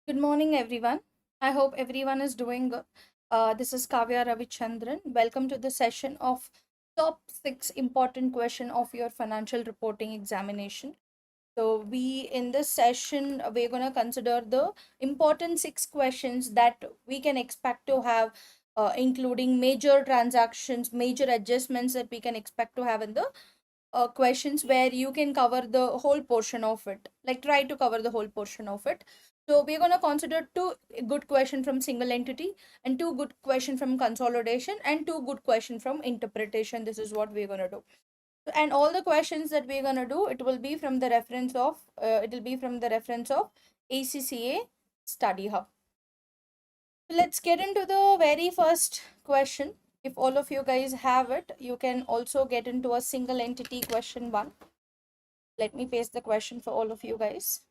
Good morning, everyone. I hope everyone is doing good. This is Kauvya Ravichandran. Welcome to the session of top 6 important question of your financial reporting examination. So in this session, we're going to consider the important 6 questions that we can expect to have, including major transactions, major adjustments that we can expect to have in the questions where you can cover the whole portion of it, like try to cover the whole portion of it. So we're going to consider two good question from single entity and two good question from consolidation and two good question from interpretation. This is what we're going to do. And all the questions that we're going to do, it will be from the reference of ACCA study hub. Let's get into the very first question. If all of you guys have it, you can also get into a single entity question one. Let me paste the question for all of you guys.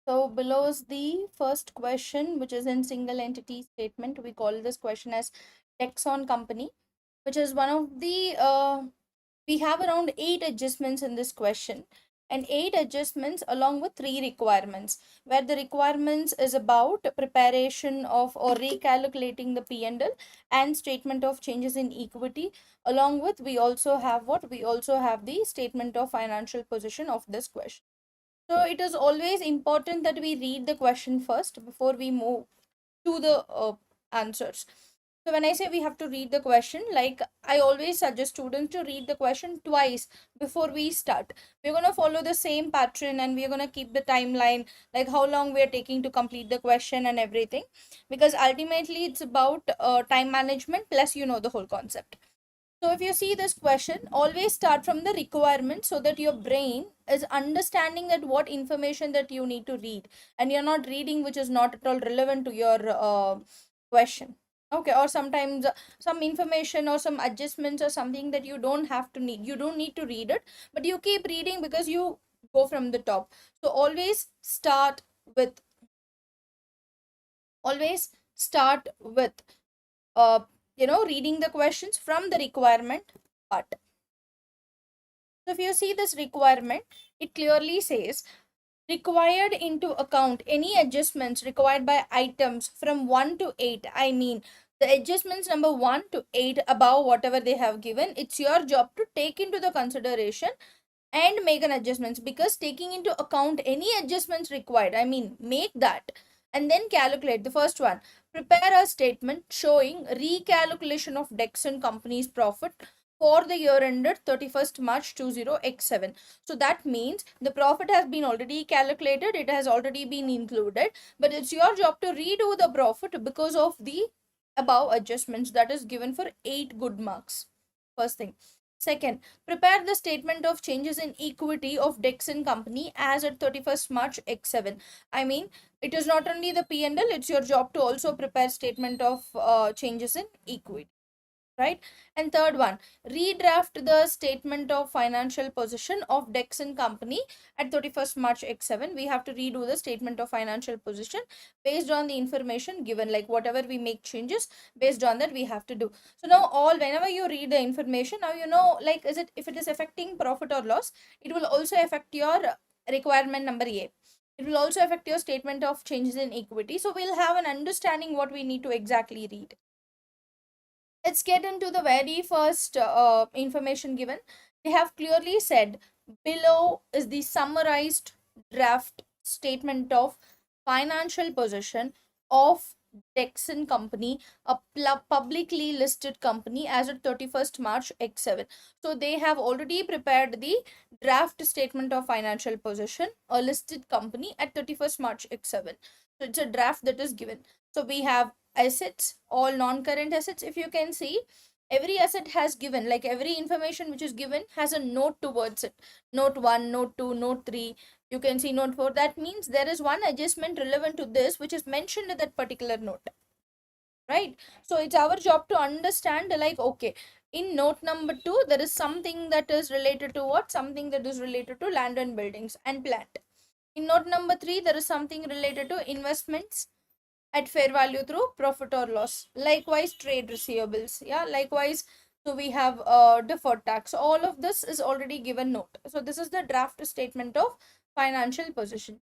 So below is the first question, which is in single entity statement. We call this question as Texon company, which is one of the we have around 8 adjustments in this question, and 8 adjustments along with 3 requirements, where the requirements is about preparation of or recalculating the P&L and statement of changes in equity. Along with we also have the statement of financial position of this question. So it is always important that we read the question first before we move to the answers. So when I say we have to read the question, like I always suggest students to read the question twice before we start. We're going to follow the same pattern and we're going to keep the timeline, like how long we're taking to complete the question and everything. Because ultimately it's about time management plus the whole concept. So if you see this question, always start from the requirement so that your brain is understanding that what information that you need to read, and you're not reading which is not at all relevant to your question. Okay, or sometimes some information or some adjustments or something that you don't need to read it, but you keep reading because you go from the top. So with always start with uh, reading the questions from the requirement part. So if you see this requirement, it clearly says required into account any adjustments required by items from 1 to 8. I mean, the adjustments number 1 to 8 above whatever they have given, it's your job to take into the consideration and make an adjustments, because taking into account any adjustments required, I mean, make that and then calculate the first one. Prepare a statement showing recalculation of Dexon company's profit for the year ended 31st March 20x7. So that means the profit has been already calculated, it has already been included, but it's your job to redo the profit because of the above adjustments, that is given for 8 good marks. First thing. Second, prepare the statement of changes in equity of Dexon company as at 31st March X7. I mean, it is not only the P&L, it's your job to also prepare statement of changes in equity, right? And third one, redraft the statement of financial position of Dexon company at 31st March X7. We have to redo the statement of financial position based on the information given, like whatever we make changes based on that we have to do. So now whenever you read the information, now you know, like, if it is affecting profit or loss, it will also affect your requirement number A. It will also affect your statement of changes in equity. So we'll have an understanding what we need to exactly read. Let's get into the very first information given. They have clearly said below is the summarized draft statement of financial position of Dexon company, a publicly listed company as of 31st March X7. So they have already prepared the draft statement of financial position, a listed company at 31st March X7. So it's a draft that is given. So we have assets, all non-current assets. If you can see, Every asset has given, like every information which is given has a note towards it. Note 1, note 2, note 3. You can see note 4. That means there is one adjustment relevant to this which is mentioned in that particular note. Right? So it's our job to understand, like, okay, in note number 2, there is something that is related to what? Something that is related to land and buildings and plant. In note number 3, there is something related to investments at fair value through profit or loss. Likewise, trade receivables. Yeah, likewise. So we have deferred tax. All of this is already given note. So this is the draft statement of financial position.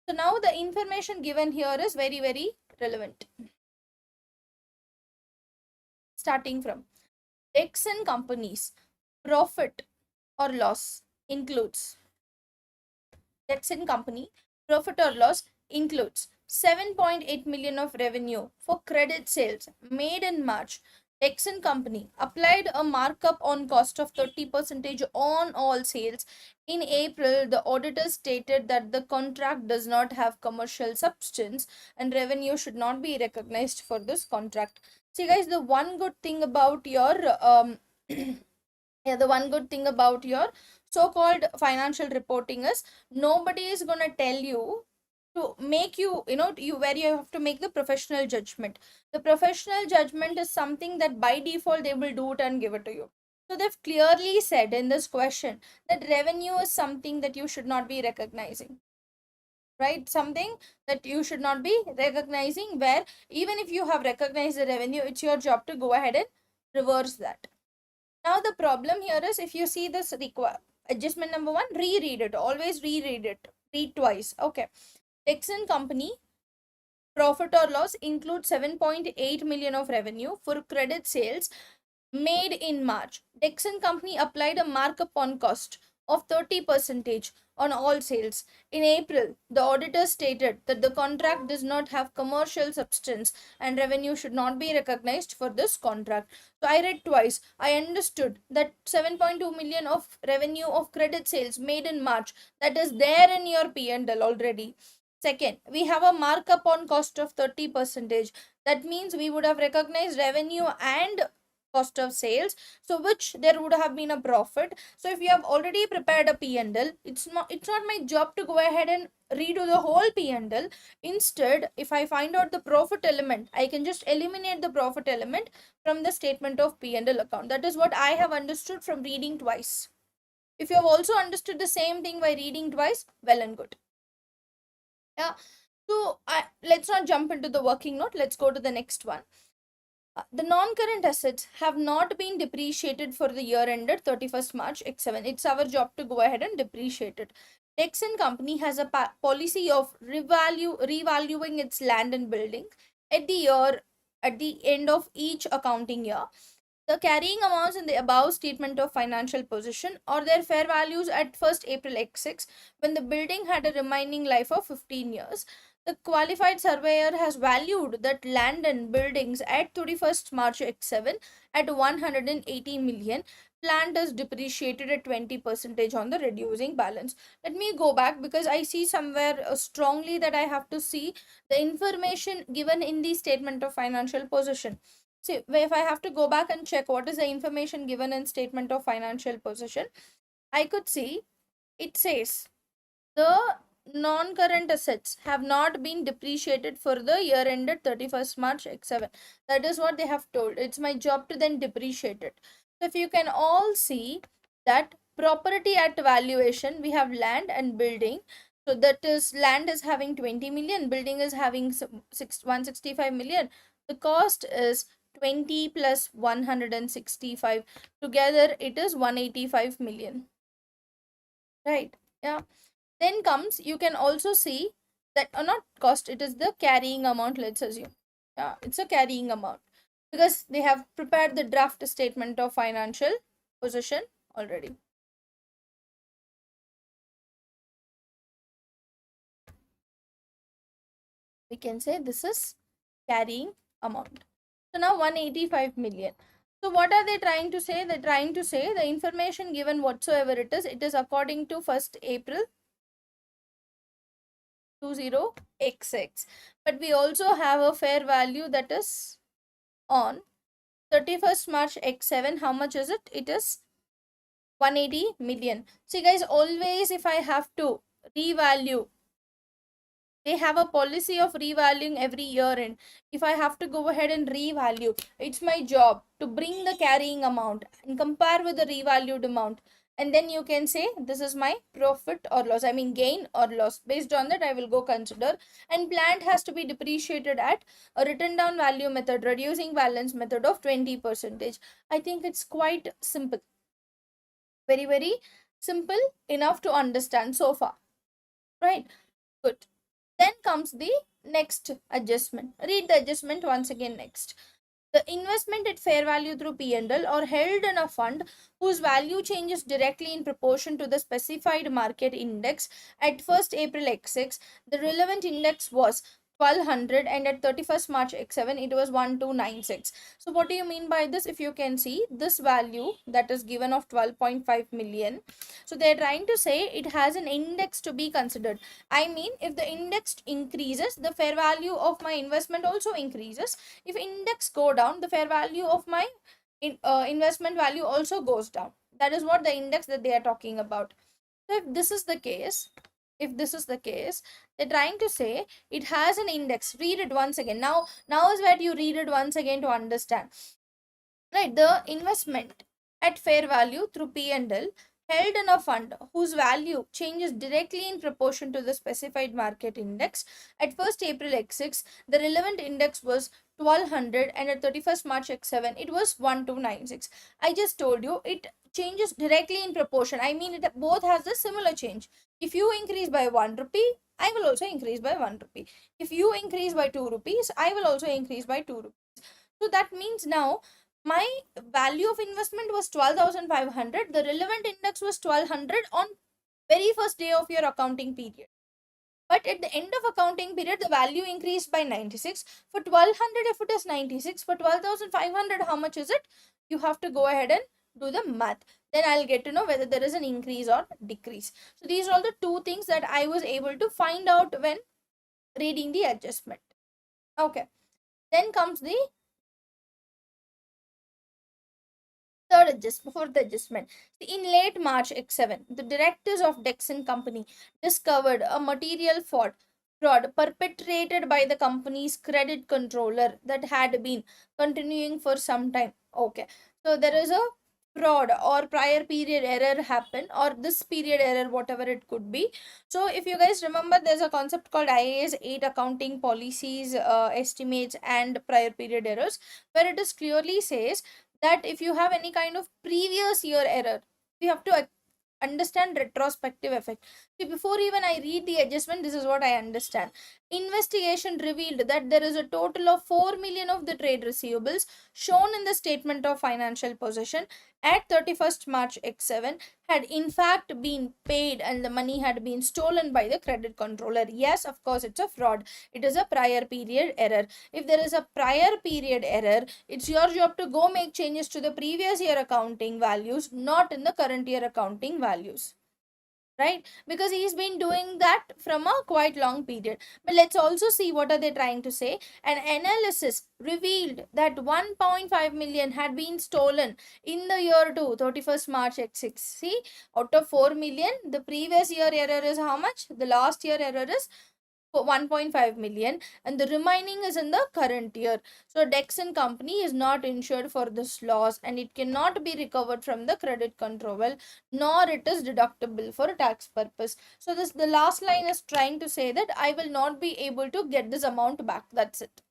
So now the information given here is very, very relevant. Starting from Exxon companies profit or loss includes Exxon company profit or loss includes 7.8 million of revenue for credit sales made in March. Exxon company applied a markup on cost of 30% on all sales. In April, the auditor stated that the contract does not have commercial substance and revenue should not be recognized for this contract. See guys, the one good thing about your yeah, the one good thing about your so-called financial reporting is nobody is going to tell you to make you, you where you have to make the professional judgment. The professional judgment is something that by default they will do it and give it to you. So they've clearly said in this question that revenue is something that you should not be recognizing, right? Something that you should not be recognizing, where even if you have recognized the revenue, it's your job to go ahead and reverse that. Now the problem here is, if you see this adjustment number 1, reread it. Always reread it. Read twice. Okay. Texan company profit or loss includes 7.8 million of revenue for credit sales made in March. Dixon Company applied a markup on cost of 30% on all sales. In April, the auditor stated that the contract does not have commercial substance and revenue should not be recognized for this contract. So I read twice. I understood that 7.2 million of revenue of credit sales made in March, that is there in your P&L already. Second, we have a markup on cost of 30%. That means we would have recognized revenue and cost of sales, so which there would have been a profit. So if you have already prepared a P&L, it's not my job to go ahead and redo the whole P&L. Instead, if I find out the profit element, I can just eliminate the profit element from the statement of P&L account. That is what I have understood from reading twice. If you have also understood the same thing by reading twice, well and good. Yeah, so let's not jump into the working note. Let's go to the next one. The non-current assets have not been depreciated for the year ended 31st March X7. It's our job to go ahead and depreciate it. Texan company has a policy of revaluing its land and building at the end of each accounting year. The carrying amounts in the above statement of financial position or their fair values at 1st April X6 when the building had a remaining life of 15 years. The qualified surveyor has valued that land and buildings at 31st March X7 at 180 million. Plant is depreciated at 20% on the reducing balance. Let me go back because I see somewhere strongly that I have to see the information given in the statement of financial position. See, if I have to go back and check what is the information given in statement of financial position, I could see it says the non-current assets have not been depreciated for the year ended 31st March X7. That is what they have told. It's my job to then depreciate it. So if you can all see that property at valuation, we have land and building. So that is, land is having 20 million, building is having 165 million. The cost is 20 plus 165. Together it is 185 million. Right? Yeah. Then comes, you can also see that, not cost, it is the carrying amount, let's assume. Yeah, it's a carrying amount because they have prepared the draft statement of financial position already. We can say this is carrying amount. So now 185 million. So what are they trying to say? They're trying to say the information given whatsoever it is according to 1st April 20XX. But we also have a fair value that is on 31st March X7, how much is it? It is 180 million. See guys, always if I have to revalue, they have a policy of revaluing every year, and if I have to go ahead and revalue, it's my job to bring the carrying amount and compare with the revalued amount, and then you can say this is my profit or loss, I mean gain or loss. Based on that I will go consider, and plant has to be depreciated at a written down value method, reducing balance method of 20%. I think it's quite simple, very very simple enough to understand so far, right? Good. Then comes the next adjustment. Read the adjustment once again next. The investment at fair value through P&L or held in a fund whose value changes directly in proportion to the specified market index at 1st April X6. The relevant index was 1200 and at 31st March X7 it was 1296. So what do you mean by this? If you can see this value that is given of 12.5 million. So they are trying to say it has an index to be considered. I mean, if the index increases, the fair value of my investment also increases. If index go down, the fair value of my investment value also goes down. That is what the index that they are talking about. So if this is the case, they're trying to say it has an index. Read it once again. Now is where you read it once again to understand. Right, the investment at fair value through P&L held in a fund whose value changes directly in proportion to the specified market index. At 1st April X6, the relevant index was 1200 and at 31st March X7, it was 1296. I just told you it changes directly in proportion. I mean, it both has a similar change. If you increase by 1 rupee, I will also increase by 1 rupee. If you increase by 2 rupees, I will also increase by 2 rupees. So that means now my value of investment was 12,500. The relevant index was 1200 on very first day of your accounting period. But at the end of accounting period, the value increased by 96. For 1200, if it is 96, for 12,500, how much is it? You have to go ahead and do the math. Then I'll get to know whether there is an increase or decrease. So these are all the two things that I was able to find out when reading the adjustment. Okay. Then comes the fourth adjustment. In late March X7, the directors of Dexon Company discovered a material fraud perpetrated by the company's credit controller that had been continuing for some time. Okay, so there is a fraud or prior period error happen, or this period error, whatever it could be. So if you guys remember, there's a concept called IAS 8 accounting policies, estimates and prior period errors, where it is clearly says that if you have any kind of previous year error, we have to understand retrospective effect. See, before even I read the adjustment, this is what I understand. Investigation revealed that there is a total of 4 million of the trade receivables shown in the statement of financial position at 31st March X7 had in fact been paid and the money had been stolen by the credit controller. Yes, of course, it's a fraud. It is a prior period error. If there is a prior period error, it's your job to go make changes to the previous year accounting values, not in the current year accounting values, right? Because he's been doing that from a quite long period. But let's also see what are they trying to say. An analysis revealed that 1.5 million had been stolen in the year 31st March X6. See, out of 4 million, the previous year error is how much? The last year error is 1.5 million, and the remaining is in the current year. So Dexon Company is not insured for this loss, and it cannot be recovered from the credit control, nor it is deductible for tax purpose. So this, the last line is trying to say that I will not be able to get this amount back. That's it.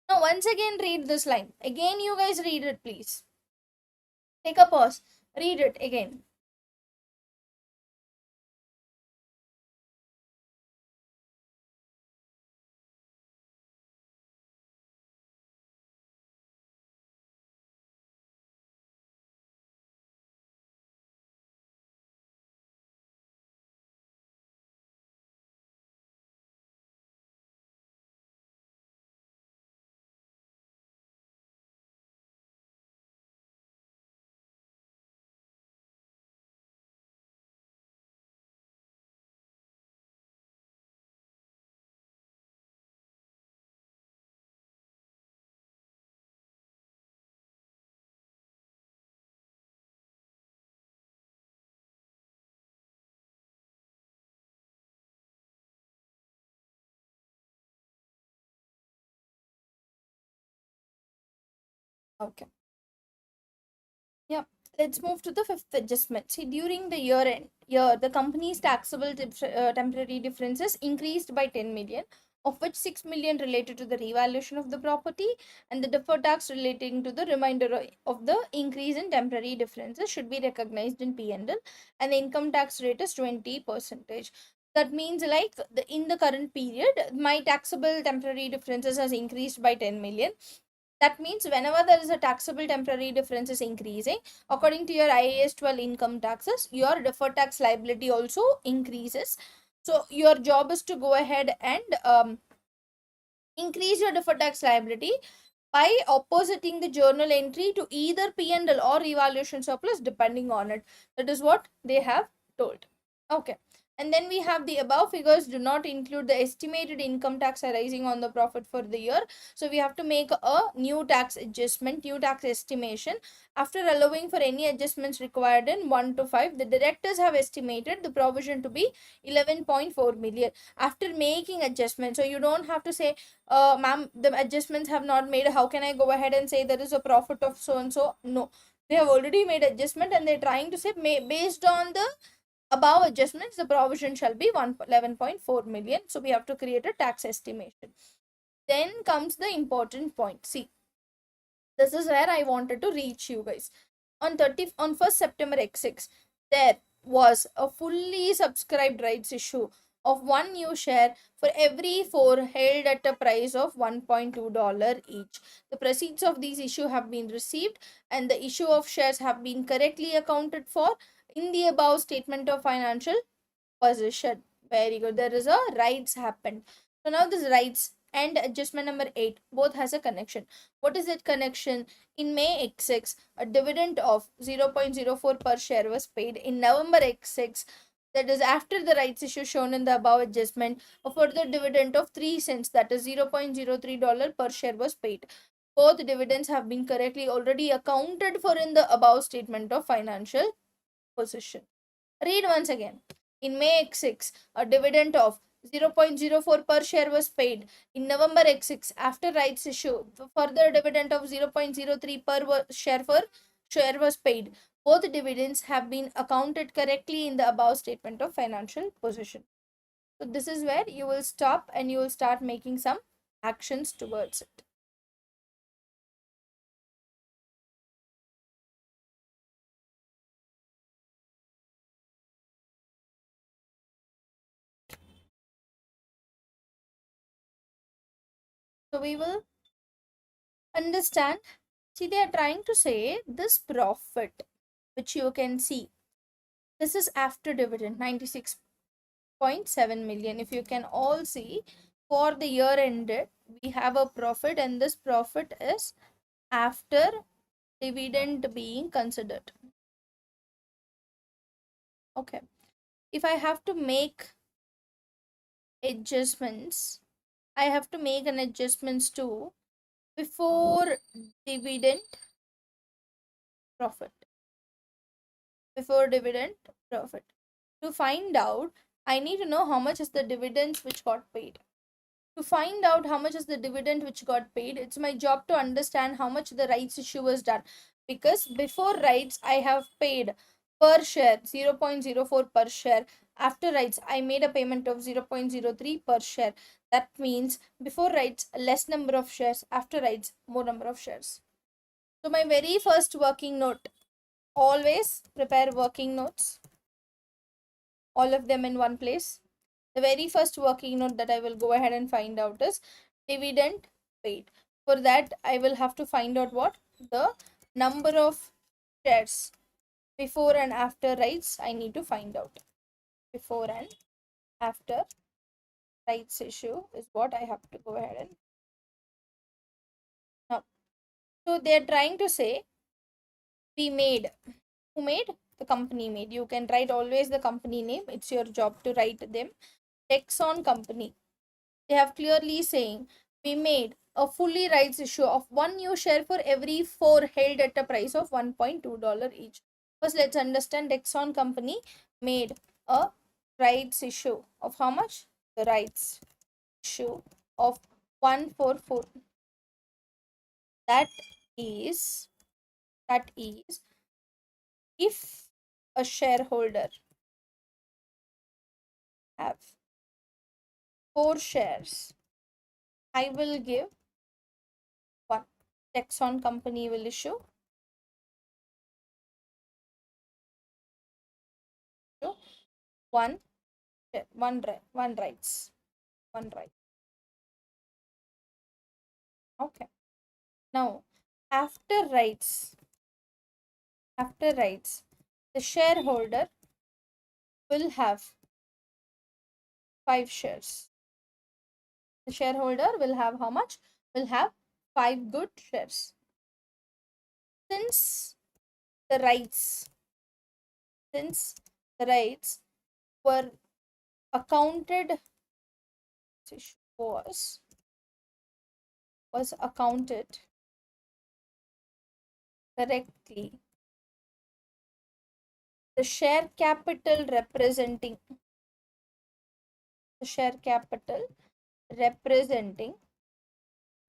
Now once again read this line. Again you guys read it, please. Take a pause. Read it again. Okay. Yeah, let's move to the fifth adjustment. See, during the year, the company's taxable temporary differences increased by 10 million, of which 6 million related to the revaluation of the property, and the deferred tax relating to the remainder of the increase in temporary differences should be recognized in P&L, and the income tax rate is 20%. That means, like, in the current period, my taxable temporary differences has increased by 10 million. That means whenever there is a taxable temporary difference is increasing, according to your IAS 12 income taxes, your deferred tax liability also increases. So your job is to go ahead and increase your deferred tax liability by oppositing the journal entry to either P&L or revaluation surplus depending on it. That is what they have told. Okay. And then we have the above figures do not include the estimated income tax arising on the profit for the year. So we have to make a new tax adjustment, new tax estimation. After allowing for any adjustments required in 1 to 5, the directors have estimated the provision to be 11.4 million. After making adjustments, so you don't have to say, ma'am, the adjustments have not made, how can I go ahead and say there is a profit of so and so? No, they have already made adjustment and they're trying to say, based on the above adjustments, the provision shall be 11.4 million. So we have to create a tax estimation. Then comes the important point. See, this is where I wanted to reach you guys. On 1st September X6, there was a fully subscribed rights issue of one new share for every 4 held at a price of $1.2 each. The proceeds of these issue have been received and the issue of shares have been correctly accounted for in the above statement of financial position. Very good. There is a rights happened. So now this rights and adjustment number 8 both has a connection. What is that connection? In May X6, a dividend of 0.04 per share was paid. In November X6, that is after the rights issue shown in the above adjustment, a further dividend of 3 cents, that is $0.03 per share was paid. Both dividends have been correctly already accounted for in the above statement of financial position. Read once again. In May X6, a dividend of 0.04 per share was paid. In November X6, after rights issue, further dividend of 0.03 per share was paid. Both dividends have been accounted correctly in the above statement of financial position. So this is where you will stop and you will start making some actions towards it. So we will understand. See, they are trying to say this profit, which you can see, this is after dividend 96.7 million. If you can all see, for the year ended, we have a profit, and this profit is after dividend being considered. Okay. If I have to make adjustments, I have to make an adjustments to before dividend profit. Before dividend profit. To find out, I need to know how much is the dividends which got paid. To find out how much is the dividend which got paid, it's my job to understand how much the rights issue was done. Because before rights, I have paid per share 0.04 per share. After rights, I made a payment of 0.03 per share. That means before rights, less number of shares. After rights, more number of shares. So my very first working note, always prepare working notes, all of them in one place. The very first working note that I will go ahead and find out is dividend paid. For that, I will have to find out what? The number of shares before and after rights. I need to find out. Before and after rights issue is what I have to go ahead and now. So they are trying to say we made. Who made? The company made. You can write always the company name. It's your job to write them. Texon company. They have clearly saying we made a fully rights issue of one new share for every 4 held at a price of $1.2 each. First, let's understand Exxon company made a rights issue of how much? The rights issue of 144. That is, that is, if a shareholder have 4 shares, I will give 1. Texon company will issue 1 share, 1 rights, 1 right. Okay. Now, after rights, the shareholder will have 5 shares. The shareholder will have how much? Will have 5 good shares. Since the rights, were accounted, was accounted correctly, the share capital representing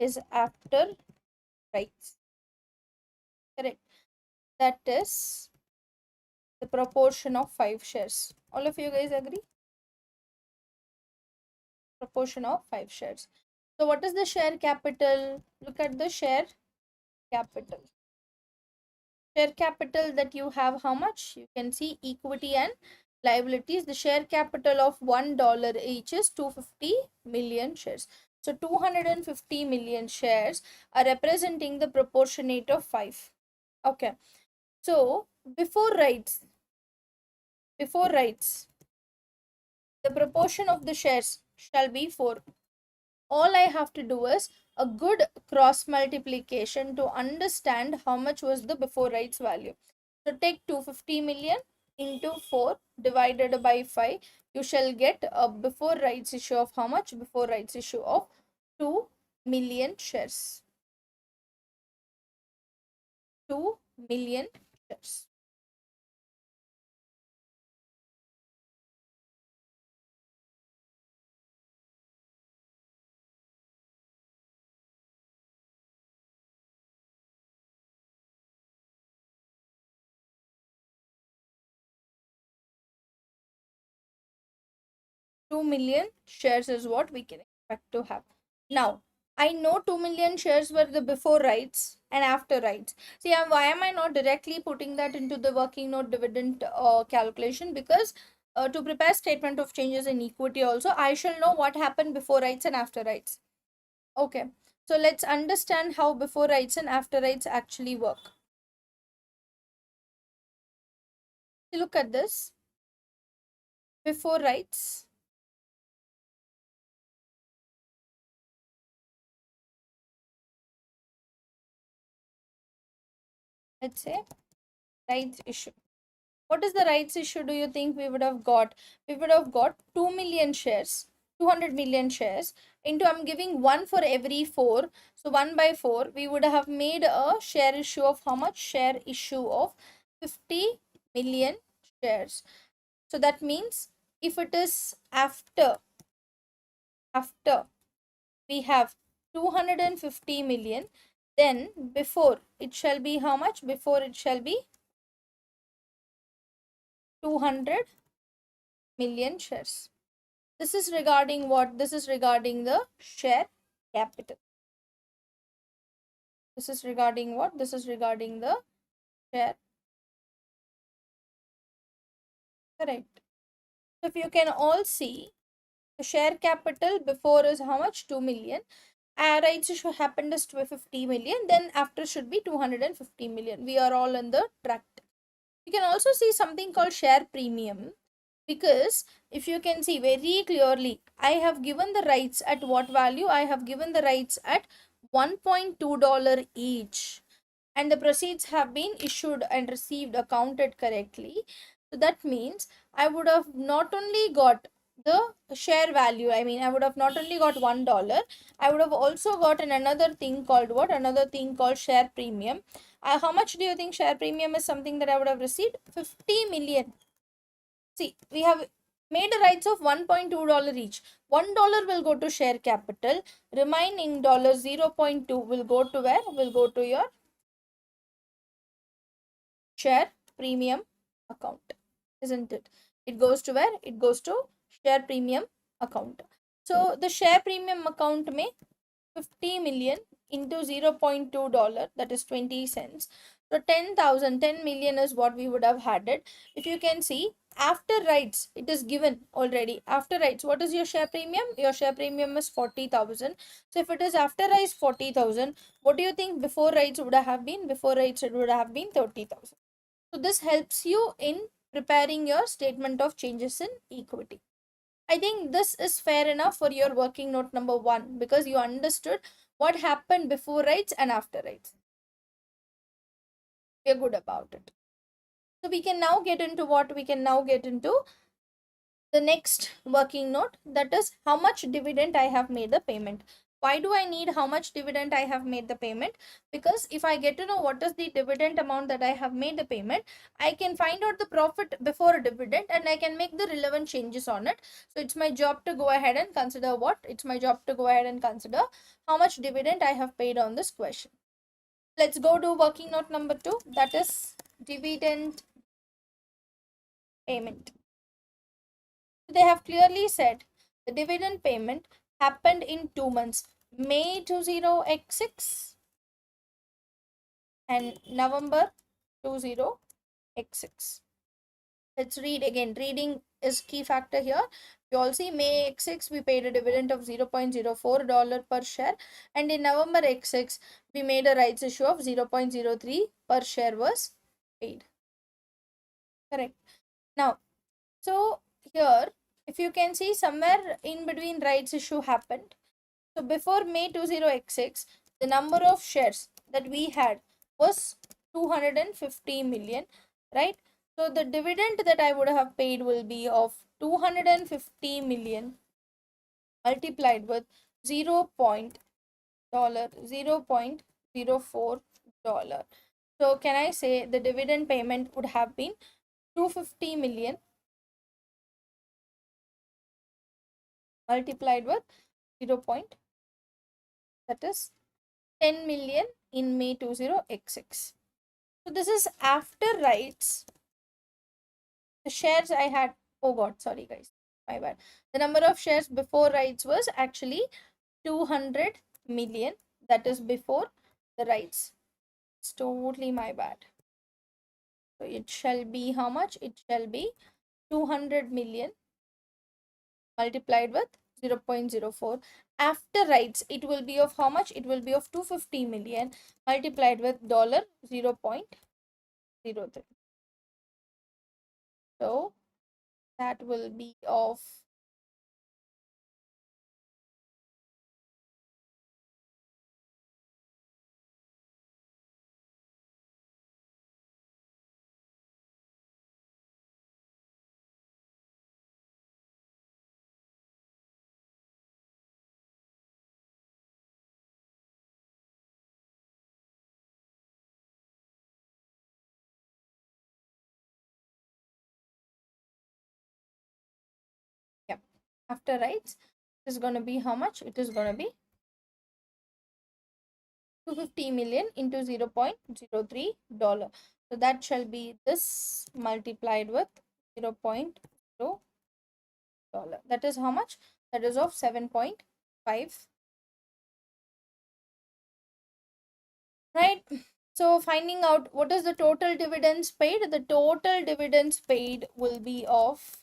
is after rights. Correct. That is the proportion of 5 shares. All of you guys agree? Proportion of 5 shares. So what is the share capital? Look at the share capital. Share capital that you have, how much? You can see equity and liabilities. The share capital of $1 each is 250 million shares. So 250 million shares are representing the proportionate of 5. Okay. So before rights, the proportion of the shares shall be 4. All I have to do is a good cross multiplication to understand how much was the before rights value. So take 250 million into 4 divided by 5. You shall get a before rights issue of how much? Before rights issue of 2 million shares. 2 million shares. Two million shares is what we can expect to have. Now, I know 2 million shares were the before rights and after rights. See, why am I not directly putting that into the working note dividend calculation? Because to prepare statement of changes in equity also, I shall know what happened before rights and after rights. Okay. So let's understand how before rights and after rights actually work. Look at this. Before rights, let's say rights issue. What is the rights issue do you think we would have got? We would have got 2 million shares, 200 million shares into, I'm giving 1 for every 4. So 1 by 4, we would have made a share issue of how much? Share issue of 50 million shares. So that means if it is after we have 250 million, then before it shall be how much? Before it shall be 200 million shares. This is regarding what? This is regarding the share capital. This is regarding what? This is regarding the share. Correct. So if you can all see, the share capital before is how much? 2 million. Rights issue happened as 50 million. Then after should be 250 million. We are all on the track. You can also see something called share premium. Because if you can see very clearly, I have given the rights at what value? I have given the rights at $1.2 each, and the proceeds have been issued and received, accounted correctly. So that means I would have not only got the share value, I mean I would have not only got $1, I would have also gotten another thing called what? Another thing called share premium. How much do you think share premium is? Something that I would have received 50 million. See, we have made a rights of $1.2 each. $1 will go to share capital. Remaining $0.2 will go to where? Will go to your share premium account, isn't it? It goes to where? It goes to share premium account. So the share premium account may 50 million into $0.2, that is 20 cents. So 10,000, 10 million is what we would have had it. If you can see, after rights, it is given already. After rights, what is your share premium? Your share premium is 40,000. So if it is after rights 40,000, what do you think before rights would have been? Before rights, it would have been 30,000. So this helps you in preparing your statement of changes in equity. I think this is fair enough for your working note number 1 because you understood what happened before rights and after rights. We're good about it. So we can now get into what? We can now get into the next working note, that is how much dividend I have made the payment. Why do I need how much dividend I have made the payment? Because if I get to know what is the dividend amount that I have made the payment, I can find out the profit before a dividend and I can make the relevant changes on it. So it's my job to go ahead and consider what? It's my job to go ahead and consider how much dividend I have paid on this question. Let's go to working note number 2, that is dividend payment. They have clearly said the dividend payment happened in 2 months, May 20x6 and November 20x6. Let's read again. Reading is key factor here. You all see May x6 we paid a dividend of $0.04 per share, and in November x6 we made a rights issue of 0.03 per share was paid. Correct. Now, so here if you can see somewhere in between rights issue happened. So before May 20x6, the number of shares that we had was 250 million, right? So the dividend that I would have paid will be of 250 million multiplied with 0.04 dollar. So can I say the dividend payment would have been 250 million multiplied with 0. That is 10 million in May 20x6. So this is after rights. The shares I had, oh god, sorry guys, my bad. The number of shares before rights was actually 200 million. That is before the rights. It's totally my bad. So it shall be how much? It shall be 200 million multiplied with 0.04. After rights, it will be of how much? It will be of 250 million multiplied with $0.03. So that will be of yeah. After rights, it is going to be how much? It is going to be 250 million into $0.03. So that shall be this multiplied with $0.0. That is how much? That is of 7.5. Right. So finding out what is the total dividends paid. The total dividends paid will be of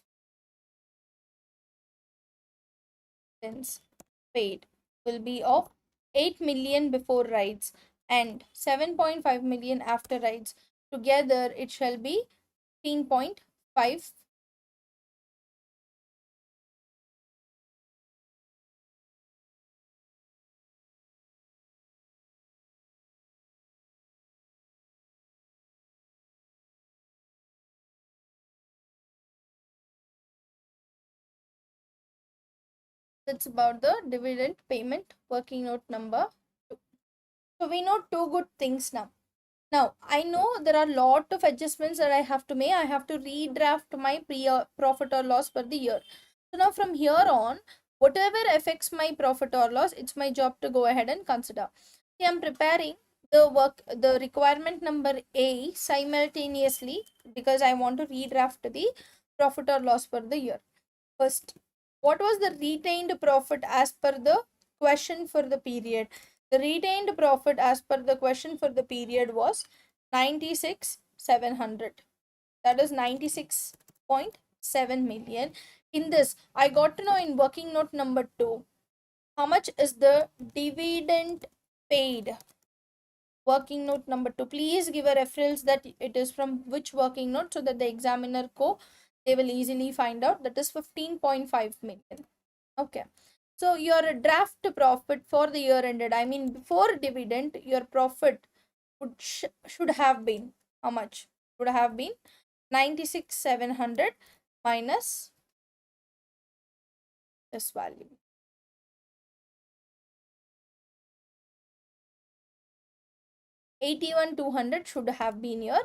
paid will be of 8 million before rights and 7.5 million after rights. Together it shall be 15.5. That's about the dividend payment working note number 2. So we know 2 good things now. Now, I know there are a lot of adjustments that I have to make. I have to redraft my profit or loss for the year. So now from here on, whatever affects my profit or loss, it's my job to go ahead and consider. See, I'm preparing the requirement number A simultaneously, because I want to redraft the profit or loss for the year. First, what was the retained profit as per the question for the period? The retained profit as per the question for the period was 96,700. That is 96.7 million. In this, I got to know in working note number 2, how much is the dividend paid. Working note number 2, please give a reference that it is from which working note, so that the examiner they will easily find out. That is 15.5 million. Okay, so your draft profit for the year ended, I mean before dividend, your profit should have been how much? Would have been 96,700 minus this value. 81,200 should have been your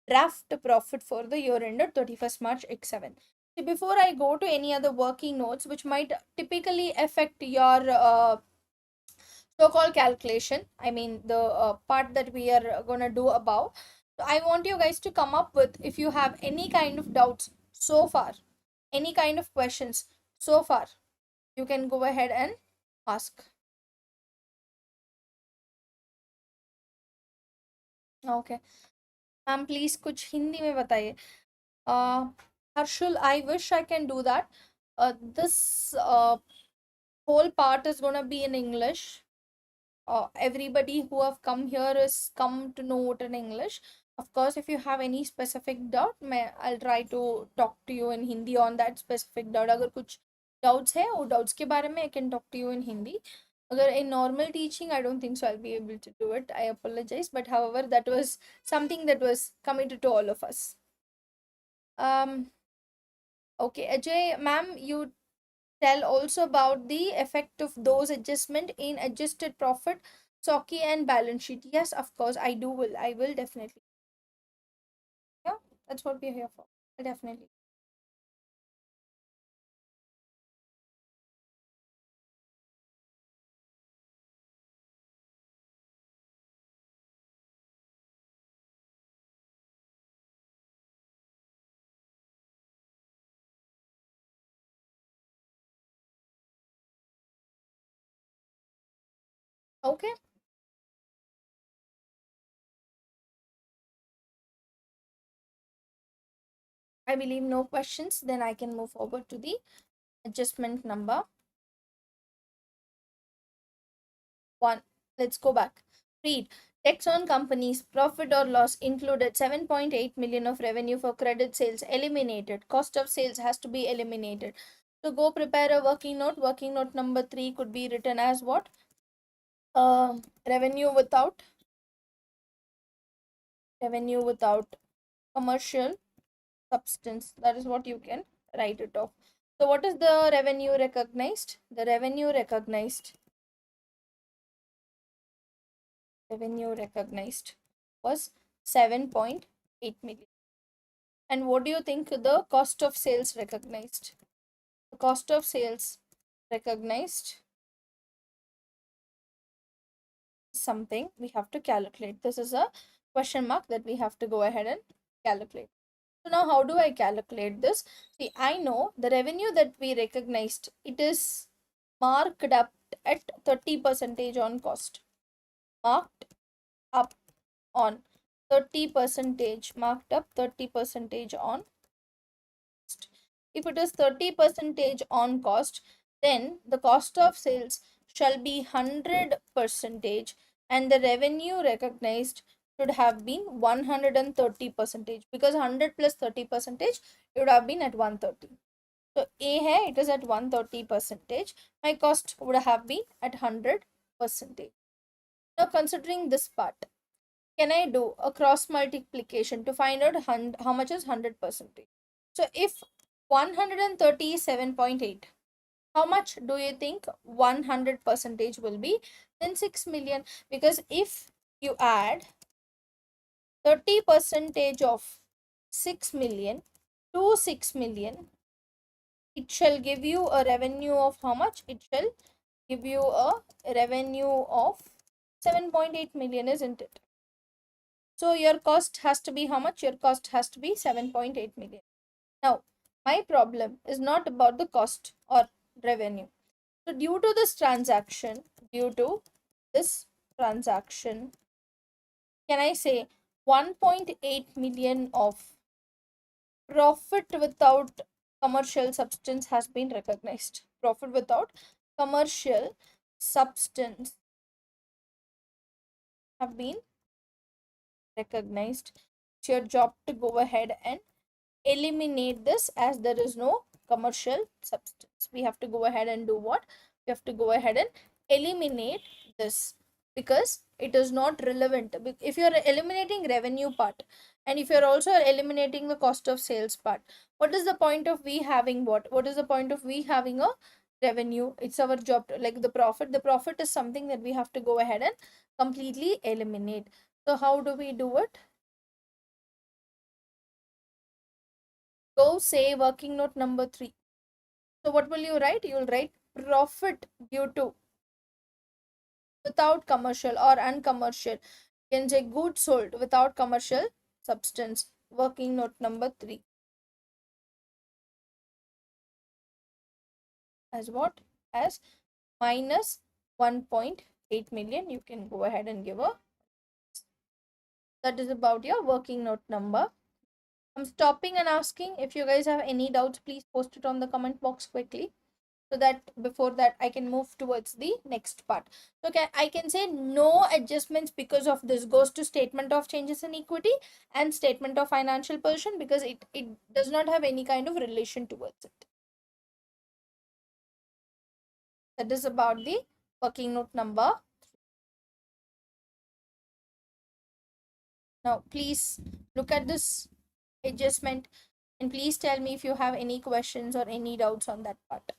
draft profit for the year ended 31st March X7. So before I go to any other working notes which might typically affect your so-called calculation, I mean the part that we are gonna do above, so I want you guys to come up with, if you have any kind of doubts so far, any kind of questions so far, you can go ahead and ask. Okay ma'am please कुछ हिंदी में बताइए. Harshul, I wish I can do that. This whole part is gonna be in English. Everybody who have come here is come to know it in English. Of course, if you have any specific doubt, I'll try to talk to you in Hindi on that specific doubt. अगर कुछ doubts है, वो doubts के बारे में I can talk to you in Hindi. अगर in normal teaching, I don't think so I'll be able to do it. I apologize, but however, that was something that was committed to all of us. Okay, Ajay, ma'am, you tell also about the effect of those adjustment in adjusted profit, SOCI and balance sheet. Yes, of course, I will definitely. Yeah, that's what we're here for. Definitely. Okay. I believe no questions. Then I can move forward to the adjustment number 1. Let's go back. Read. Tax on companies, profit or loss included 7.8 million of revenue for credit sales eliminated. Cost of sales has to be eliminated. So go prepare a working note. Working note number 3 could be written as what? Revenue without commercial substance. That is what you can write it off. So what is the revenue recognized? The revenue recognized was 7.8 million. And what do you think the cost of sales recognized? The cost of sales recognized is something we have to calculate. This is a question mark that we have to go ahead and calculate. So now how do I calculate this? See, I know the revenue that we recognized, it is marked up at 30% on cost. Marked up on 30%, marked up 30% on cost. If it is 30% on cost, then the cost of sales shall be 100% and the revenue recognized should have been 130%, because 100 plus 30% it would have been at 130. So A hai, it is at 130%. My cost would have been at 100%. Now considering this part, can I do a cross multiplication to find out how much is 100%? So if 130 is 7.8, how much do you think 100% will be? Then 6 million, because if you add 30% of 6 million to 6 million, it shall give you a revenue of how much? It shall give you a revenue of 7.8 million, isn't it? So your cost has to be how much? Your cost has to be 7.8 million. Now, my problem is not about the cost or revenue. So due to this transaction, can I say 1.8 million of profit without commercial substance has been recognized? Profit without commercial substance have been recognized. It's your job to go ahead and eliminate this, as there is no commercial substance. We have to go ahead and do what? We have to go ahead and eliminate this, because it is not relevant. If you are eliminating revenue part, and if you are also eliminating the cost of sales part, what is the point of we having what is the point of we having a revenue? It's our job to, like, the profit is something that we have to go ahead and completely eliminate. So how do we do it? Go say working note number 3. So what will you write? You will write profit due to without commercial or uncommercial. You can say goods sold without commercial substance. Working note number 3. As what? As minus 1.8 million. You can go ahead and give a. That is about your working note number. I'm stopping and asking. If you guys have any doubts, please post it on the comment box quickly, so that before that I can move towards the next part. So I can say no adjustments because of this goes to statement of changes in equity and statement of financial position, because it does not have any kind of relation towards it. That is about the working note number. Now please look at this adjustment, and please tell me if you have any questions or any doubts on that part.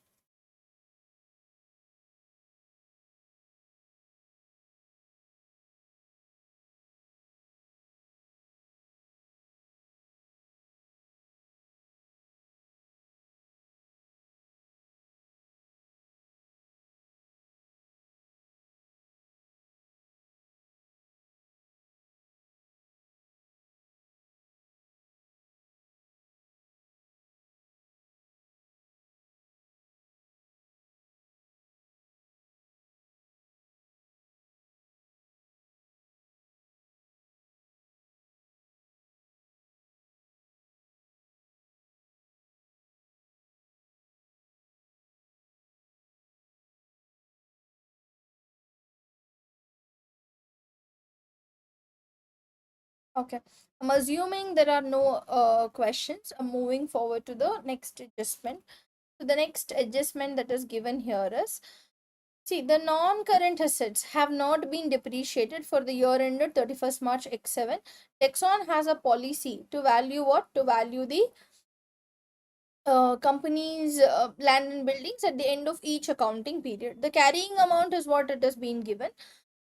Okay, I'm assuming there are no questions. I'm moving forward to the next adjustment. So the next adjustment that is given here is, see, the non-current assets have not been depreciated for the year ended 31st March X7. Texon has a policy to value what? To value the company's land and buildings at the end of each accounting period. The carrying amount is what it has been given.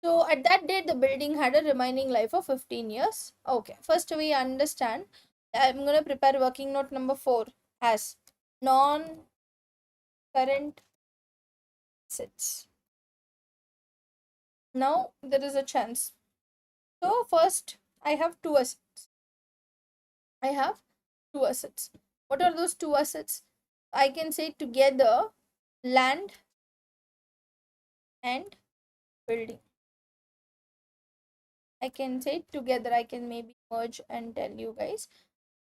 So at that date, the building had a remaining life of 15 years. Okay, first we understand. I'm going to prepare working note number 4 as non-current assets. Now there is a chance. So first, I have two assets. I have two assets. What are those two assets? I can say together land and building. I can say together. I can maybe merge and tell you guys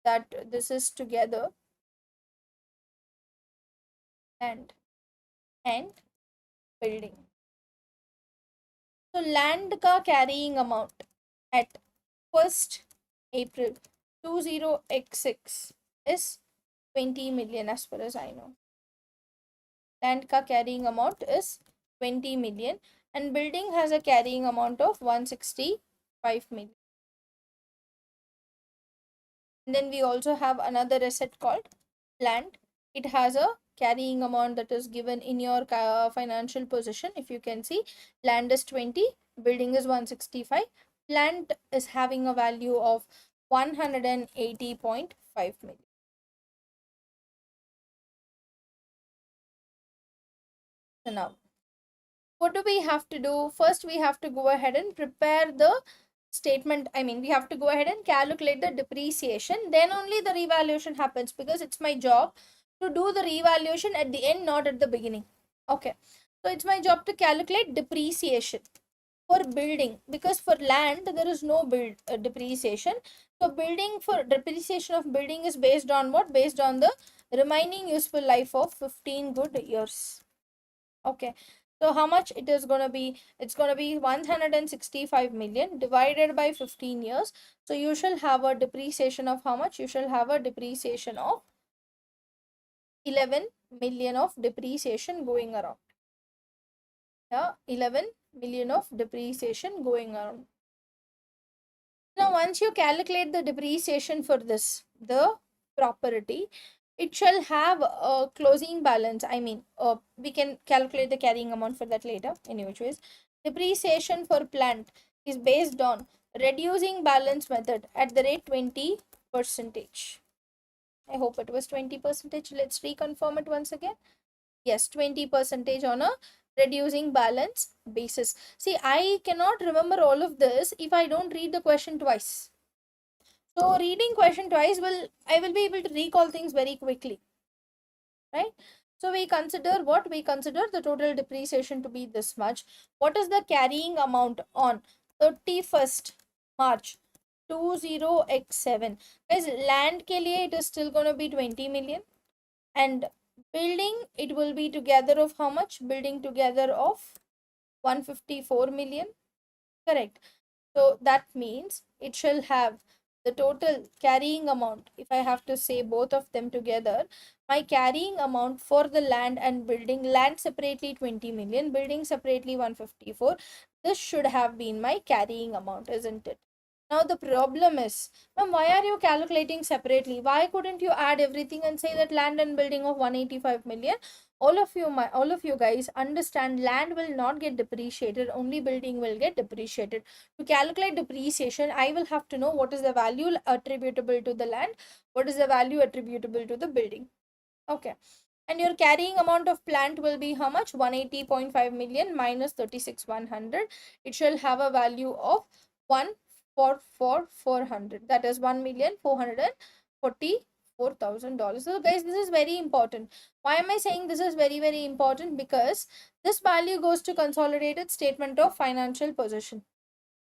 that this is together land and building. So land का carrying amount at 1st April 20x6 is 20 million as far as I know. Land ka carrying amount is 20 million, and building has a carrying amount of 165 million. And then we also have another asset called land. It has a carrying amount that is given in your financial position. If you can see, land is 20, building is 165. Land is having a value of 180.5 million. So now, what do we have to do? First, we have to go ahead and prepare the statement, I mean, we have to go ahead and calculate the depreciation. Then only the revaluation happens, because it's my job to do the revaluation at the end, not at the beginning. Okay. So it's my job to calculate depreciation for building, because for land there is no depreciation. So building, for depreciation of building is based on what? Based on the remaining useful life of 15 good years. Okay. So how much it is going to be? It's going to be 165 million divided by 15 years. So you shall have a depreciation of how much? You shall have a depreciation of 11 million of depreciation going around. Yeah, 11 million of depreciation going around. Now, once you calculate the depreciation for this, the property, it shall have a closing balance. I mean, we can calculate the carrying amount for that later. In which ways, depreciation for plant is based on reducing balance method at the rate 20%. I hope it was 20%. Let's reconfirm it once again. Yes, 20% on a reducing balance basis. See, I cannot remember all of this if I don't read the question twice. So reading question twice I will be able to recall things very quickly, right? So we consider what? We consider the total depreciation to be this much. What is the carrying amount on 31st March 20x7? Guys, land ke liye it is still going to be 20 million, and building, it will be together of how much? Building together of 154 million, correct? So that means it shall have the total carrying amount. If I have to say both of them together, my carrying amount for the land and building, land separately 20 million, building separately 154, this should have been my carrying amount, isn't it? Now the problem is, ma'am, why are you calculating separately? Why couldn't you add everything and say that land and building of 185 million? All of you guys understand, land will not get depreciated, only building will get depreciated. To calculate depreciation, I will have to know what is the value attributable to the land, what is the value attributable to the building. Okay. And your carrying amount of plant will be how much? 180.5 million minus 36,100. It shall have a value of 144,400. That is $1,444,000. So guys, this is very important. Why am I saying this is very, very important? Because this value goes to consolidated statement of financial position.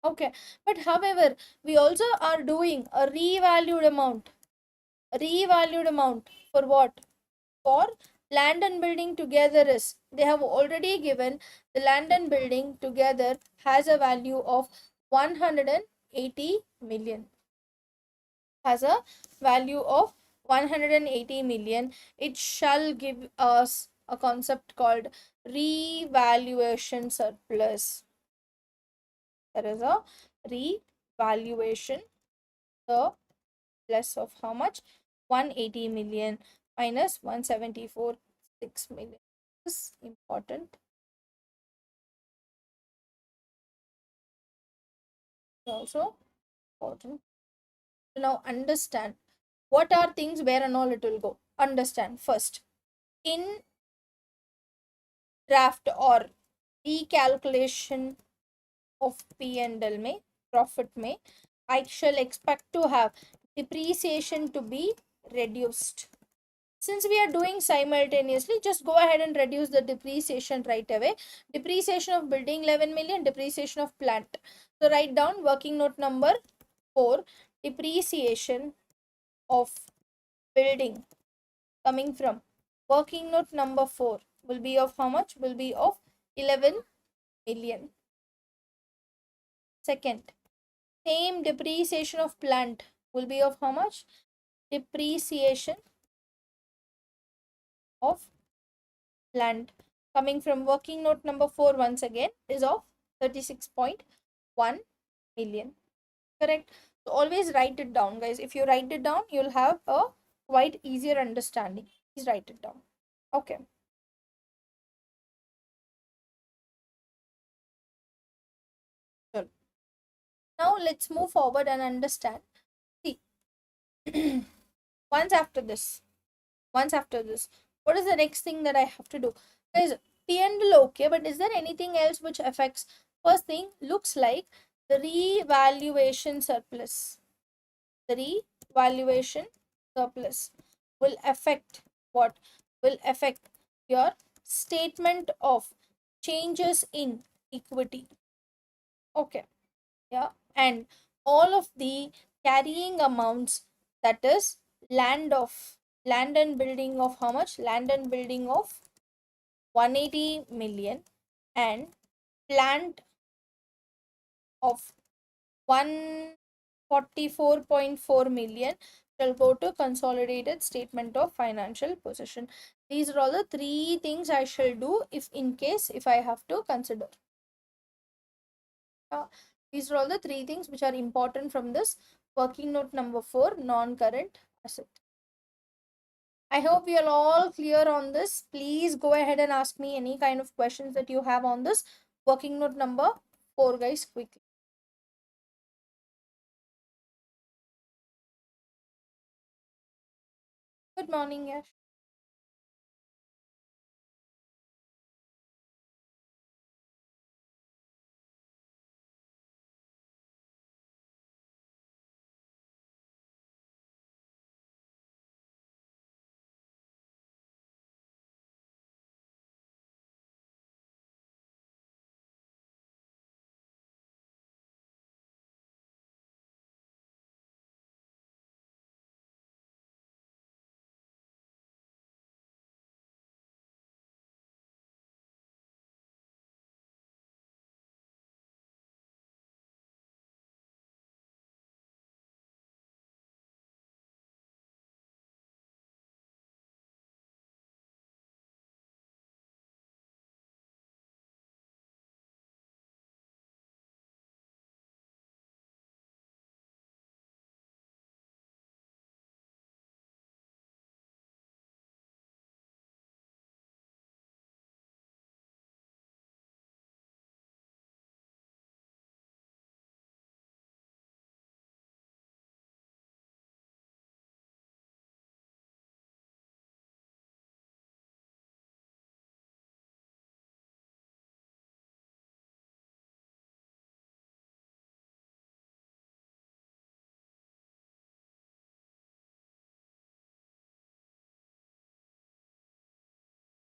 Okay. But however, we also are doing a revalued amount. Revalued amount for what? For land and building together is, they have already given the land and building together has a value of 180 million, has a value of 180 million. It shall give us a concept called revaluation surplus. There is a revaluation surplus of how much? 180 million minus 174.6 million. This is important. Also important to now understand what are things where and all it will go. Understand first, in draft or recalculation of P&L may, profit may, I shall expect to have depreciation to be reduced. Since we are doing simultaneously, just go ahead and reduce the depreciation right away. Depreciation of building 11 million, depreciation of plant. So write down working note number 4, depreciation of building coming from working note number 4 will be of how much? Will be of 11 million. Second, same depreciation of plant will be of how much? Depreciation of plant coming from working note number 4 once again is of 36.1 million. Correct? So always write it down, guys. If you write it down, you'll have a quite easier understanding. Please write it down. Okay. Sure. Now let's move forward and understand. See, once after this, what is the next thing that I have to do? Guys, P&L okay, but is there anything else which affects? First thing, looks like The revaluation surplus. The revaluation surplus will affect what? Will affect your statement of changes in equity. Okay. Yeah. And all of the carrying amounts, that is land and building of how much? Land and building of 180 million and plant of 144.4 million shall go to consolidated statement of financial position. These are all the three things I shall do if I have to consider. These are all the three things which are important from this working note number 4, non-current asset. I hope we are all clear on this. Please go ahead and ask me any kind of questions that you have on this working note number 4, guys, quickly. Good morning, Yash.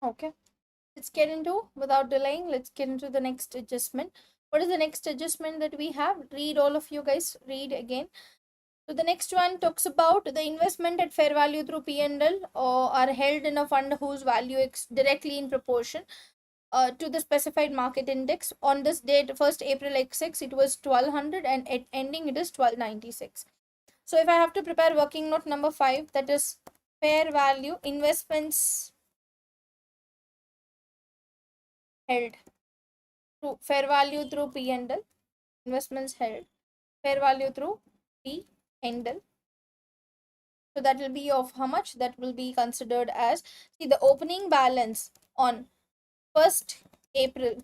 Okay. Let's get into, without delaying, let's get into the next adjustment. What is the next adjustment that we have? Read, all of you guys, read again. So the next one talks about the investment at fair value through P&L are held in a fund whose value is directly in proportion to the specified market index. On this date, 1st April X6, it was 1200 and at ending it is 1296. So if I have to prepare working note number 5, that is fair value investments held through fair value through P&L, investments held fair value through P&L. So that will be of how much? That will be considered as, see, the opening balance on 1st April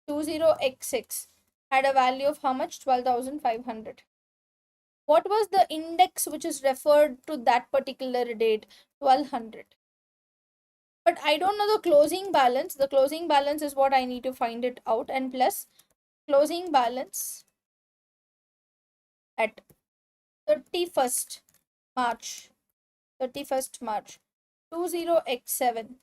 20x6 had a value of how much? 12,500. What was the index which is referred to that particular date? 1200. But I don't know the closing balance. The closing balance is what I need to find it out, and plus closing balance at 31st March 31st March 20x7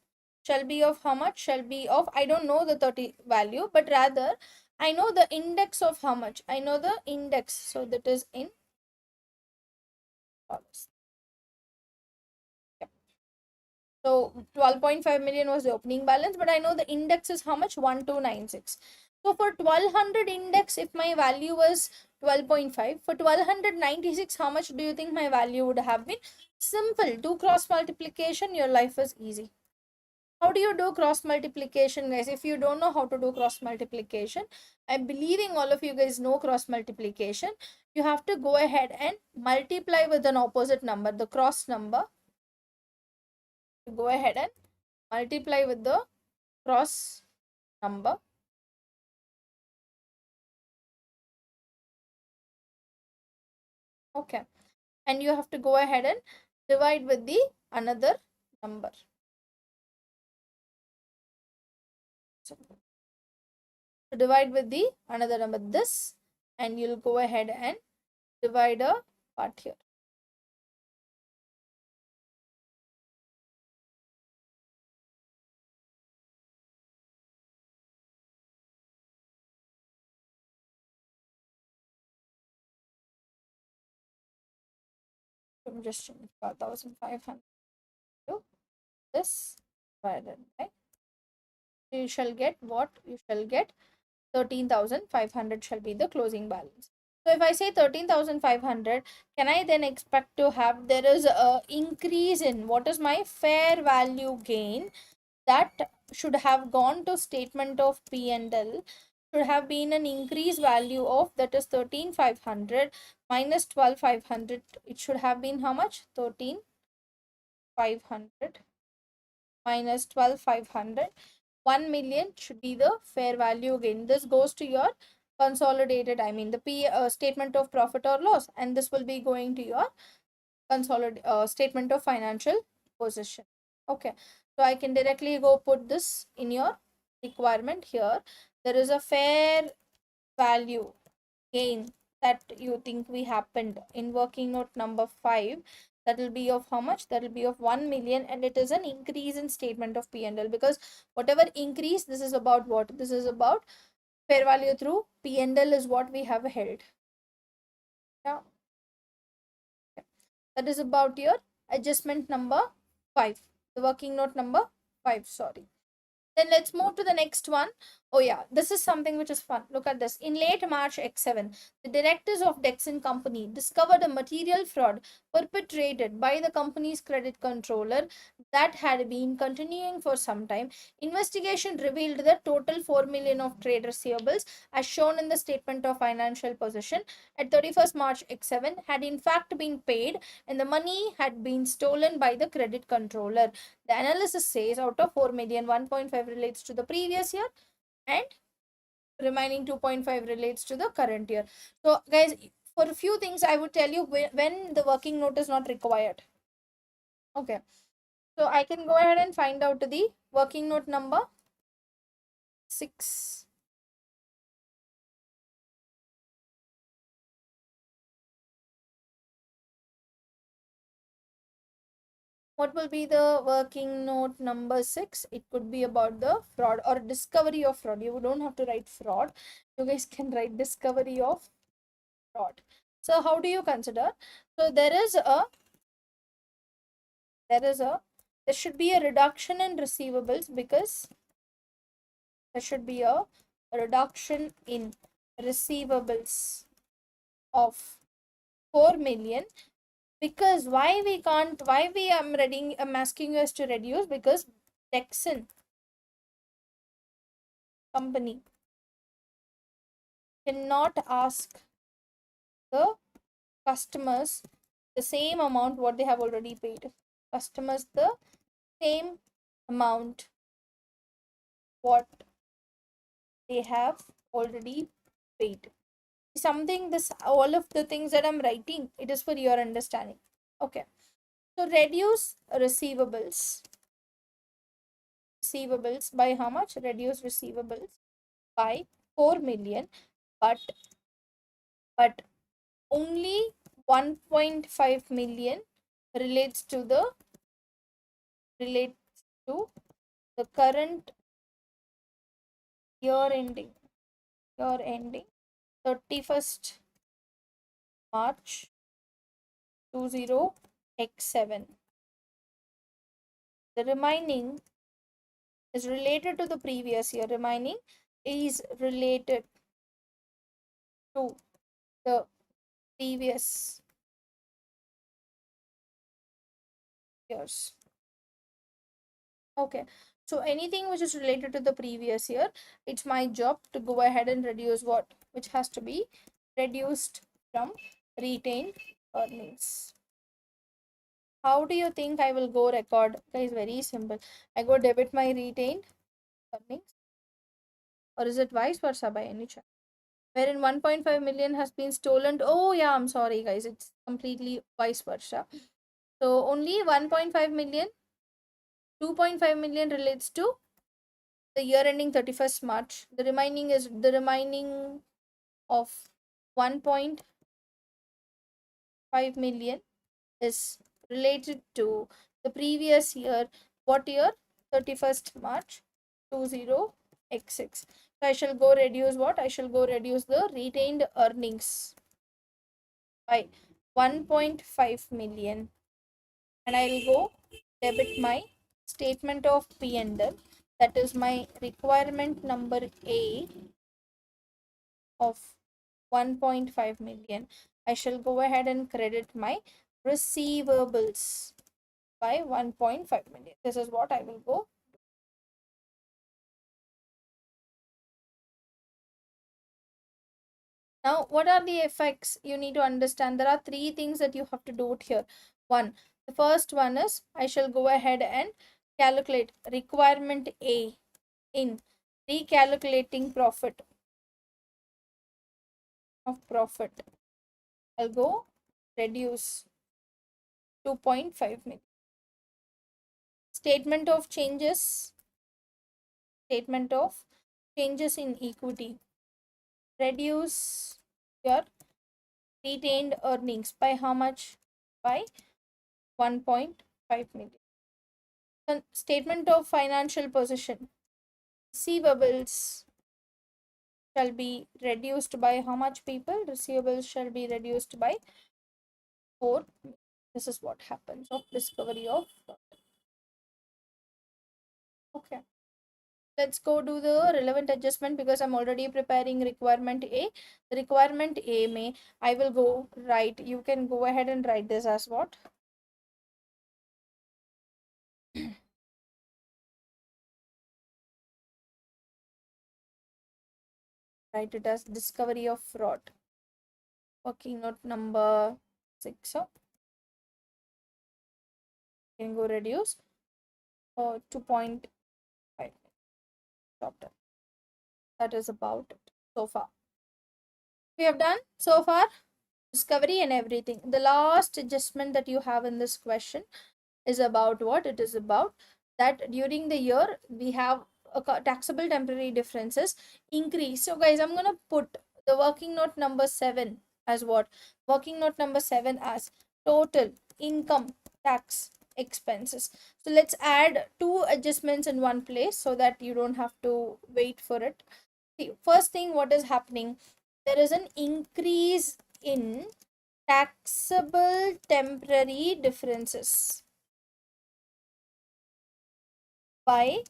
shall be of how much? Shall be of, I don't know the 30 value, but rather I know the index of how much? I know the index, so that is in dollars. Yep. So 12.5 million was the opening balance, but I know the index is how much? 1296. So for 1200 index, if my value was 12.5, for 1296, how much do you think my value would have been? Simple. Do cross multiplication, your life is easy. How do you do cross multiplication, guys? If you don't know how to do cross multiplication, I'm believing all of you guys know cross multiplication. You have to go ahead and multiply with an opposite number, the cross number. Go ahead and multiply with the cross number. Okay. And you have to go ahead and divide with the another number. So divide with the another number. This and you'll go ahead and divide a part here. I'm just 1,500 to this divided by. You shall get what? You shall get 13,500 shall be the closing balance. So if I say 13,500, can I then expect to have, there is a increase in what is my fair value gain that should have gone to statement of P&L, should have been an increased value of, that is 13,500 minus 12,500. It should have been how much? 13,500 minus 12,500. 1 million should be the fair value gain. This goes to your consolidated, I mean the statement of profit or loss, and this will be going to your statement of financial position. Okay, so I can directly go put this in your requirement here. There is a fair value gain that you think we happened in working note number 5. That will be of how much? That will be of 1 million, and it is an increase in statement of P&L, because whatever increase, this is about what? This is about fair value through P&L is what we have held. Yeah, that is about your adjustment number 5, the working note number 5, sorry. Then let's move to the next one. Oh yeah, this is something which is fun. Look at this. In late March X7, the directors of Dexon Company discovered a material fraud perpetrated by the company's credit controller that had been continuing for some time. Investigation revealed that total 4 million of trade receivables, as shown in the statement of financial position at 31st March X7, had in fact been paid, and the money had been stolen by the credit controller. The analysis says out of 4 million, 1.5 relates to the previous year and remaining 2.5 relates to the current year. So guys, for a few things I would tell you when the working note is not required. Okay, so I can go ahead and find out the working note number 6. What will be the working note number 6? It could be about the fraud or discovery of fraud. You don't have to write fraud, you guys can write discovery of fraud. So how do you consider? So there should be a reduction in receivables, because there should be a reduction in receivables of 4 million. Because why we can't, why we I'm asking you as to reduce, because Dexon company cannot ask the customers the same amount what they have already paid. Customers the same amount what they have already paid. Something, this all of the things that I'm writing, it is for your understanding. Okay, so reduce receivables by how much? Reduce receivables by 4 million, but only 1.5 million relates to the current year ending 31st March 20x7. The remaining is related to the previous year. Remaining is related to the previous years. Okay, so anything which is related to the previous year, it's my job to go ahead and reduce what, which has to be reduced from retained earnings. How do you think I will go record? Guys, very simple. I go debit my retained earnings, or is it vice versa by any chance? Wherein 1.5 million has been stolen. Oh yeah, I'm sorry guys, it's completely vice versa. So only 1.5 million, 2.5 million relates to the year ending 31st March. The remaining of 1.5 million is related to the previous year. What year? 31st March 20x6. So I shall go reduce what? I shall go reduce the retained earnings by 1.5 million, and I will go debit my statement of P&L, that is my requirement number A of 1.5 million. I shall go ahead and credit my receivables by 1.5 million. This is what I will go. Now, what are the effects? You need to understand there are three things that you have to do it here. One, the first one is I shall go ahead and calculate requirement A in recalculating profit of profit. I'll go reduce 2.5 million. Statement of changes, statement of changes in equity. Reduce your retained earnings by how much? By 1.5 million. Then statement of financial position. Receivables shall be reduced by how much, people? Receivables shall be reduced by 4. This is what happens of discovery of fraud. Okay. Let's go do the relevant adjustment because I'm already preparing requirement A. The requirement A may, I will go write. You can go ahead and write this as what? Write it as discovery of fraud. Working note number 6. So you can go reduce 2.5. Chapter. That is about it so far. We have done so far discovery and everything. The last adjustment that you have in this question is about what? It is about that during the year we have a taxable temporary differences increase. So guys, I'm gonna put the working note number 7 as what? Working note number 7 as total income tax expenses. So let's add two adjustments in one place so that you don't have to wait for it. See, first thing, what is happening? There is an increase in taxable temporary differences by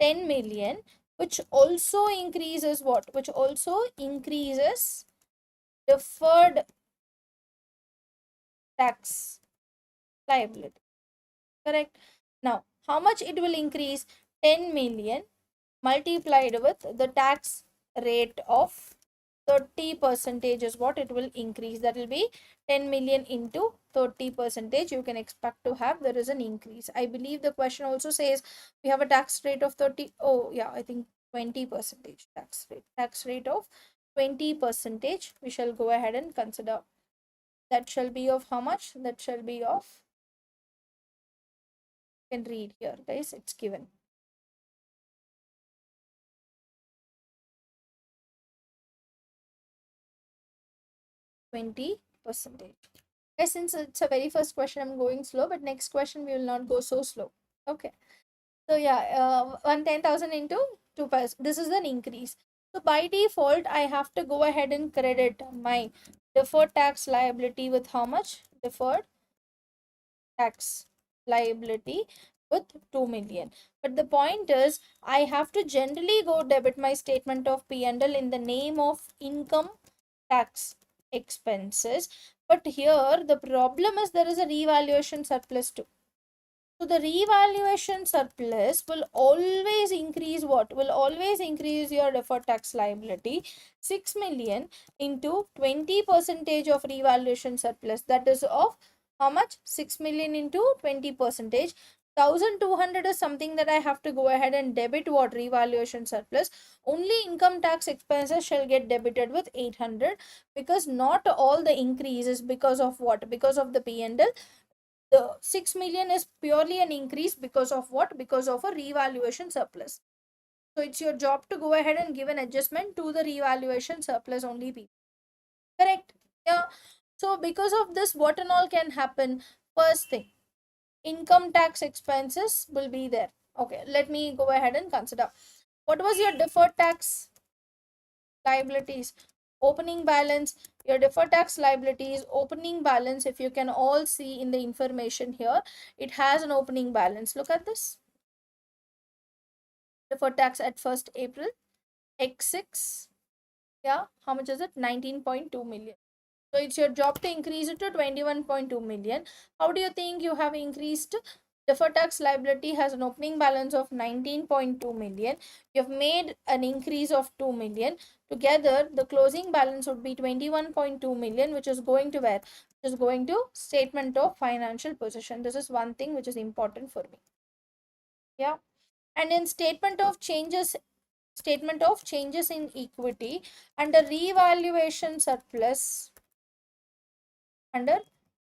10 million, which also increases what? Which also increases deferred tax liability. Correct? Now, how much it will increase? 10 million multiplied with the tax rate of 30 percentage is what it will increase. That will be 10 million into 30 percentage. You can expect to have, there is an increase. I believe the question also says we have a tax rate of 30. Oh yeah, I think 20 percentage tax rate of 20 percentage. We shall go ahead and consider. That shall be of how much? That shall be of, you can read here guys, it's given 20 percentage. Guys, since it's a very first question, I'm going slow, but next question we will not go so slow. Okay. So yeah, 110,000 into 2%. This is an increase. So by default, I have to go ahead and credit my deferred tax liability with how much? Deferred tax liability with 2 million. But the point is, I have to generally go debit my statement of P&L in the name of income tax expenses. But here the problem is there is a revaluation surplus too. So the revaluation surplus will always increase what? Will always increase your deferred tax liability. 6 million into 20 percentage of revaluation surplus. That is of how much? 6 million into 20 percentage. 1200 is something that I have to go ahead and debit what? Revaluation surplus. Only income tax expenses shall get debited with 800 because not all the increase is because of what? Because of the P&L. The 6 million is purely an increase because of what? Because of a revaluation surplus. So it's your job to go ahead and give an adjustment to the revaluation surplus only, people. Correct? Yeah. So because of this, what and all can happen? First thing, income tax expenses will be there. Okay, let me go ahead and consider. What was your deferred tax liabilities? Opening balance, your deferred tax liabilities, opening balance, if you can all see in the information here, it has an opening balance. Look at this. Deferred tax at 1st April, X6. Yeah, how much is it? 19.2 million. So it's your job to increase it to 21.2 million. How do you think you have increased? Deferred tax liability has an opening balance of 19.2 million. You've made an increase of 2 million. Together, the closing balance would be 21.2 million, which is going to where? Which is going to statement of financial position. This is one thing which is important for me. Yeah. And in statement of changes in equity, under revaluation surplus, under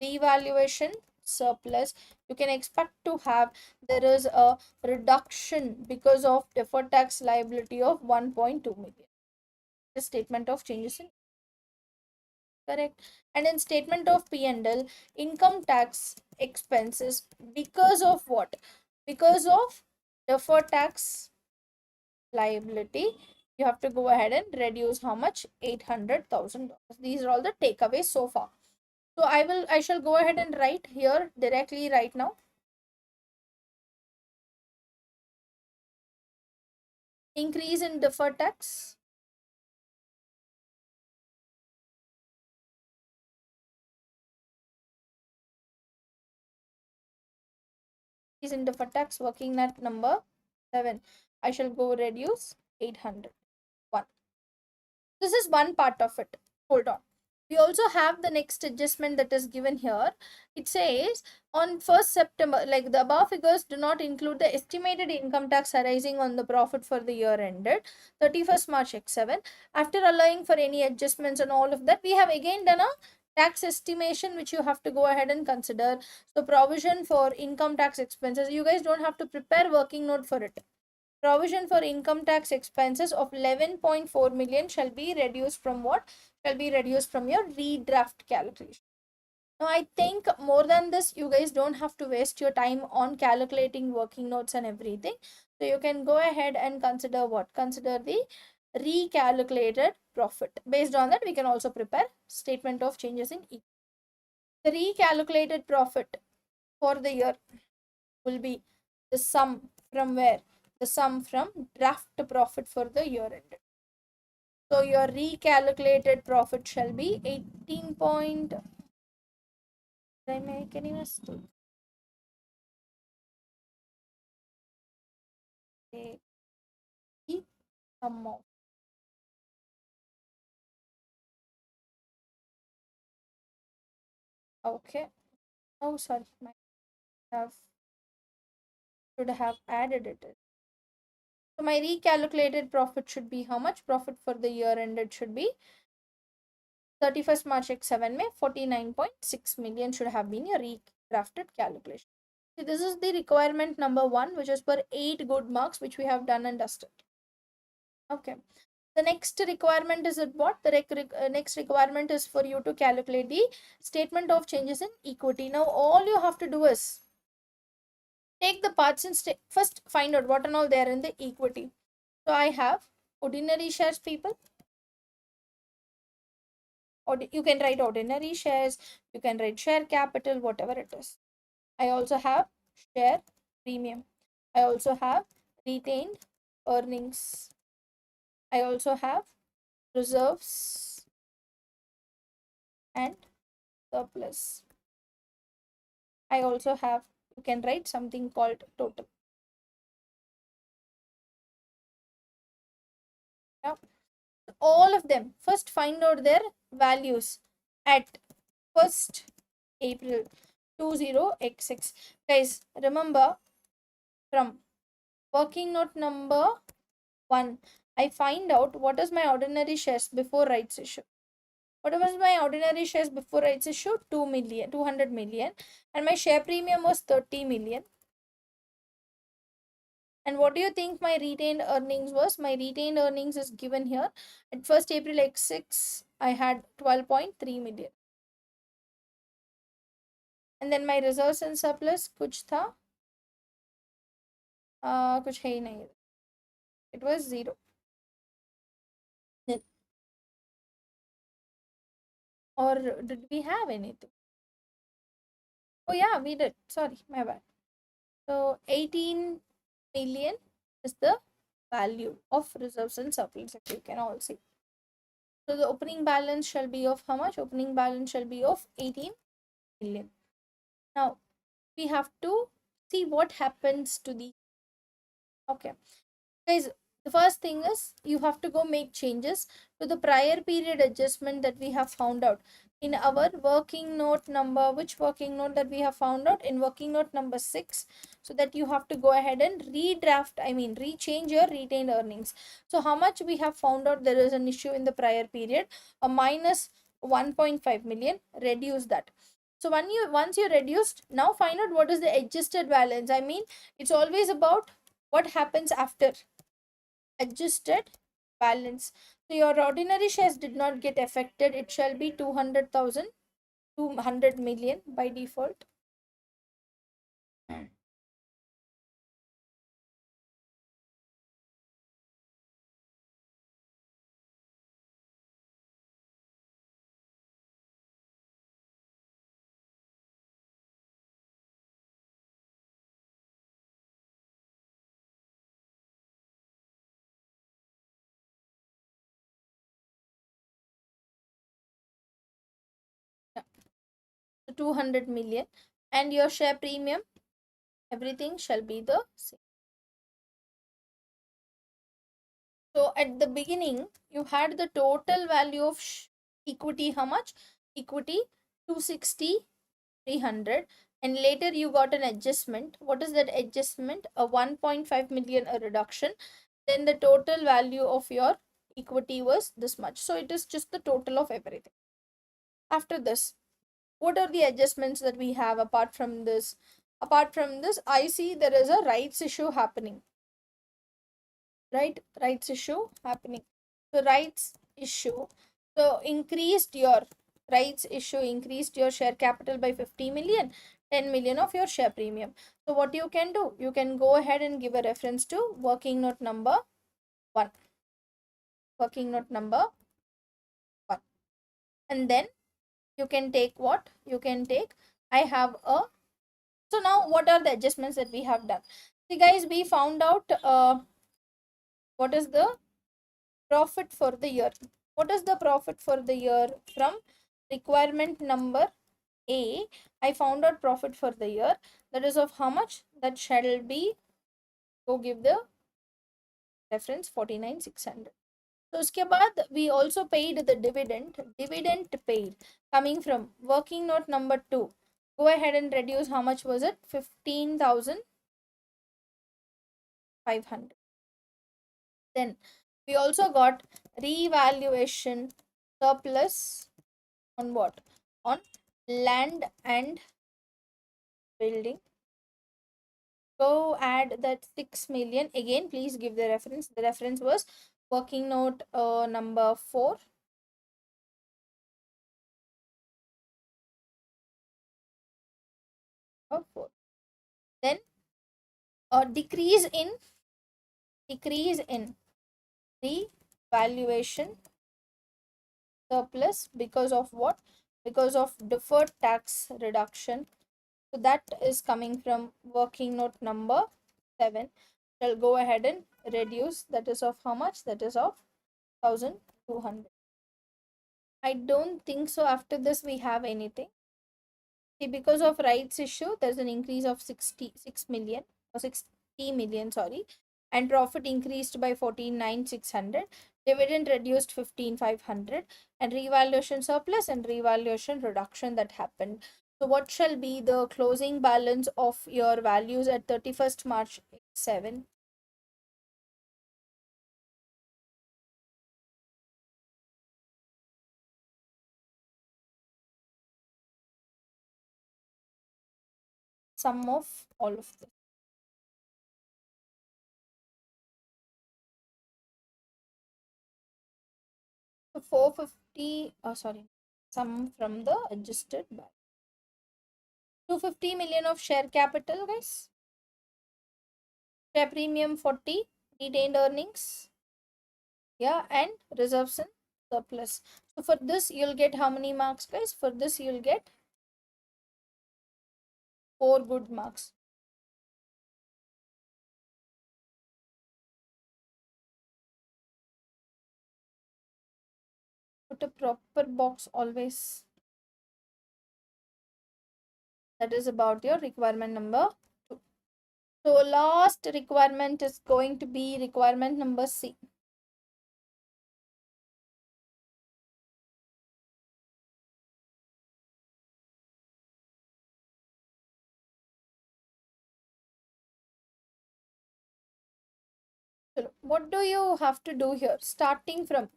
revaluation surplus, you can expect to have there is a reduction because of deferred tax liability of 1.2 million. The statement of changes in, correct. And in statement of P&L, income tax expenses, because of what? Because of deferred tax liability, you have to go ahead and reduce how much? $800,000. These are all the takeaways so far. So I shall go ahead and write here directly right now. Increase in deferred tax. Increase in deferred tax, working at number 7. I shall go reduce 800. 1. This is one part of it. Hold on. We also have the next adjustment that is given here. It says on 1st September, like the above figures do not include the estimated income tax arising on the profit for the year ended 31st March X7. After allowing for any adjustments and all of that, we have again done a tax estimation which you have to go ahead and consider. So provision for income tax expenses, you guys don't have to prepare working note for it. Provision for income tax expenses of 11.4 million shall be reduced from what? Shall be reduced from your redraft calculation. Now, I think more than this, you guys don't have to waste your time on calculating working notes and everything. So you can go ahead and consider what? Consider the recalculated profit. Based on that, we can also prepare statement of changes in equity. The recalculated profit for the year will be the sum from where? The sum from draft profit for the year ended. So your recalculated profit shall be 18 point. Did I make any mistake? The sum of. Okay. Oh, sorry. I have should have added it. So my recalculated profit should be how much? Profit for the year ended should be 31st March X7 May 49.6 million should have been your redrafted calculation. So this is the requirement number 1, which is for 8 good marks, which we have done and dusted. Okay. The next requirement is at what? The next requirement is for you to calculate the statement of changes in equity. Now, all you have to do is take the parts and first find out what and all there in the equity. So I have ordinary shares, people. Or you can write ordinary shares, you can write share capital, whatever it is. I also have share premium. I also have retained earnings. I also have reserves and surplus. I also have, you can write something called total. Yeah. All of them, first find out their values at 1st April 20x6. Guys, remember from working note number 1, I find out what is my ordinary shares before rights issue. What was my ordinary shares before rights issue? 200 million. And my share premium was 30 million. And what do you think my retained earnings was? My retained earnings is given here. At 1st April X6, I had 12.3 million. And then my reserves and surplus कुछ था, कुछ है ही नहीं. It was 0. Or did we have anything? Oh yeah, we did. Sorry, my bad. So 18 million is the value of reserves and surplus, if you can all see. So the opening balance shall be of how much? Opening balance shall be of 18 million. Now we have to see what happens to the, okay guys, the first thing is you have to go make changes to the prior period adjustment that we have found out in our working note number. Which working note that we have found out? In working note number 6. So that you have to go ahead and redraft, I mean rechange your retained earnings. So how much we have found out there is an issue in the prior period, a minus 1.5 million, reduce that. So once you reduced, now find out what is the adjusted balance. I mean, it's always about what happens after adjusted balance. So your ordinary shares did not get affected. It shall be 200,000, 200 million by default. Mm. 200 million, and your share premium, everything shall be the same. So at the beginning, you had the total value of equity, how much? Equity 260, 300, and later you got an adjustment. What is that adjustment? A 1.5 million a reduction. Then the total value of your equity was this much. So it is just the total of everything. After this, what are the adjustments that we have apart from this? Apart from this, I see there is a rights issue happening. Right? Rights issue happening. So rights issue. So increased your rights issue, increased your share capital by 50 million, 10 million of your share premium. So what you can do? You can go ahead and give a reference to working note number 1. Working note number 1. And then you can take what? You can take, I have a, so now what are the adjustments that we have done? See guys, we found out what is the profit for the year. What is the profit for the year? From requirement number A, I found out profit for the year. That is of how much? That shall be, go give the reference 49,600. So uske baad we also paid the dividend paid coming from working note number 2. Go ahead and reduce, how much was it? 15,500. Then we also got revaluation surplus on what? On land and building. Go add that 6 million. Again, please give the reference. The reference was working note number 4. Or 4. Then decrease in the valuation surplus because of what? Because of deferred tax reduction. So that is coming from working note number 7. Shall go ahead and reduce. That is of how much? That is of 1,200. I don't think so. After this, we have anything. See, because of rights issue, there's an increase of 66 million or 60 million, sorry, and profit increased by 14,960. Dividend reduced 15,500, and revaluation surplus and revaluation reduction that happened. So, what shall be the closing balance of your values at 31st March 7? Sum of all of them. So 450, sorry, sum from the adjusted balance. 250 million of share capital, guys. Share premium 40, retained earnings. Yeah, and reserves and surplus. So for this, you'll get how many marks, guys? For this, you'll get 4 good marks. Put a proper box always. That is about your requirement number 2. So last requirement is going to be requirement number C. So what do you have to do here? Starting from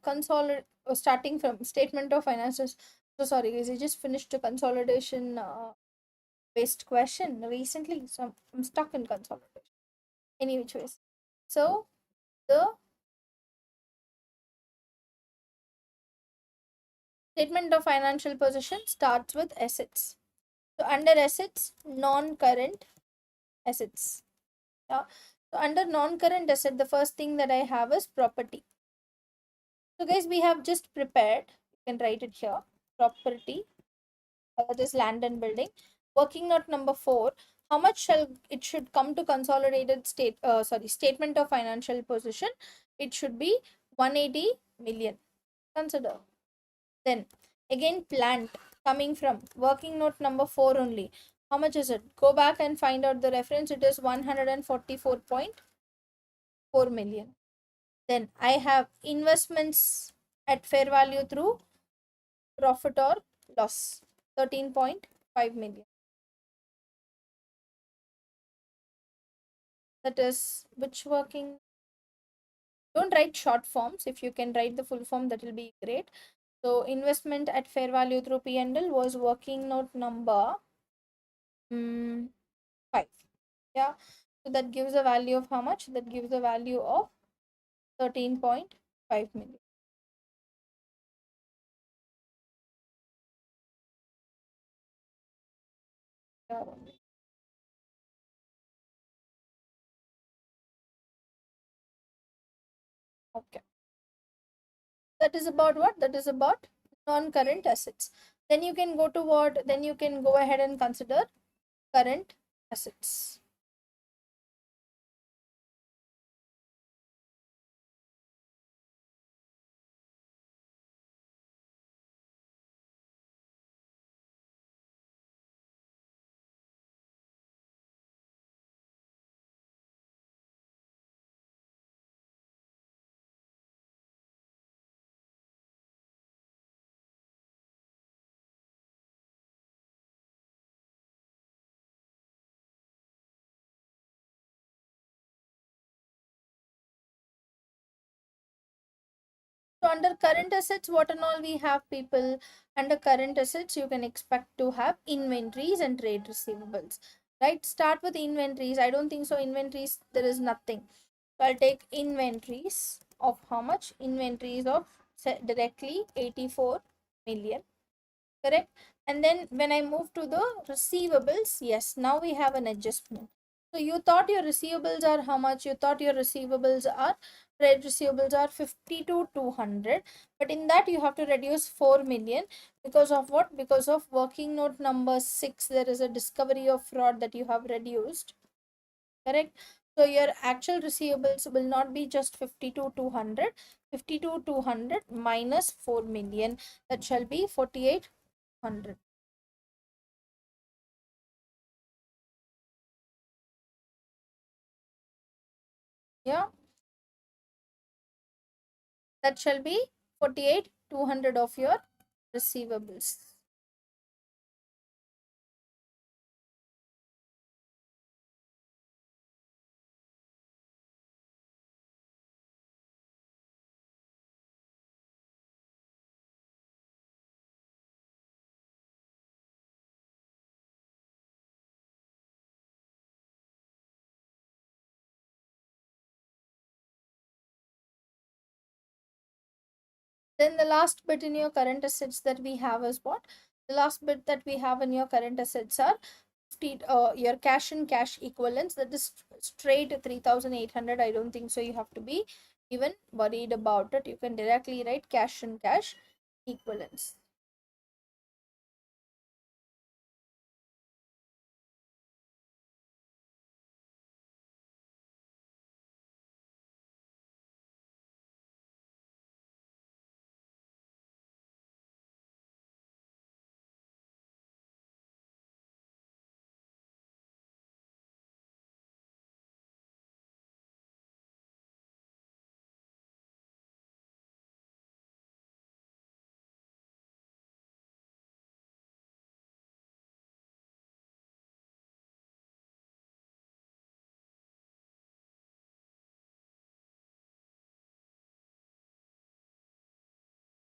starting from statement of finances. So sorry guys, I just finished a consolidation based question recently, so I'm stuck in consolidation. Any which ways. So the statement of financial position starts with assets. So under assets, non-current assets. Yeah. So under non-current asset, the first thing that I have is property. So guys, we have just prepared. You can write it here. Property, that is land and building. Working note number 4. How much shall it should come to consolidated statement of financial position? It should be 180 million. Consider. Then again plant coming from working note number 4 only. How much is it? Go back and find out the reference. It is 144.4 million. Then I have investments at fair value through profit or loss, 13.5 million. That is which working. Don't write short forms. If you can write the full form, that will be great. So investment at fair value through P&L was working note number 5. Yeah. So that gives a value of how much? That gives a value of 13.5 million. Yeah. Okay. That is about what? That is about non-current assets. Then you can go to what? Then you can go ahead and consider current assets. So under current assets, what and all we have, people? Under current assets, you can expect to have inventories and trade receivables. Right? Start with inventories. I don't think so. Inventories, there is nothing. So I'll take inventories of how much? Inventories of directly 84 million. Correct. And then when I move to the receivables, yes, now we have an adjustment. So you thought your receivables are how much? You thought your receivables are trade receivables are 50 to 200, but in that you have to reduce 4 million because of what? Because of working note number 6, there is a discovery of fraud that you have reduced. Correct. So your actual receivables will not be just 50 to 200. 50 to 200 minus 4 million, that shall be 4800. Yeah, that shall be 48 200 of your receivables. Then the last bit in your current assets that we have is what? The last bit that we have in your current assets are your cash and cash equivalents. That is straight 3,800. I don't think so you have to be even worried about it. You can directly write cash and cash equivalents.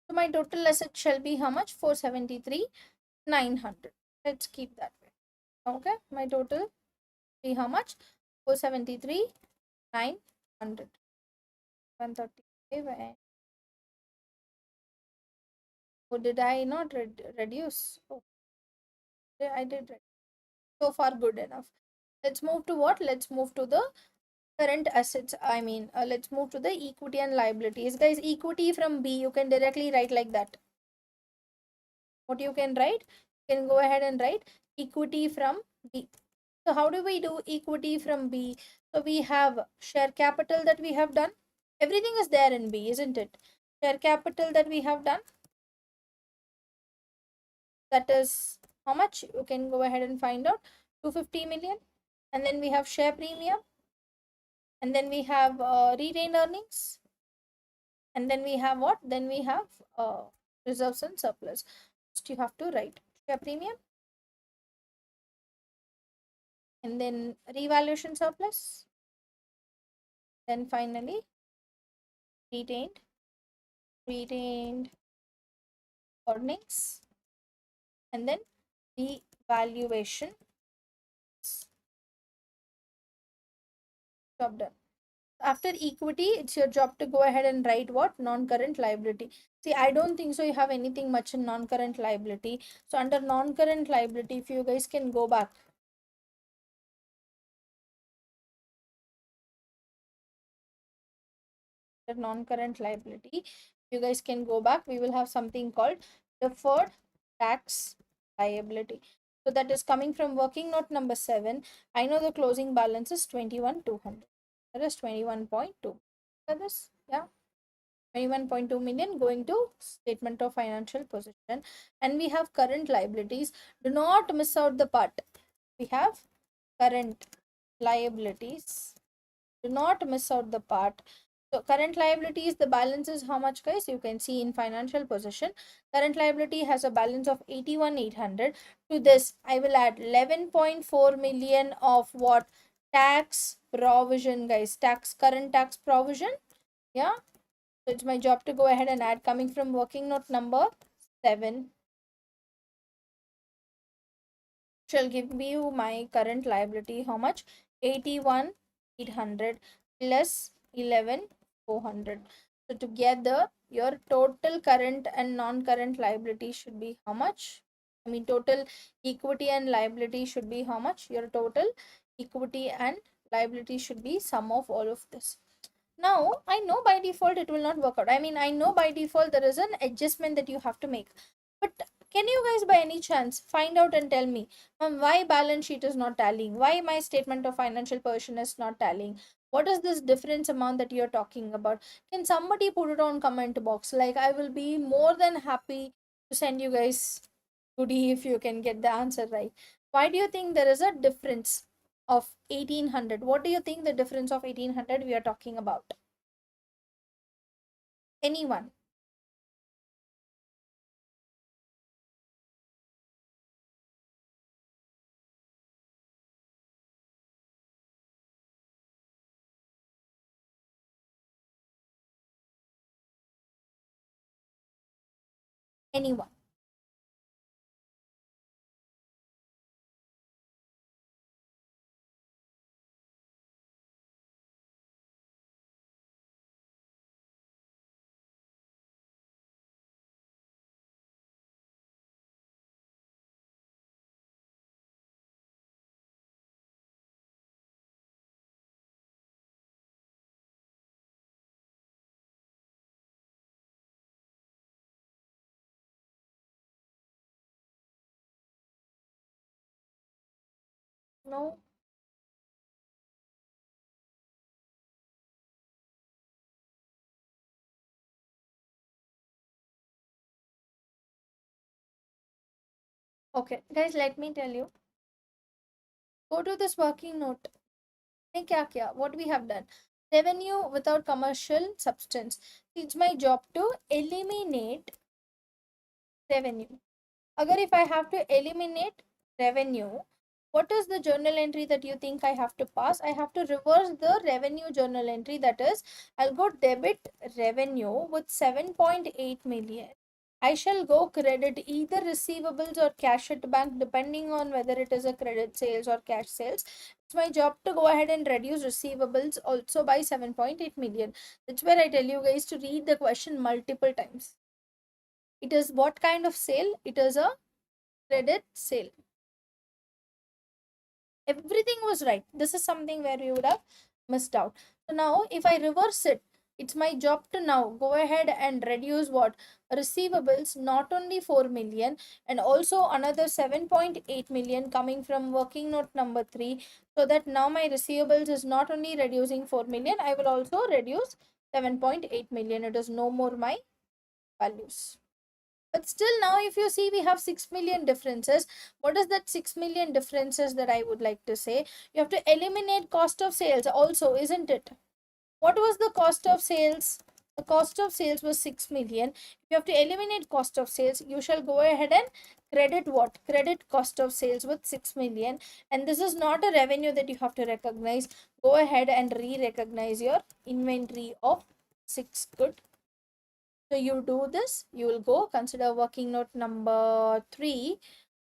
So my total asset shall be how much? 473,900. Let's keep that way. Okay, my total be how much? 473,900. 135. Oh, did I not reduce? Oh, yeah, I did. So far, good enough. Let's move to what? Let's move to the current assets. I mean, let's move to the equity and liabilities. Guys, equity from B, you can directly write like that. What you can write? You can go ahead and write equity from B. So how do we do equity from B? So we have share capital that we have done. Everything is there in B, isn't it? Share capital that we have done. That is how much? You can go ahead and find out. 250 million. And then we have share premium. And then we have retained earnings. And then we have what? Then we have reserves and surplus. First you have to write share premium. And then revaluation surplus. Then finally retained earnings, and then the valuation. Job done. After equity, it's your job to go ahead and write what? Non-current liability. See, I don't think so you have anything much in non-current liability. So under non-current liability, if you guys can go back, non-current liability, you guys can go back, we will have something called deferred tax liability. So that is coming from working note number 7. I know the closing balance is 21,200. That is 21.2. That is, yeah, 21.2 million going to statement of financial position. And we have current liabilities. Do not miss out the part. We have current liabilities. Do not miss out the part. So current liabilities, the balance is how much, guys? You can see in financial position. Current liability has a balance of 81,800. To this, I will add 11.4 million of what? Tax provision, guys. Current tax provision. Yeah. So it's my job to go ahead and add, coming from working note number 7. Shall give you my current liability. How much? 81,800 plus 11,400. So together your total current and non-current liability should be how much? I mean, total equity and liability should be how much? Your total equity and liability should be sum of all of this. Now, I know by default it will not work out. I mean, I know by default there is an adjustment that you have to make. But can you guys by any chance find out and tell me why balance sheet is not tallying? Why my statement of financial position is not tallying? What is this difference amount that you're talking about? Can somebody put it on comment box? Like, I will be more than happy to send you guys goodie if you can get the answer right. Why do you think there is a difference of 1800? What do you think the difference of 1800 we are talking about? Anyone? Anyone? No. Okay, guys, let me tell you. Go to this working note. Ne kya kiya? What we have done? Revenue without commercial substance. It's my job to eliminate revenue. Agar if I have to eliminate revenue, what is the journal entry that you think I have to pass? I have to reverse the revenue journal entry. That is, I'll go debit revenue with 7.8 million. I shall go credit either receivables or cash at bank, depending on whether it is a credit sales or cash sales. It's my job to go ahead and reduce receivables also by 7.8 million. That's where I tell you guys to read the question multiple times. It is what kind of sale? It is a credit sale. Everything was right. This is something where we would have missed out. So now if I reverse it, it's my job to now go ahead and reduce what? Receivables, not only 4 million and also another 7.8 million coming from working note number 3, so that now my receivables is not only reducing 4 million, I will also reduce 7.8 million. It is no more my values. But still now if you see we have 6 million differences. What is that 6 million differences that I would like to say? You have to eliminate cost of sales also, isn't it? What was the cost of sales? The cost of sales was 6 million. If you have to eliminate cost of sales, you shall go ahead and credit what? Credit cost of sales with 6 million. And this is not a revenue that you have to recognize. Go ahead and re-recognize your inventory of 6 good. So you do this, you will go consider working note number 3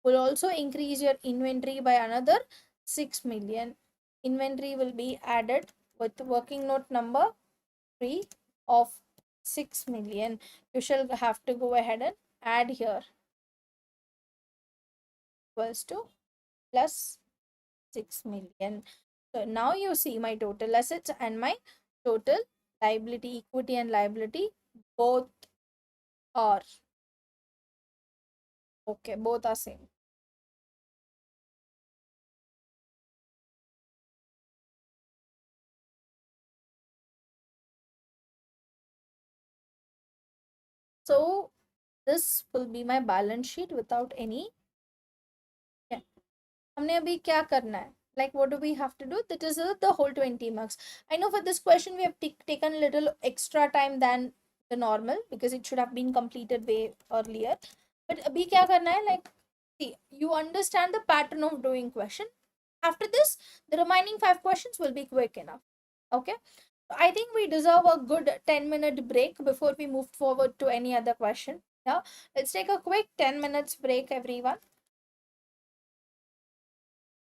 will also increase your inventory by another 6 million. Inventory will be added with working note number 3 of 6 million. You shall have to go ahead and add here equals to plus 6 million. So now you see my total assets and my total liability, equity and liability both are okay, both are same. So this will be my balance sheet without any. Yeah. हमने अभी क्या करना है? Like what do we have to do? That is the whole 20 marks. I know for this question we have taken a little extra time than the normal because it should have been completed way earlier. But अभी क्या करना है? Like see, you understand the pattern of doing question. After this, the remaining 5 questions will be quick enough. Okay. I think we deserve a good 10-minute break before we move forward to any other question. Yeah, let's take a quick 10 minutes break, everyone,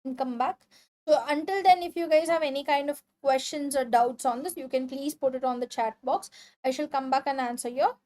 and come back. So, until then, if you guys have any kind of questions or doubts on this, you can please put it on the chat box. I shall come back and answer your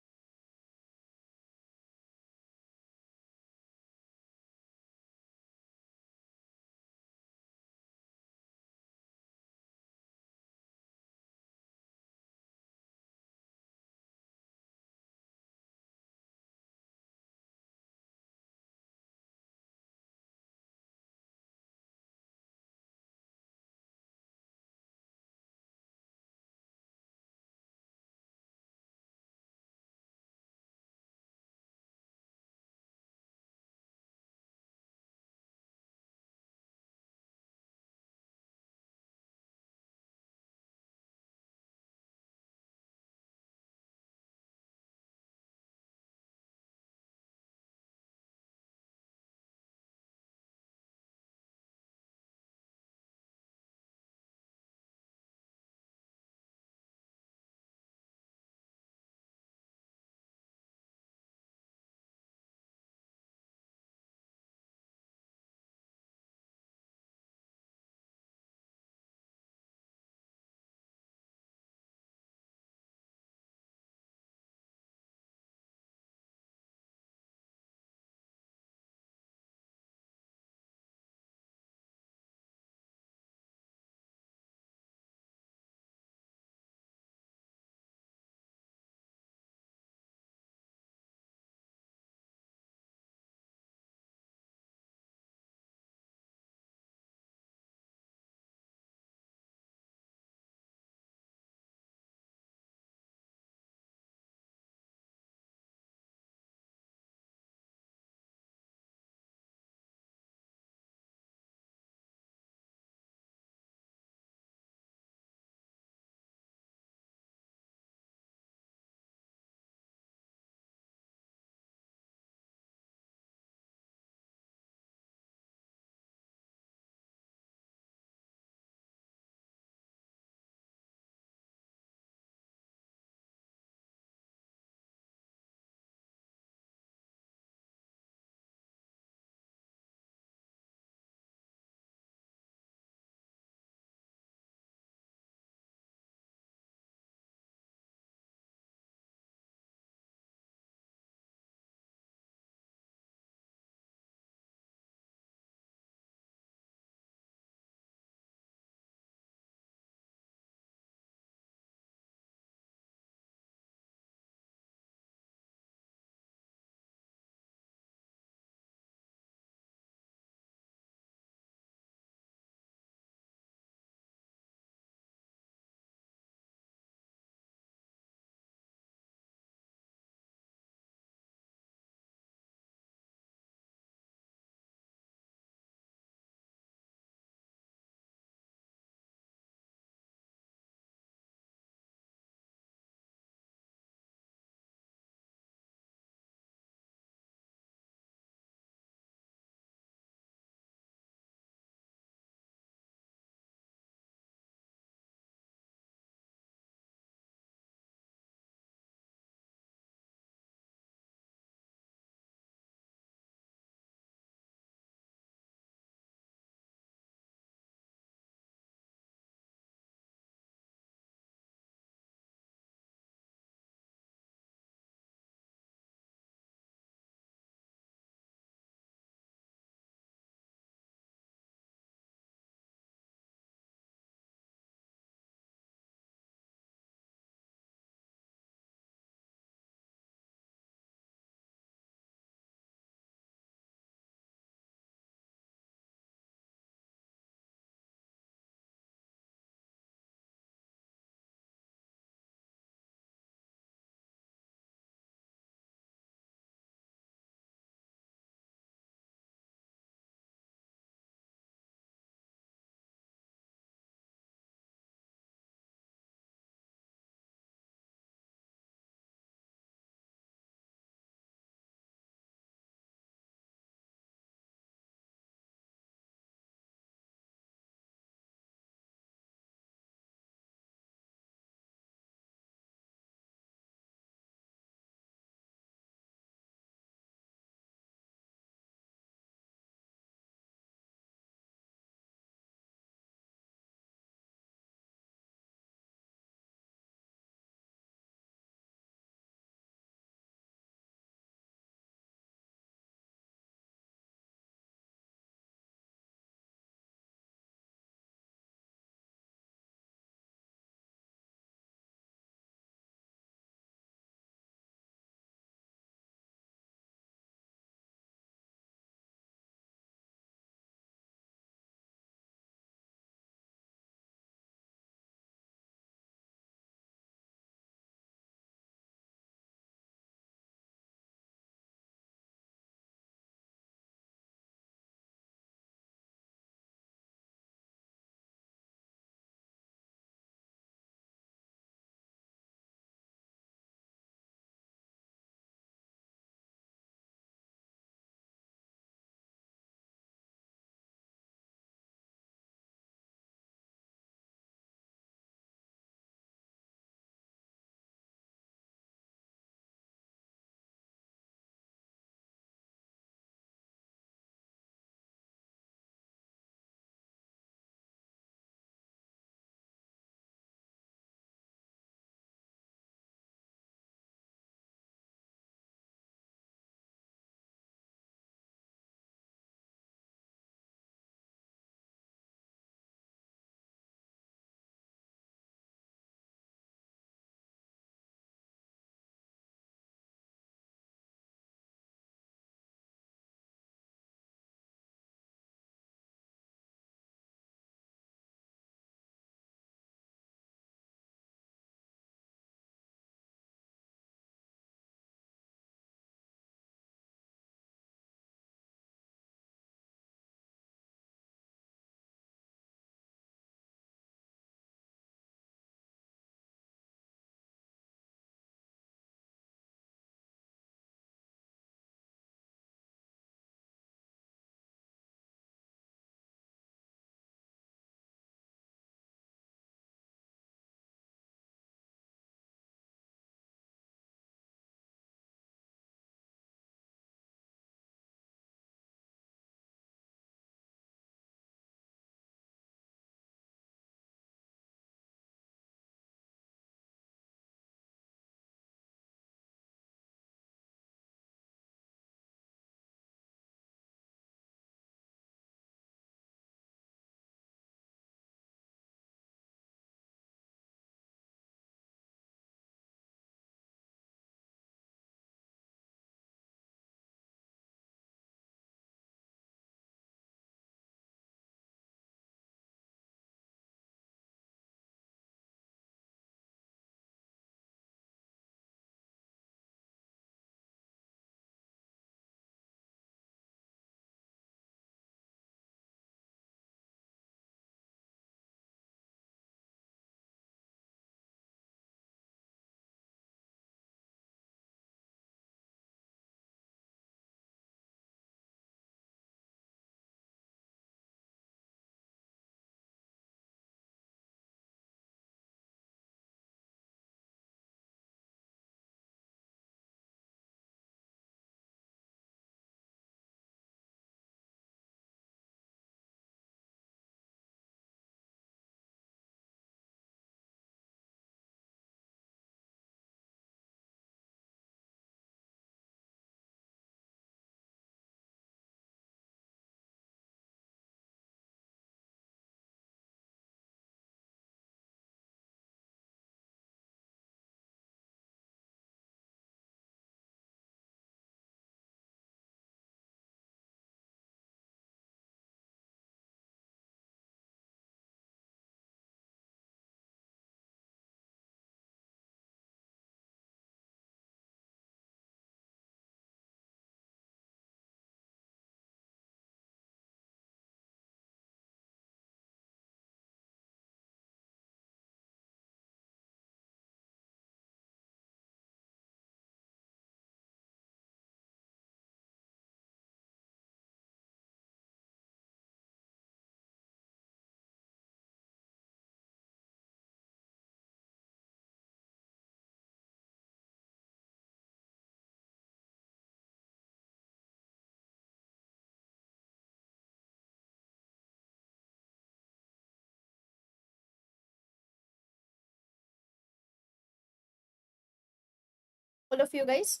all of you guys.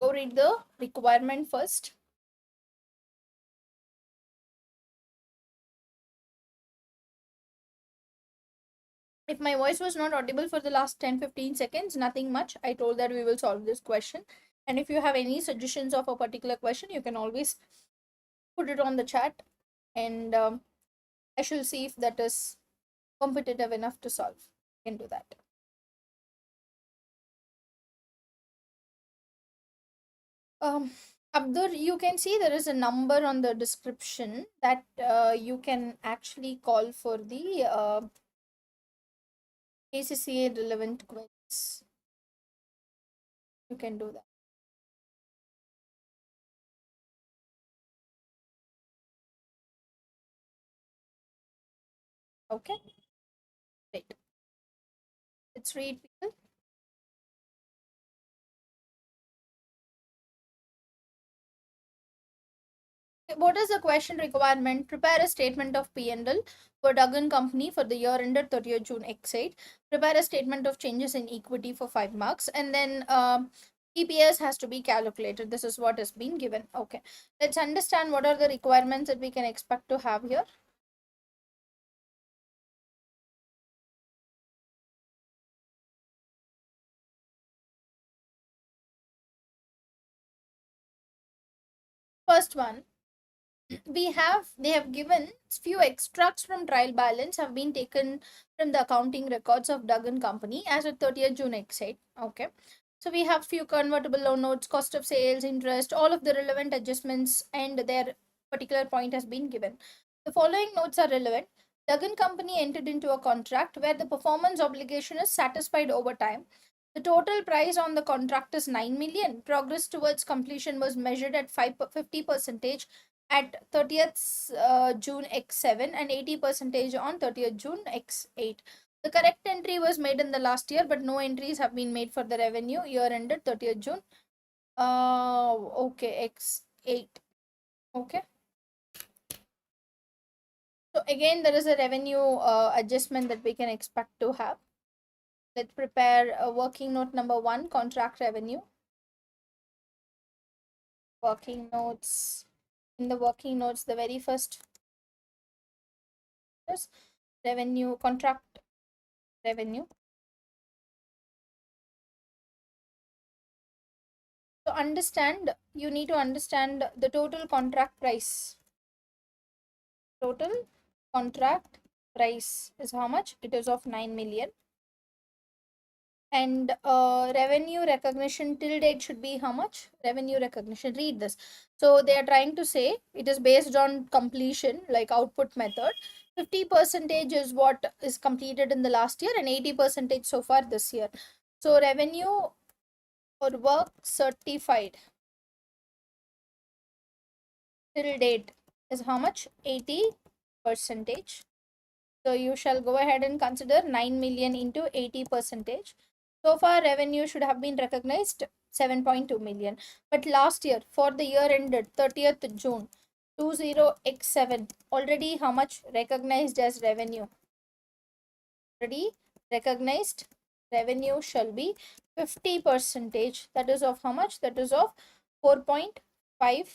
Go read the requirement first. If my voice was not audible for the last 10-15 seconds, nothing much. I told that we will solve this question. And if you have any suggestions of a particular question, you can always put it on the chat, and I shall see if that is competitive enough to solve. You can do that. Abdur, you can see there is a number on the description that you can actually call for the ACCA relevant quiz. You can do that. Okay, great. Let's read, people. What is the question requirement? Prepare a statement of P&L for Duggan Company for the year ended 30th June X8. Prepare a statement of changes in equity for 5 marks, and then EPS has to be calculated. This is what has been given. Okay, let's understand what are the requirements that we can expect to have here. First one, they have given few extracts from trial balance have been taken from the accounting records of Duggan Company as of 30th June X8. Okay, so we have few convertible loan notes, cost of sales, interest, all of the relevant adjustments, and their particular point has been given. The following notes are relevant. Duggan Company entered into a contract where the performance obligation is satisfied over time. The total price on the contract is 9 million. Progress towards completion was measured at 50% at 30th June X7 and 80% on 30th June X8. The correct entry was made in the last year, but no entries have been made for the revenue year ended 30th June. Okay, X8. Okay. So again, there is a revenue adjustment that we can expect to have. Let's prepare a working note number 1, contract revenue. Working notes. In the working notes, the very first is revenue, contract revenue. To understand, you need to understand the total contract price. Total contract price is how much? It is of 9 million. And revenue recognition till date should be how much? Revenue recognition, read this. So they are trying to say it is based on completion, like output method. 50% is what is completed in the last year and 80% so far this year. So revenue for work certified till date is how much? 80%. So you shall go ahead and consider 9 million into 80%. So far revenue should have been recognized 7.2 million. But last year, for the year ended 30th June 20x7, already how much recognized as revenue? Already recognized revenue shall be 50%. That is of how much? That is of 4.5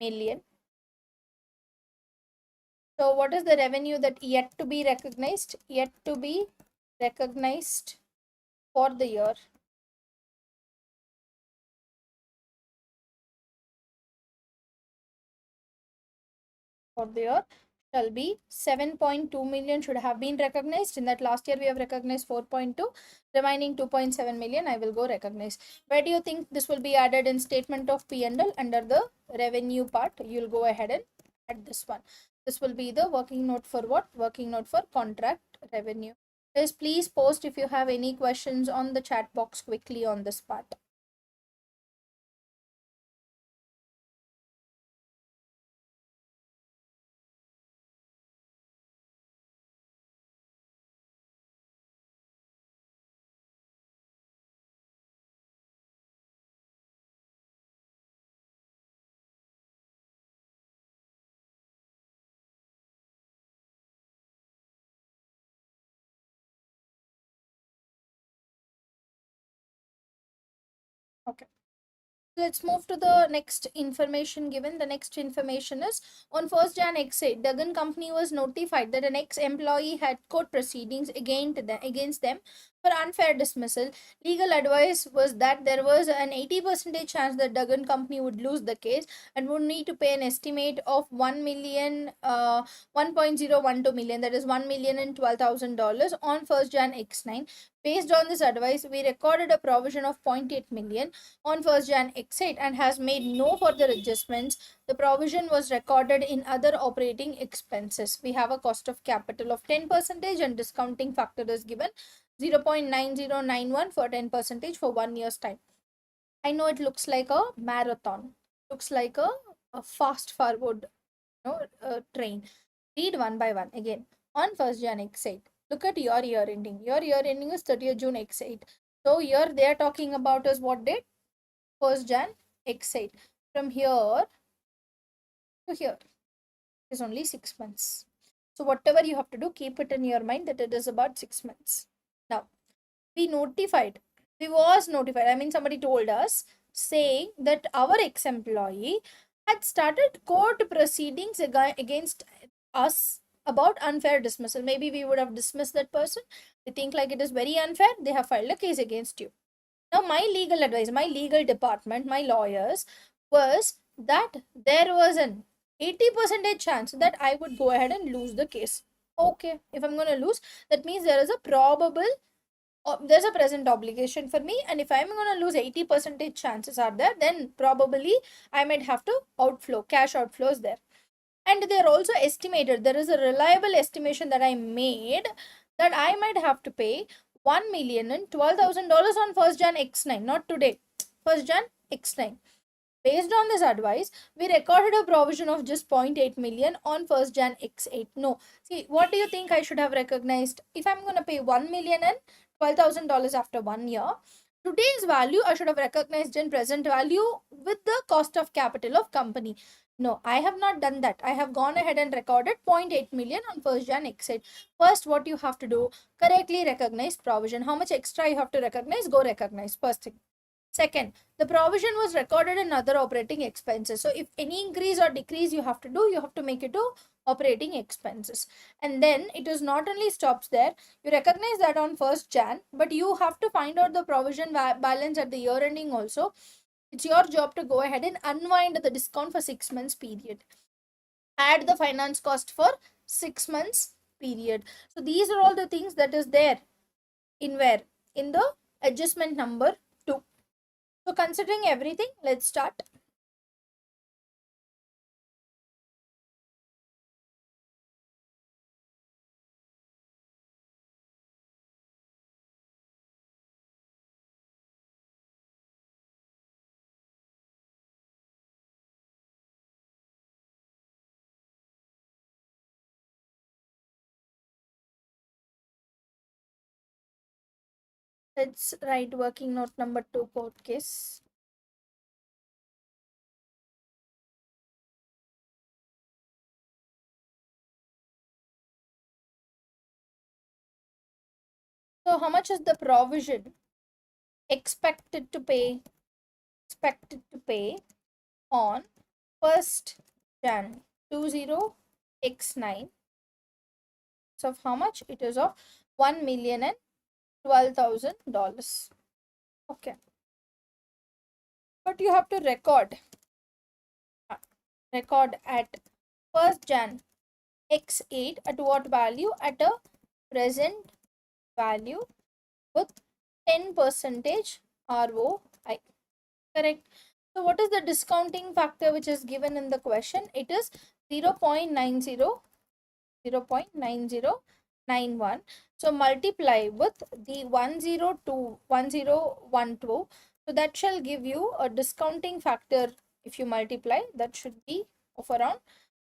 million. So what is the revenue that yet to be recognized? Yet to be recognized for the year. For the year shall be 7.2 million should have been recognized. In that last year we have recognized 4.2, remaining 2.7 million I will go recognize. Where do you think this will be added in statement of P&L under the revenue part? You'll go ahead and add this one. This will be the working note for what? Working note for contract revenue. Please post if you have any questions on the chat box quickly on this part. Okay. Let's move to the next information given. The next information is on 1st Jan X8, Duggan Company was notified that an ex-employee had court proceedings against them for unfair dismissal. Legal advice was that there was an 80% chance that Duggan Company would lose the case and would need to pay an estimate of 1 million, 1.012 million, that is $1,012,000 on 1st Jan X9. Based on this advice, we recorded a provision of 0.8 million on 1st Jan X8 and has made no further adjustments. The provision was recorded in other operating expenses. We have a cost of capital of 10% and discounting factor is given 0.9091 for 10% for 1 year's time. I know it looks like a marathon, looks like a fast forward train. Read one by one again. On 1st Jan X8, look at your year ending. Your year ending is 30th June X8. So here they are talking about is what date? 1st Jan X8. From here to here is only 6 months. So whatever you have to do, keep it in your mind that it is about 6 months. Now, we was notified, I mean somebody told us saying that our ex-employee had started court proceedings against us about unfair dismissal. Maybe we would have dismissed that person. They think like it is very unfair. They have filed a case against you. Now, my legal advice, my legal department, my lawyers was that there was an 80% chance that I would go ahead and lose the case. Okay, if I'm going to lose, that means there is a probable, there's a present obligation for me, and if I'm going to lose 80% chances are there, then probably I might have to outflow, cash outflows there. And they're also estimated, there is a reliable estimation that I made that I might have to pay $1,012,000 on 1st Jan X9, not today, 1st Jan X9. Based on this advice, we recorded a provision of just 0.8 million on 1st Jan X8. No, see, what do you think I should have recognized? If I'm going to pay $1,012,000 after 1 year, today's value I should have recognized in present value with the cost of capital of company. No, I have not done that. I have gone ahead and recorded 0.8 million on 1st Jan X8. First, what you have to do, correctly recognize provision. How much extra you have to recognize? Go recognize. First thing. Second, the provision was recorded in other operating expenses. So if any increase or decrease you have to do, you have to make it to operating expenses. And then it is not only stops there, you recognize that on 1st Jan, but you have to find out the provision balance at the year ending also. It's your job to go ahead and unwind the discount for 6 months period. Add the finance cost for 6 months period. So these are all the things that is there in where? In the adjustment number 2. So considering everything, let's start. Let's write working note number 2, court case. So how much is the provision expected to pay on 1st Jan 20x9? So of how much? It is of $1,012,000. Okay. But you have to record at 1st Jan X8 at what value? At a present value with 10% ROI. Correct. So what is the discounting factor which is given in the question? It is 0.9091. So multiply with the 1012. So that shall give you a discounting factor. If you multiply, that should be of around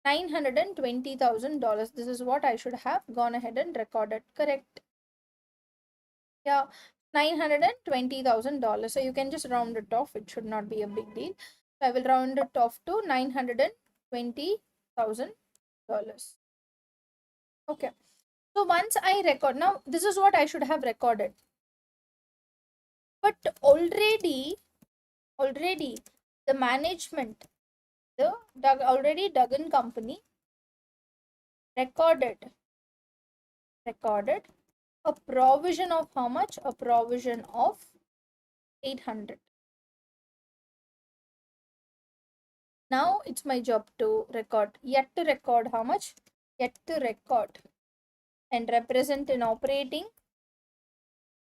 $920,000. This is what I should have gone ahead and recorded. Correct. Yeah, $920,000. So you can just round it off. It should not be a big deal. So I will round it off to $920,000. Okay. So once I record, now this is what I should have recorded. But already already the management, already Duggan company recorded a provision of how much? A provision of 800. Now it's my job to record, yet to record how much? Yet to record and represent in operating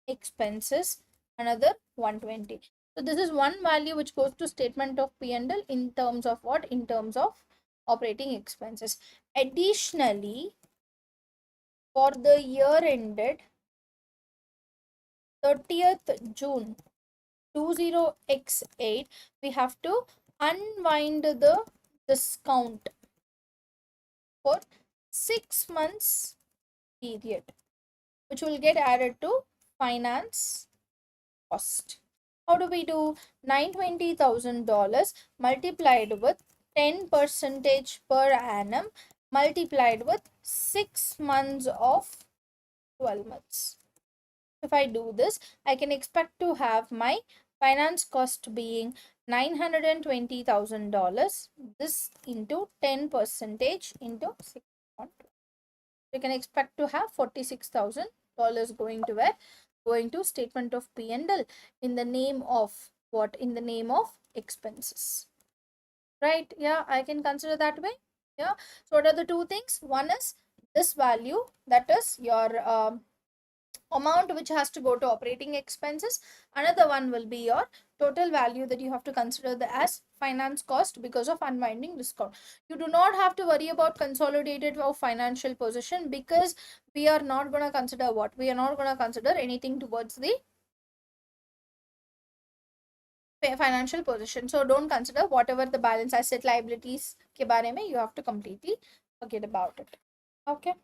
expenses another 120. So this is one value which goes to statement of P&L in terms of what? In terms of operating expenses. Additionally, for the year ended 30th June 20x8, we have to unwind the discount for 6 months period, which will get added to finance cost. How do we do? $920,000 multiplied with 10 percentage per annum multiplied with 6 months of 12 months. If I do this, I can expect to have my finance cost being $920,000. This into 10 percentage into 6 months. We can expect to have $46,000 going to where? Going to statement of P&L in the name of what? In the name of expenses. Right? Yeah, I can consider that way. Yeah. So what are the two things? One is this value, that is your amount which has to go to operating expenses. Another one will be your total value that you have to consider as finance cost because of unwinding discount. You do not have to worry about consolidated or financial position because we are not going to consider what? We are not going to consider anything towards the financial position. So don't consider whatever the balance asset liabilities ke bare mein, you have to completely forget about it. Okay.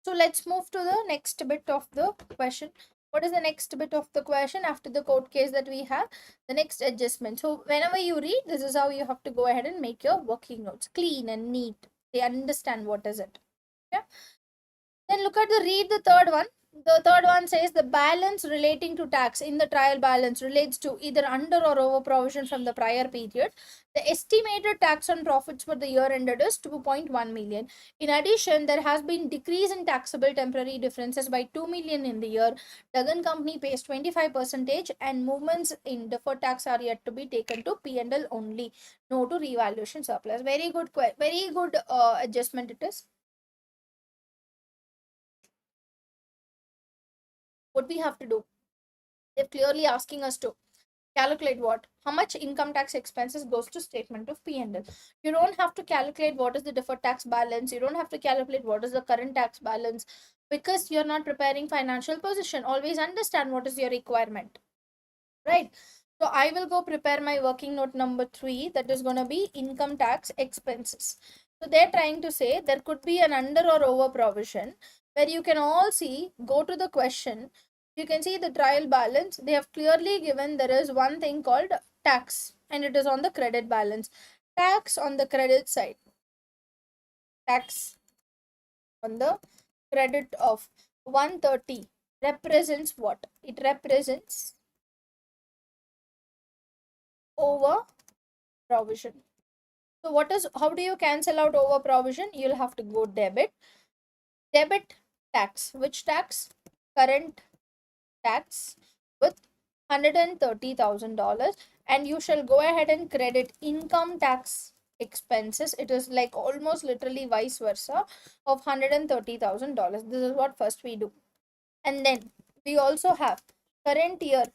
So let's move to the next bit of the question. What is the next bit of the question after the court case that we have? The next adjustment. So whenever you read, this is how you have to go ahead and make your working notes clean and neat. They understand what is it. Yeah. Then look at read the third one. The third one says the balance relating to tax in the trial balance relates to either under or over provision from the prior period. The estimated tax on profits for the year ended is 2.1 million. In addition, there has been decrease in taxable temporary differences by 2 million in the year. Duggan Company pays 25% and movements in deferred tax are yet to be taken to P&L only. No to revaluation surplus. Very good, adjustment it is. What we have to do? They're clearly asking us to calculate what? How much income tax expenses goes to statement of P&L. You don't have to calculate what is the deferred tax balance. You don't have to calculate what is the current tax balance because you're not preparing financial position. Always understand what is your requirement. Right? So I will go prepare my working note number 3, that is going to be income tax expenses. So they're trying to say there could be an under or over provision where you can all see, go to the question, you can see the trial balance. They have clearly given there is one thing called tax and it is on the credit balance. Tax on the credit side. Tax on the credit of 130 represents what? It represents over provision. So what is, how do you cancel out over provision? You'll have to go debit tax. Which tax? Current tax with $130,000 and you shall go ahead and credit income tax expenses. It is like almost literally vice versa of $130,000. This is what first we do. And then we also have current year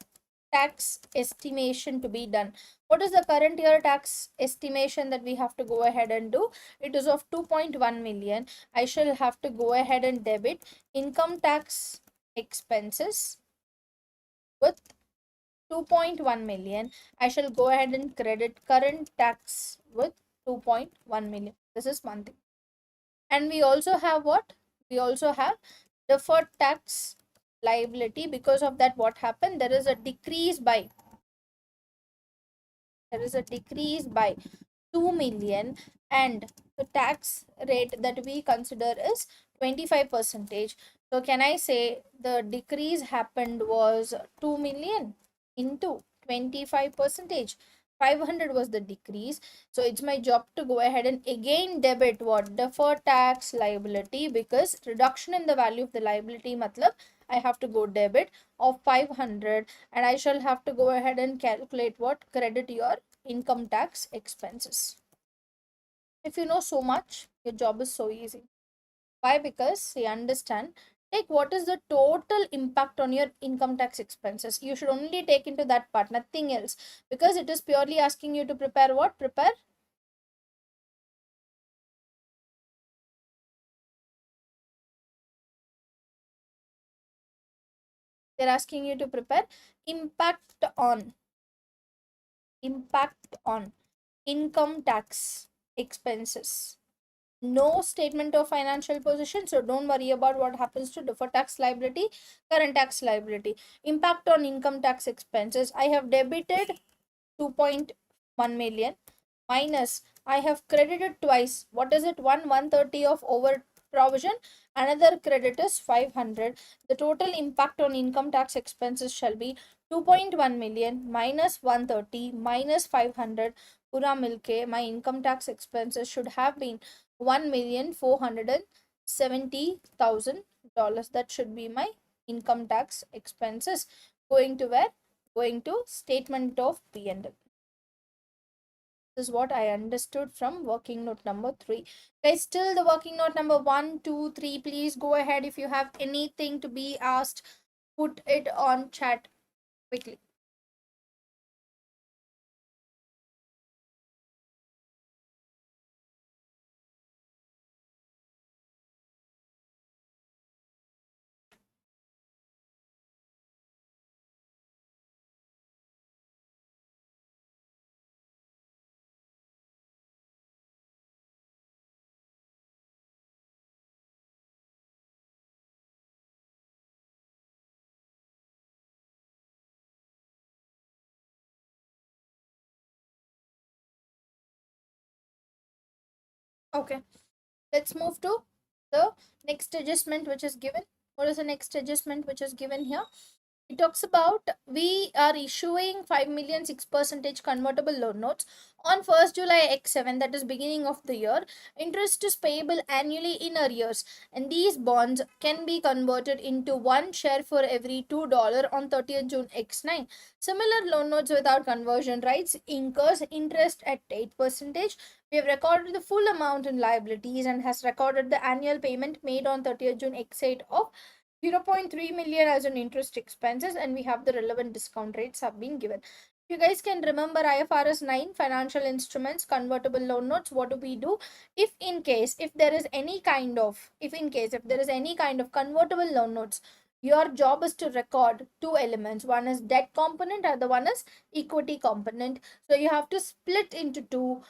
tax estimation to be done. What is the current year tax estimation that we have to go ahead and do? It is of 2.1 million. I shall have to go ahead and debit income tax expenses with 2.1 million. I shall go ahead and credit current tax with 2.1 million. This is one thing. And we also have what? We also have deferred tax liability. Because of that, what happened? There is a decrease by 2 million and the tax rate that we consider is 25%. So can I say the decrease happened was 2 million into 25%? 500 was the decrease. So it's my job to go ahead and again debit what? Deferred tax liability, because reduction in the value of the liability matlab I have to go debit of 500, and I shall have to go ahead and calculate what? Credit your income tax expenses. If you know so much, your job is so easy. Why? Because you understand, like, what is the total impact on your income tax expenses. You should only take into that part, nothing else, because it is purely asking you to prepare what? They're asking you to prepare impact on impact on income tax expenses. No statement of financial position, so don't worry about what happens to deferred tax liability, current tax liability. Impact on income tax expenses, I have debited 2.1 million, minus I have credited twice. What is it? 130 of over provision, another credit is 500. The total impact on income tax expenses shall be 2.1 million minus 130 minus 500. Pura milke, my income tax expenses should have been $1,470,000. That should be my income tax expenses. Going to where? Going to statement of P&L. This is what I understood from working note number 3. Guys, still the working note number 1, 2, 3. Please go ahead. If you have anything to be asked, put it on chat quickly. Okay, let's move to the next adjustment which is given. What is the next adjustment which is given here? It talks about we are issuing 5 million 6% convertible loan notes on 1st July X7, that is beginning of the year. Interest is payable annually in arrears, and these bonds can be converted into one share for every $2 on 30th June X9. Similar loan notes without conversion rights incurs interest at 8%. We have recorded the full amount in liabilities and has recorded the annual payment made on 30th June X8 of 0.3 million as an interest expenses, and we have the relevant discount rates have been given. You guys can remember IFRS 9 financial instruments convertible loan notes. What do we do? If there is any kind of convertible loan notes, your job is to record two elements. One is debt component, other one is equity component. So you have to split into two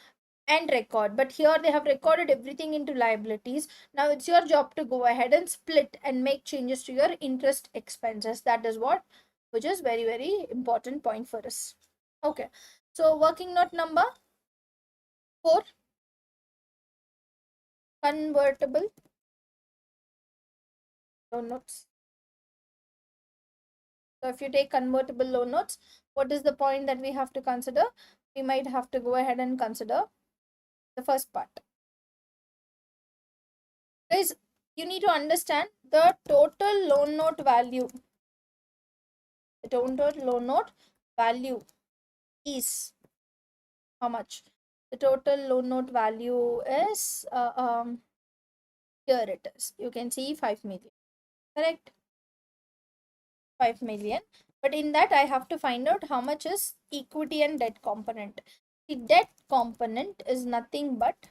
and record, but here they have recorded everything into liabilities. Now it's your job to go ahead and split and make changes to your interest expenses. That is what, which is very, very important point for us. Okay, so working note number 4, convertible loan notes. So if you take convertible loan notes, what is the point that we have to consider? We might have to go ahead and consider the first part. Guys, you need to understand the total loan note value. The total loan note value is how much? The total loan note value is here it is. You can see 5 million. Correct? 5 million. But in that I have to find out how much is equity and debt component. The debt component is nothing but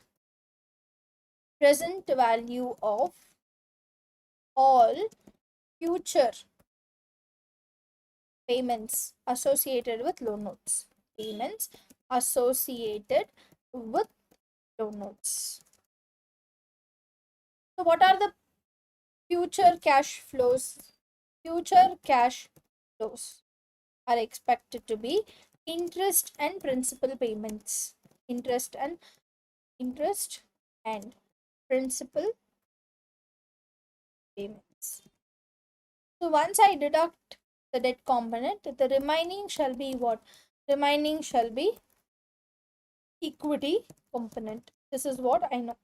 present value of all future payments associated with loan notes. Payments associated with loan notes. So what are the future cash flows? Future cash flows are expected to be interest and principal payments. Interest and principal payments. So once I deduct the debt component, the remaining shall be what? Remaining shall be equity component. This is what I know.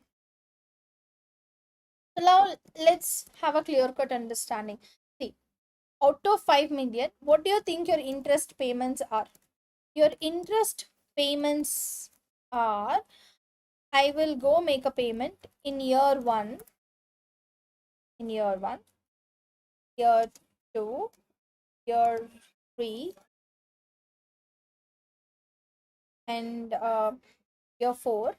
So now let's have a clear cut understanding. See, out of 5 million, what do you think your interest payments are? Your interest payments are, I will go make a payment in year 1, year 2, year 3, and year 4,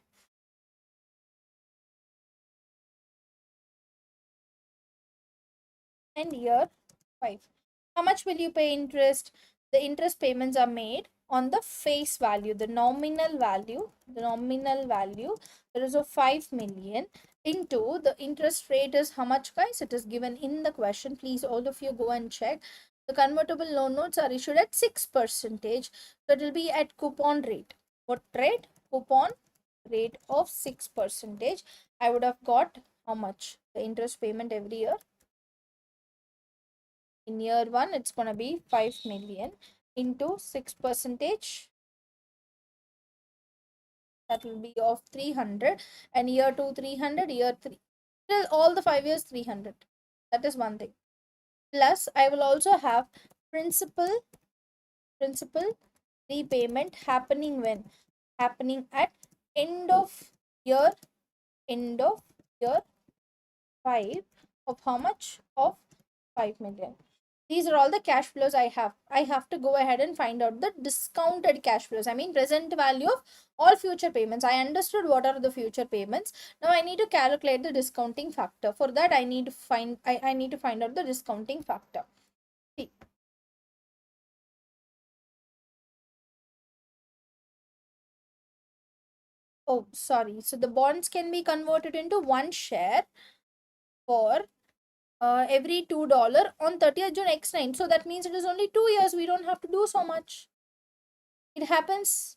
and year 5. How much will you pay interest? The interest payments are made on the face value, the nominal value. There is a 5 million into the interest rate is how much, guys? It is given in the question. Please, all of you go and check. The convertible loan notes are issued at 6%. So it will be at coupon rate. What rate? Coupon rate of 6%. I would have got how much? The interest payment every year. In year 1, it's going to be 5 million into 6%. That will be of 300. And year 2, 300. Year 3, till all the 5 years, 300. That is one thing. Plus, I will also have principal repayment happening when? Happening at end of year 5 of how much? Of 5 million. These are all the cash flows I have. I have to go ahead and find out the discounted cash flows. I mean present value of all future payments. I understood what are the future payments. Now I need to calculate the discounting factor. For that I need to find out the discounting factor. See. Oh, sorry. So the bonds can be converted into one share for every $2 on 30th June X9. So that means it is only 2 years. We don't have to do so much. It happens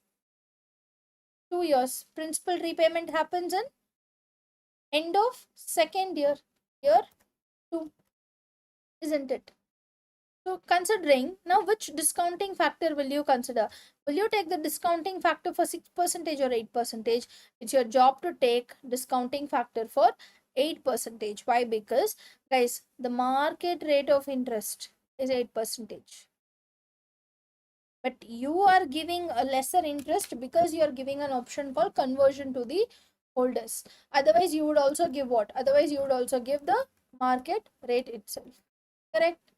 2 years. Principal repayment happens in end of second year, year 2, isn't it? So considering now, which discounting factor will you consider? Will you take the discounting factor for 6% or 8%? It's your job to take discounting factor for 8%. Why? Because guys, the market rate of interest is 8%. But you are giving a lesser interest because you are giving an option called conversion to the holders. Otherwise, you would also give what? Otherwise, you would also give the market rate itself. Correct?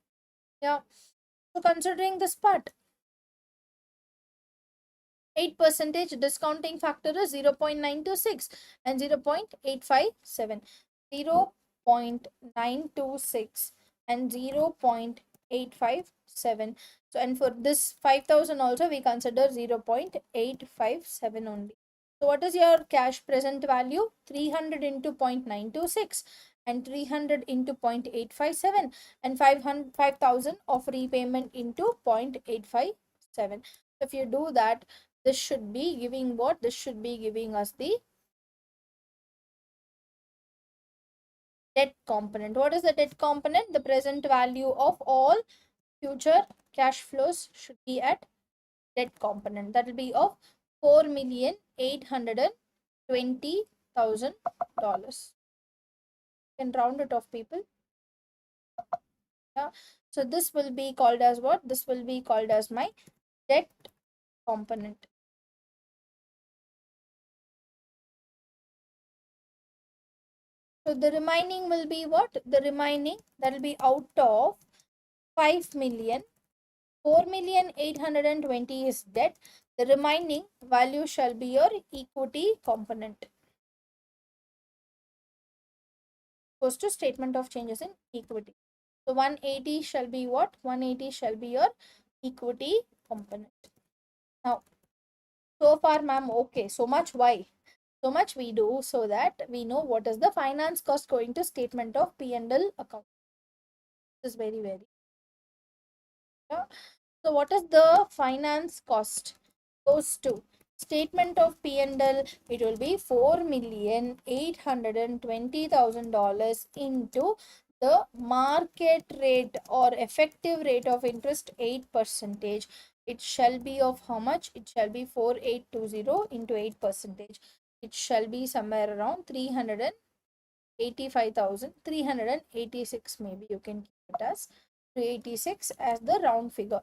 Yeah. So considering this part, 8% discounting factor is 0.926 and 0.857. 0.926 and 0.857. So, and for this 5,000 also we consider 0.857 only. So what is your cash present value? 300 into 0.926 and 300 into 0.857 and 5,000 of repayment into 0.857. If you do that, this should be giving what? This should be giving us the debt component. What is the debt component? The present value of all future cash flows should be at debt component. That will be of $4,820,000. Can round it off, people. Yeah. So this will be called as what? This will be called as my debt component. So the remaining will be what? The remaining, that will be out of 5 million. 4,820,000 is debt. The remaining value shall be your equity component. Goes to statement of changes in equity. So 180 shall be what? 180 shall be your equity component. Now, so far, ma'am, okay. So much why? So much we do so that we know what is the finance cost going to statement of P&L account. This is very, very. Yeah. So what is the finance cost? Goes to statement of P&L. It will be $4,820,000 into the market rate or effective rate of interest 8%, it shall be of how much? It shall be 4820 into 8%. It shall be somewhere around 385,386, maybe you can keep it as 386 as the round figure.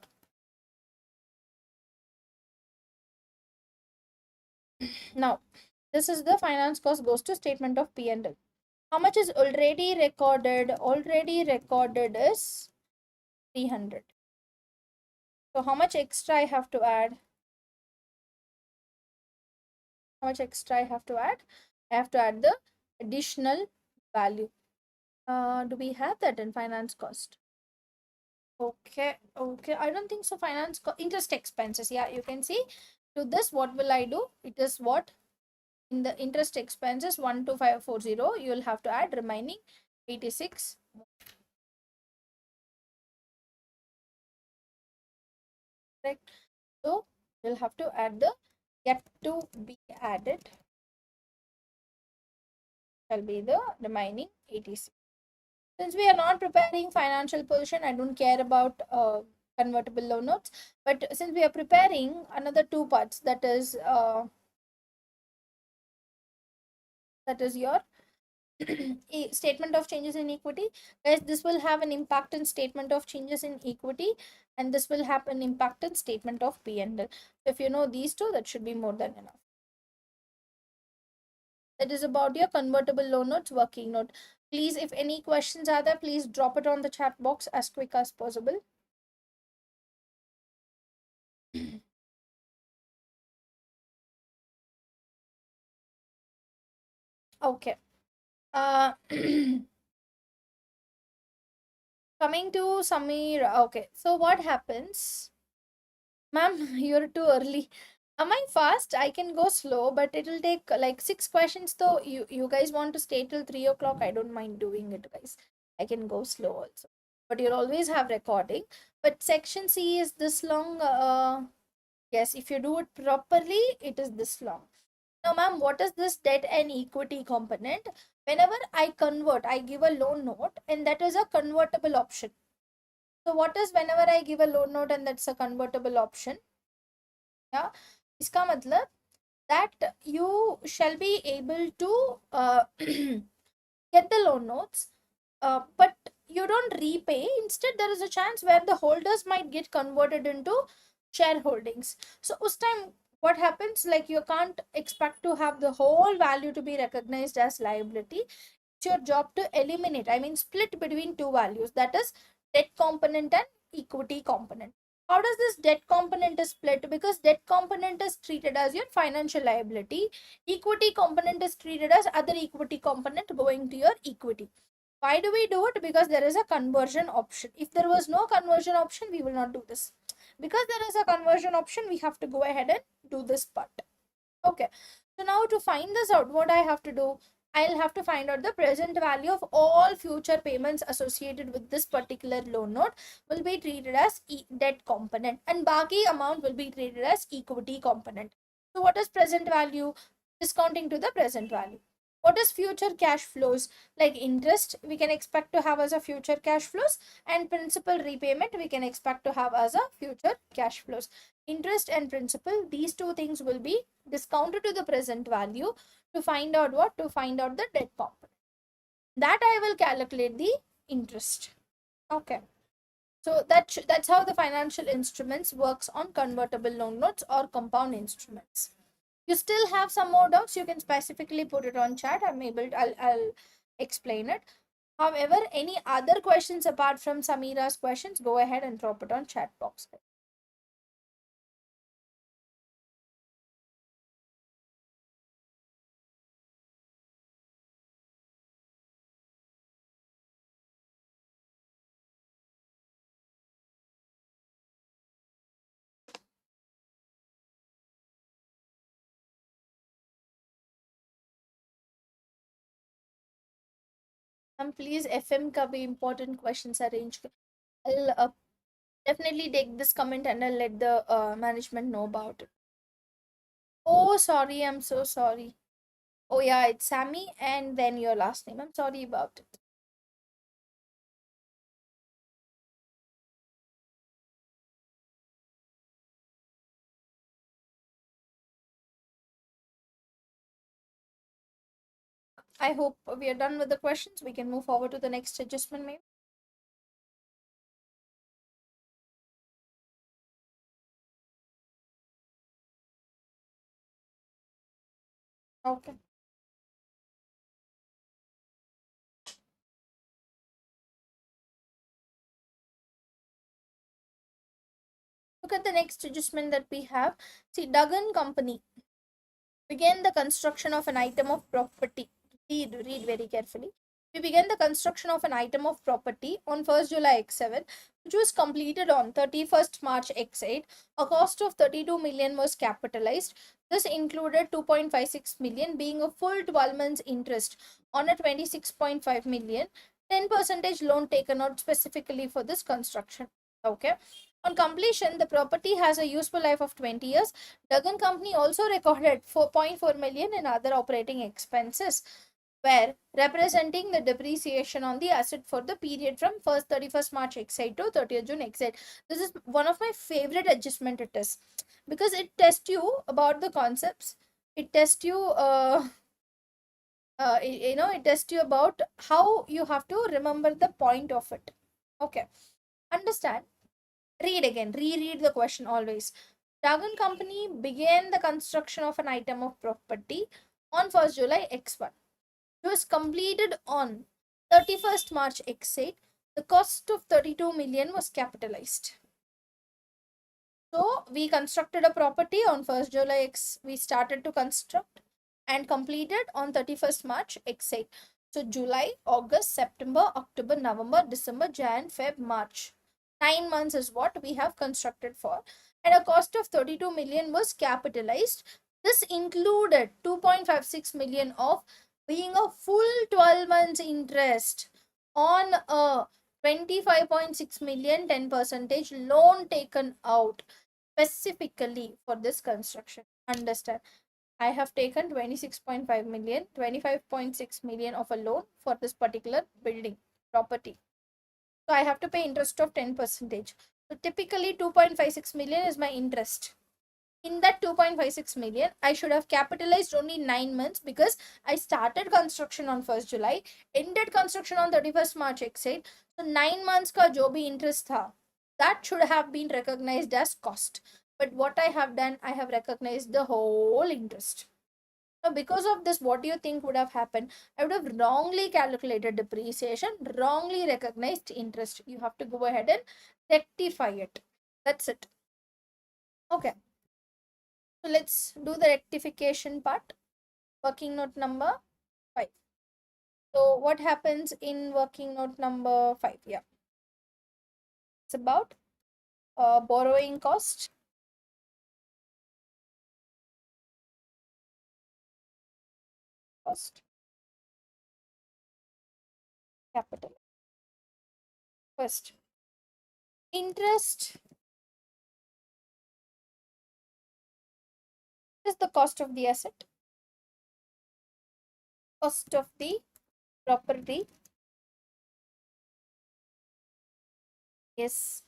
Now, this is the finance cost goes to statement of P&L. How much is already recorded? Already recorded is 300. So how much extra I have to add? How much extra I have to add? I have to add the additional value. Do we have that in finance cost? Okay, okay. I don't think so. Interest expenses. Yeah, you can see. To this, what will I do? It is what? In the interest expenses 12540, you will have to add remaining 86. Correct. So you'll have to add the yet to be added shall be the remaining 86. Since we are not preparing financial position, I don't care about convertible loan notes. But since we are preparing another two parts, that is your statement of changes in equity. Guys, this will have an impact in statement of changes in equity, and this will have an impact in statement of P&L. So if you know these two, that should be more than enough. That is about your convertible loan notes working note. Please, if any questions are there, please drop it on the chat box as quick as possible. Okay. Coming to Samir. Okay, so what happens? Ma'am, you're too early. Am I fast? I can go slow, but it'll take like 6 questions. Though you guys want to stay till 3 o'clock, I don't mind doing it, guys. I can go slow also. But you'll always have recording. But section C is this long. Yes, if you do it properly, it is this long. Now, ma'am, what is this debt and equity component? Whenever I convert, I give a loan note, and that is a convertible option. So what is whenever I give a loan note and that's a convertible option? Yeah, इसका मतलब that you shall be able to get the loan notes, but you don't repay. Instead, there is a chance where the holders might get converted into shareholdings. So, us time what happens? Like you can't expect to have the whole value to be recognized as liability. It's your job to eliminate. I mean, split between two values. That is debt component and equity component. How does this debt component is split? Because debt component is treated as your financial liability. Equity component is treated as other equity component going to your equity. Why do we do it? Because there is a conversion option. If there was no conversion option, we will not do this. Because there is a conversion option, we have to go ahead and do this part. Okay. So now to find this out, what I have to do? I'll have to find out the present value of all future payments associated with this particular loan note will be treated as debt component, and baki amount will be treated as equity component. So what is present value? Discounting to the present value. What is future cash flows? Like interest, we can expect to have as a future cash flows, and principal repayment, we can expect to have as a future cash flows. Interest and principal, these two things will be discounted to the present value to find out what? To find out the debt component. That I will calculate the interest. Okay. So that's how the financial instruments works on convertible loan notes or compound instruments. You still have some more doubts, you can specifically put it on chat. I'll explain it. However, any other questions apart from Samira's questions, go ahead and drop it on chat box. And please FM का भी important questions arrange. I'll definitely take this comment and I'll let the management know about it. Oh, sorry, I'm so sorry. Oh yeah, it's Sammy and then your last name. I'm sorry about it. I hope we are done with the questions. We can move forward to the next adjustment, maybe. Okay. Look at the next adjustment that we have. See, Duggan Company began the construction of an item of property. Read very carefully. We began the construction of an item of property on 1st July X7, which was completed on 31st March X8. A cost of 32 million was capitalized. This included 2.56 million being a full 12 months interest on a 26.5 million 10% loan taken out specifically for this construction. Okay. On completion, the property has a useful life of 20 years. Duggan Company also recorded 4.4 million in other operating expenses, where representing the depreciation on the asset for the period from 31st March X8 to 30th June X8. This is one of my favorite adjustment it is, because it tests you about the concepts. It tests you, it tests you about how you have to remember the point of it. Okay, understand. Read again, reread the question always. Dragon Company began the construction of an item of property on 1st July X1. It was completed on 31st March X8. The cost of 32 million was capitalized. So we constructed a property on 1st July X. We started to construct and completed on 31st March X8. So July, August, September, October, November, December, Jan, Feb, March. 9 months is what we have constructed for. And a cost of 32 million was capitalized. This included 2.56 million of being a full 12 months interest on a 25.6 million 10% loan taken out specifically for this construction. Understand, I have taken 26.5 million, 25.6 million of a loan for this particular building property. So I have to pay interest of 10%. So typically 2.56 million is my interest. In that 2.56 million, I should have capitalized only 9 months, because I started construction on 1st July, ended construction on 31st March X8. So 9 months ka jo bhi interest tha, that should have been recognized as cost. But what I have done, I have recognized the whole interest. Now, because of this, what do you think would have happened? I would have wrongly calculated depreciation, wrongly recognized interest. You have to go ahead and rectify it. That's it. Okay. So let's do the rectification part. Working note number 5. So what happens in working note number 5? Yeah. It's about borrowing cost. Cost. Capital. First. Interest is the cost of the asset. Cost of the property is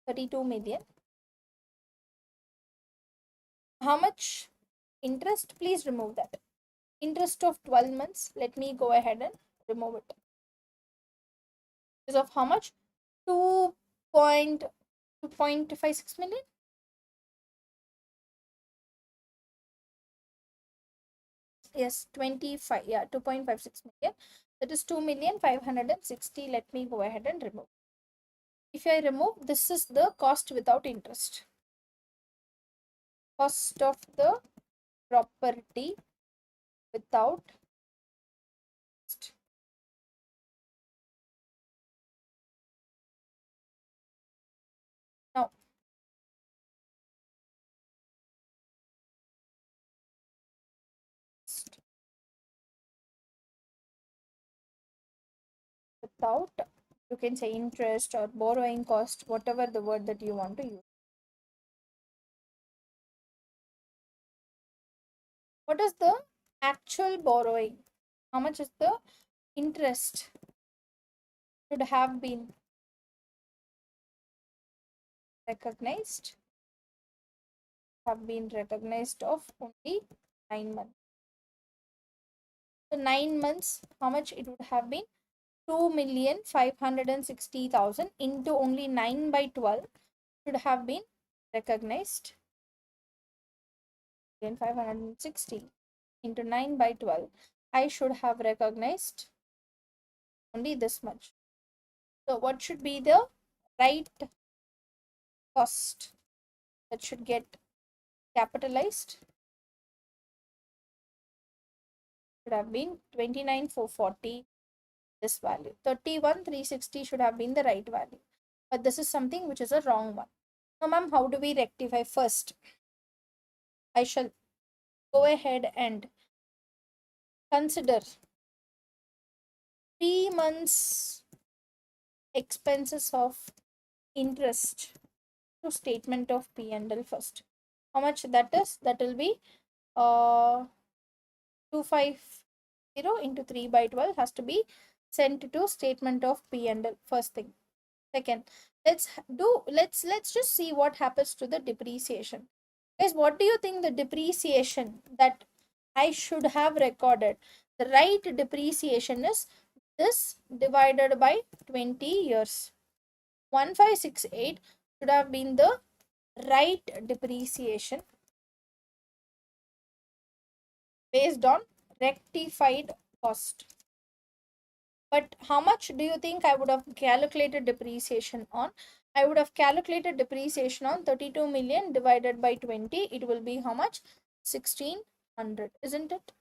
32 million. How much interest? Please remove that. Interest of 12 months. Let me go ahead and remove it. Is of how much? 2.56 million. Yes, 25. Yeah, 2.56 million. That is 2,560,000. Let me go ahead and remove. If I remove, this is the cost without interest. Cost of the property without interest. Now, without, you can say interest or borrowing cost, whatever the word that you want to use. What is the actual borrowing? How much is the interest should have been recognized? Have been recognized of only 9 months. So 9 months, how much it would have been? 2,560,000 into only 9 by 12 should have been recognized. 560 into 9 by 12. I should have recognized only this much. So what should be the right cost that should get capitalized? Should have been 29,440, this value. 31,360 should have been the right value. But this is something which is a wrong one. Now, ma'am, how do we rectify? First, I shall go ahead and consider 3 months expenses of interest to statement of P&L first. How much that is? That will be 250 into 3 by 12 has to be sent to statement of P&L, first thing. Second, let's just see what happens to the depreciation. Guys, what do you think the depreciation that I should have recorded? The right depreciation is this divided by 20 years. 1568 should have been the right depreciation based on rectified cost. But how much do you think I would have calculated depreciation on? I would have calculated depreciation on 32 million divided by 20. It will be how much? 1600, isn't it?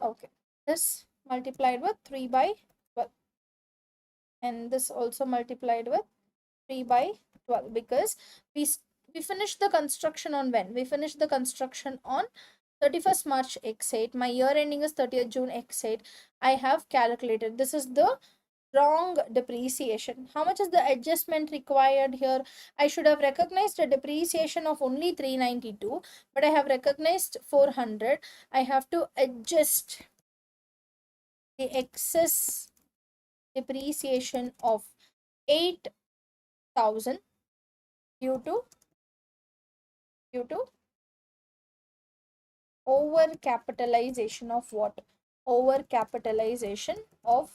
Okay. This multiplied with 3 by 12. And this also multiplied with 3 by 12, because we finished the construction on when? We finished the construction on 31st March X8. My year ending is 30th June X8. I have calculated. This is the wrong depreciation. How much is the adjustment required here? I should have recognized a depreciation of only 392, but I have recognized 400. I have to adjust the excess depreciation of 8,000 due to over capitalization of what? Over capitalization of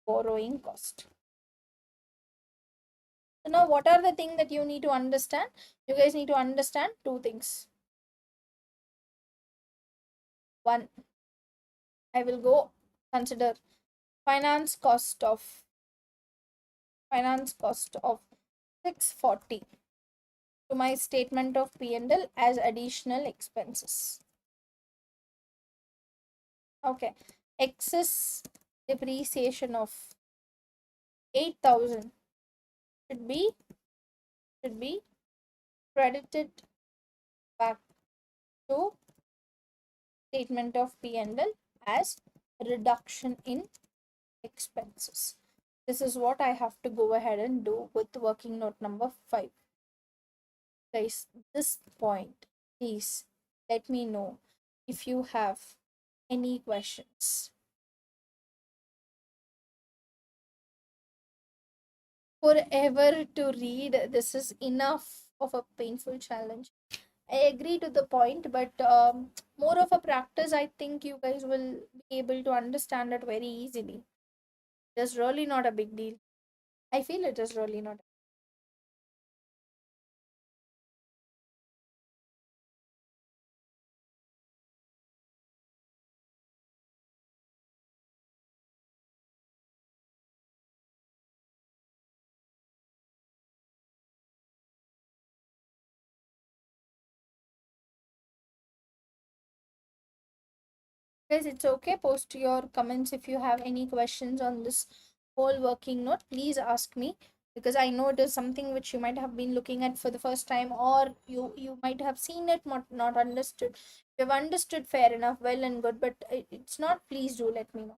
borrowing cost. So now what are the things that you need to understand? You guys need to understand two things. One, I will go consider finance cost of 640 to my statement of P&L as additional expenses. Okay, excess depreciation of 8,000 should be credited back to statement of P&L as reduction in expenses. This is what I have to go ahead and do with working note number 5. Guys, this point, please let me know if you have any questions. Forever to read, this is enough of a painful challenge. I agree to the point, but more of a practice, I think you guys will be able to understand it very easily. It's really not a big deal. I feel it is really not. Guys, it's okay. Post your comments if you have any questions on this whole working note. Please ask me, because I know it is something which you might have been looking at for the first time, or you might have seen it but not understood. If you've understood, fair enough, well and good. But it's not, please do let me know.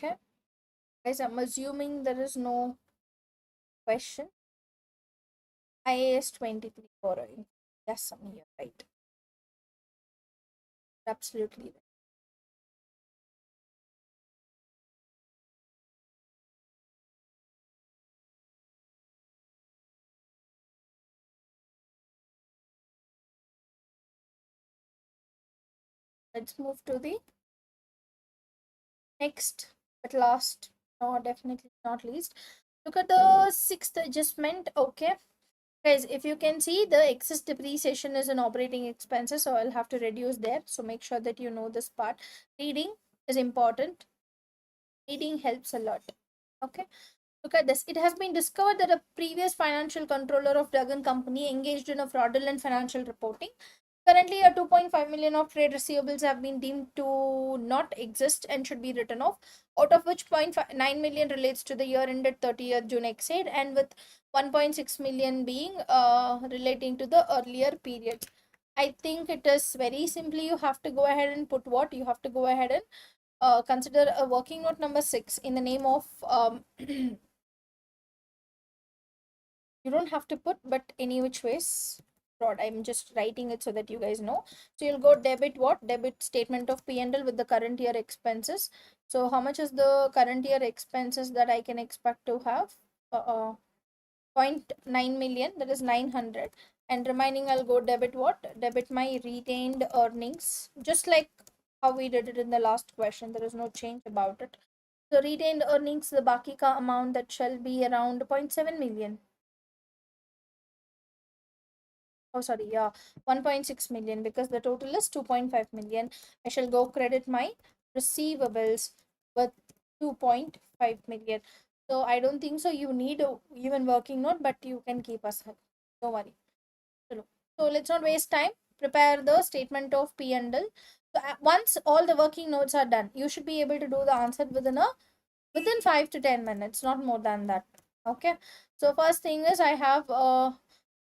Okay, guys, I'm assuming there is no question. IAS 23 borrowing. Yes, Samir, you're right. Absolutely right. Let's move to the next, but last, no, definitely not least. Look at the sixth adjustment. Okay, guys, if you can see, the excess depreciation is an operating expenses, so I'll have to reduce there. So make sure that you know this part. Reading is important. Reading helps a lot. Okay, look at this. It has been discovered that a previous financial controller of Duggan Company engaged in a fraudulent financial reporting. Currently, a 2.5 million of trade receivables have been deemed to not exist and should be written off, out of which 0.9 million relates to the year ended 30th June exceed, and with 1.6 million being relating to the earlier period. I think it is very simply, you have to go ahead and put what? You have to go ahead and consider a working note number 6 in the name of you don't have to put, but any which ways fraud. I'm just writing it so that you guys know. So you'll go debit what? Debit statement of P&L with the current year expenses. So how much is the current year expenses that I can expect to have? 0.9 million, that is 900. And remaining, I'll go debit what? Debit my retained earnings, just like how we did it in the last question. There is no change about it. So retained earnings, the baki ka amount, that shall be around 0.7 million. Oh, sorry, yeah, 1.6 million, because the total is 2.5 million. I shall go credit my receivables with 2.5 million. So I don't think so you need a even working note, but you can keep us. Don't worry. So let's not waste time. Prepare the statement of P and L. So once all the working notes are done, you should be able to do the answer within 5 to 10 minutes, not more than that. Okay, so first thing is, I have a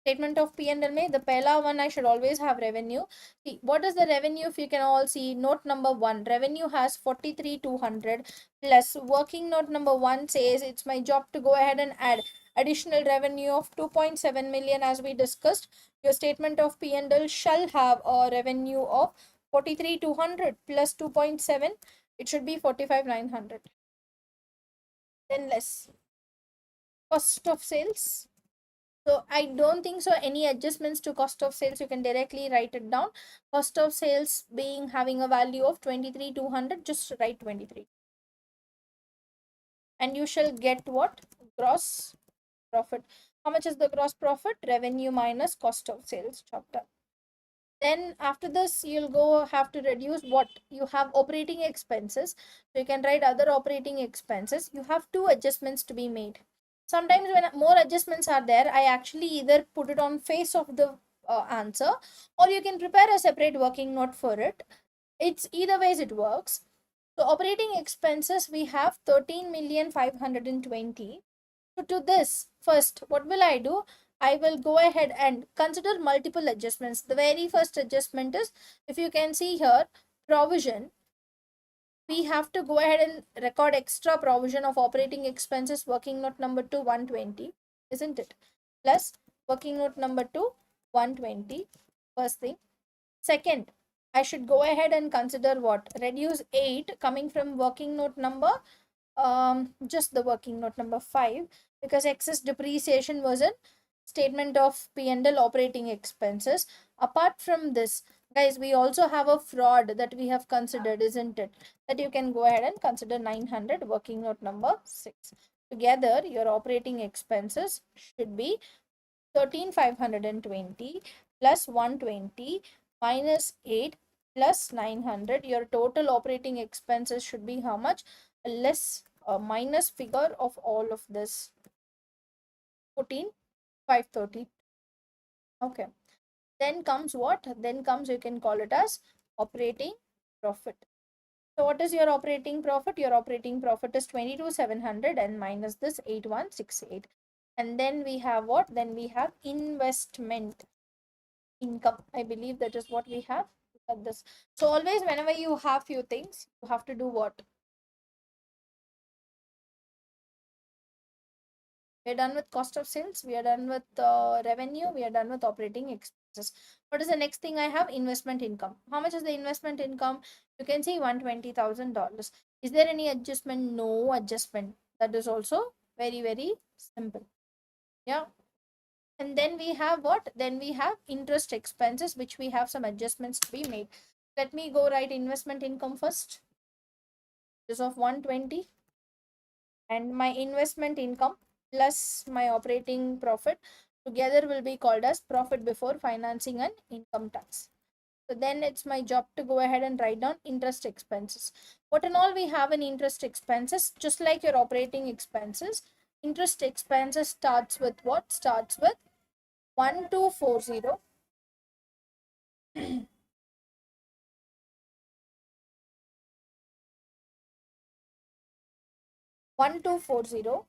statement of P and L. The pehla one, I should always have revenue. See, what is the revenue? If you can all see, note number 1, revenue has 43,200, plus working note number 1 says it's my job to go ahead and add additional revenue of 2.7 million. As we discussed, your statement of P and L shall have a revenue of 43,200 plus 2.7, it should be 45,900. Then less cost of sales. So I don't think so any adjustments to cost of sales. You can directly write it down. Cost of sales being having a value of 23,200, just write 23. And you shall get what? Gross profit. How much is the gross profit? Revenue minus cost of sales. Chapter. Then after this, you'll go have to reduce what you have operating expenses. So you can write other operating expenses. You have two adjustments to be made. Sometimes when more adjustments are there, I actually either put it on face of the answer, or you can prepare a separate working note for it. It's either ways it works. So operating expenses, we have 13,520,000. So to this, first, what will I do? I will go ahead and consider multiple adjustments. The very first adjustment is, if you can see here, provision. We have to go ahead and record extra provision of operating expenses, working note number 2, 120, isn't it? Plus working note number 2, 120. First thing. Second, I should go ahead and consider what? Reduce 8 coming from working note number just the working note number 5, because excess depreciation was in statement of P&L operating expenses. Apart from this, guys, we also have a fraud that we have considered, isn't it? That you can go ahead and consider 900, working note number 6. Together your operating expenses should be 13,520 plus 120 minus 8 plus 900. Your total operating expenses should be how much? Less minus figure of all of this, 14,530. Okay, then comes what? Then comes, you can call it as operating profit. So what is your operating profit? Your operating profit is 22,700 and minus this 8,168. And then we have what? Then we have investment income. I believe that is what we have. Look at this. So always whenever you have few things, you have to do what? We are done with cost of sales. We are done with revenue. We are done with operating expenses. What is the next thing I have? Investment income. How much is the investment income? You can see $120,000. Is there any adjustment? No adjustment. That is also very, very simple. Yeah. And then we have what? Then we have interest expenses, which we have some adjustments to be made. Let me go write investment income first. This of 120, and my investment income plus my operating profit together will be called as profit before financing and income tax. So then it's my job to go ahead and write down interest expenses. What and all we have in interest expenses, just like your operating expenses, interest expenses starts with what? Starts with 1240 1240,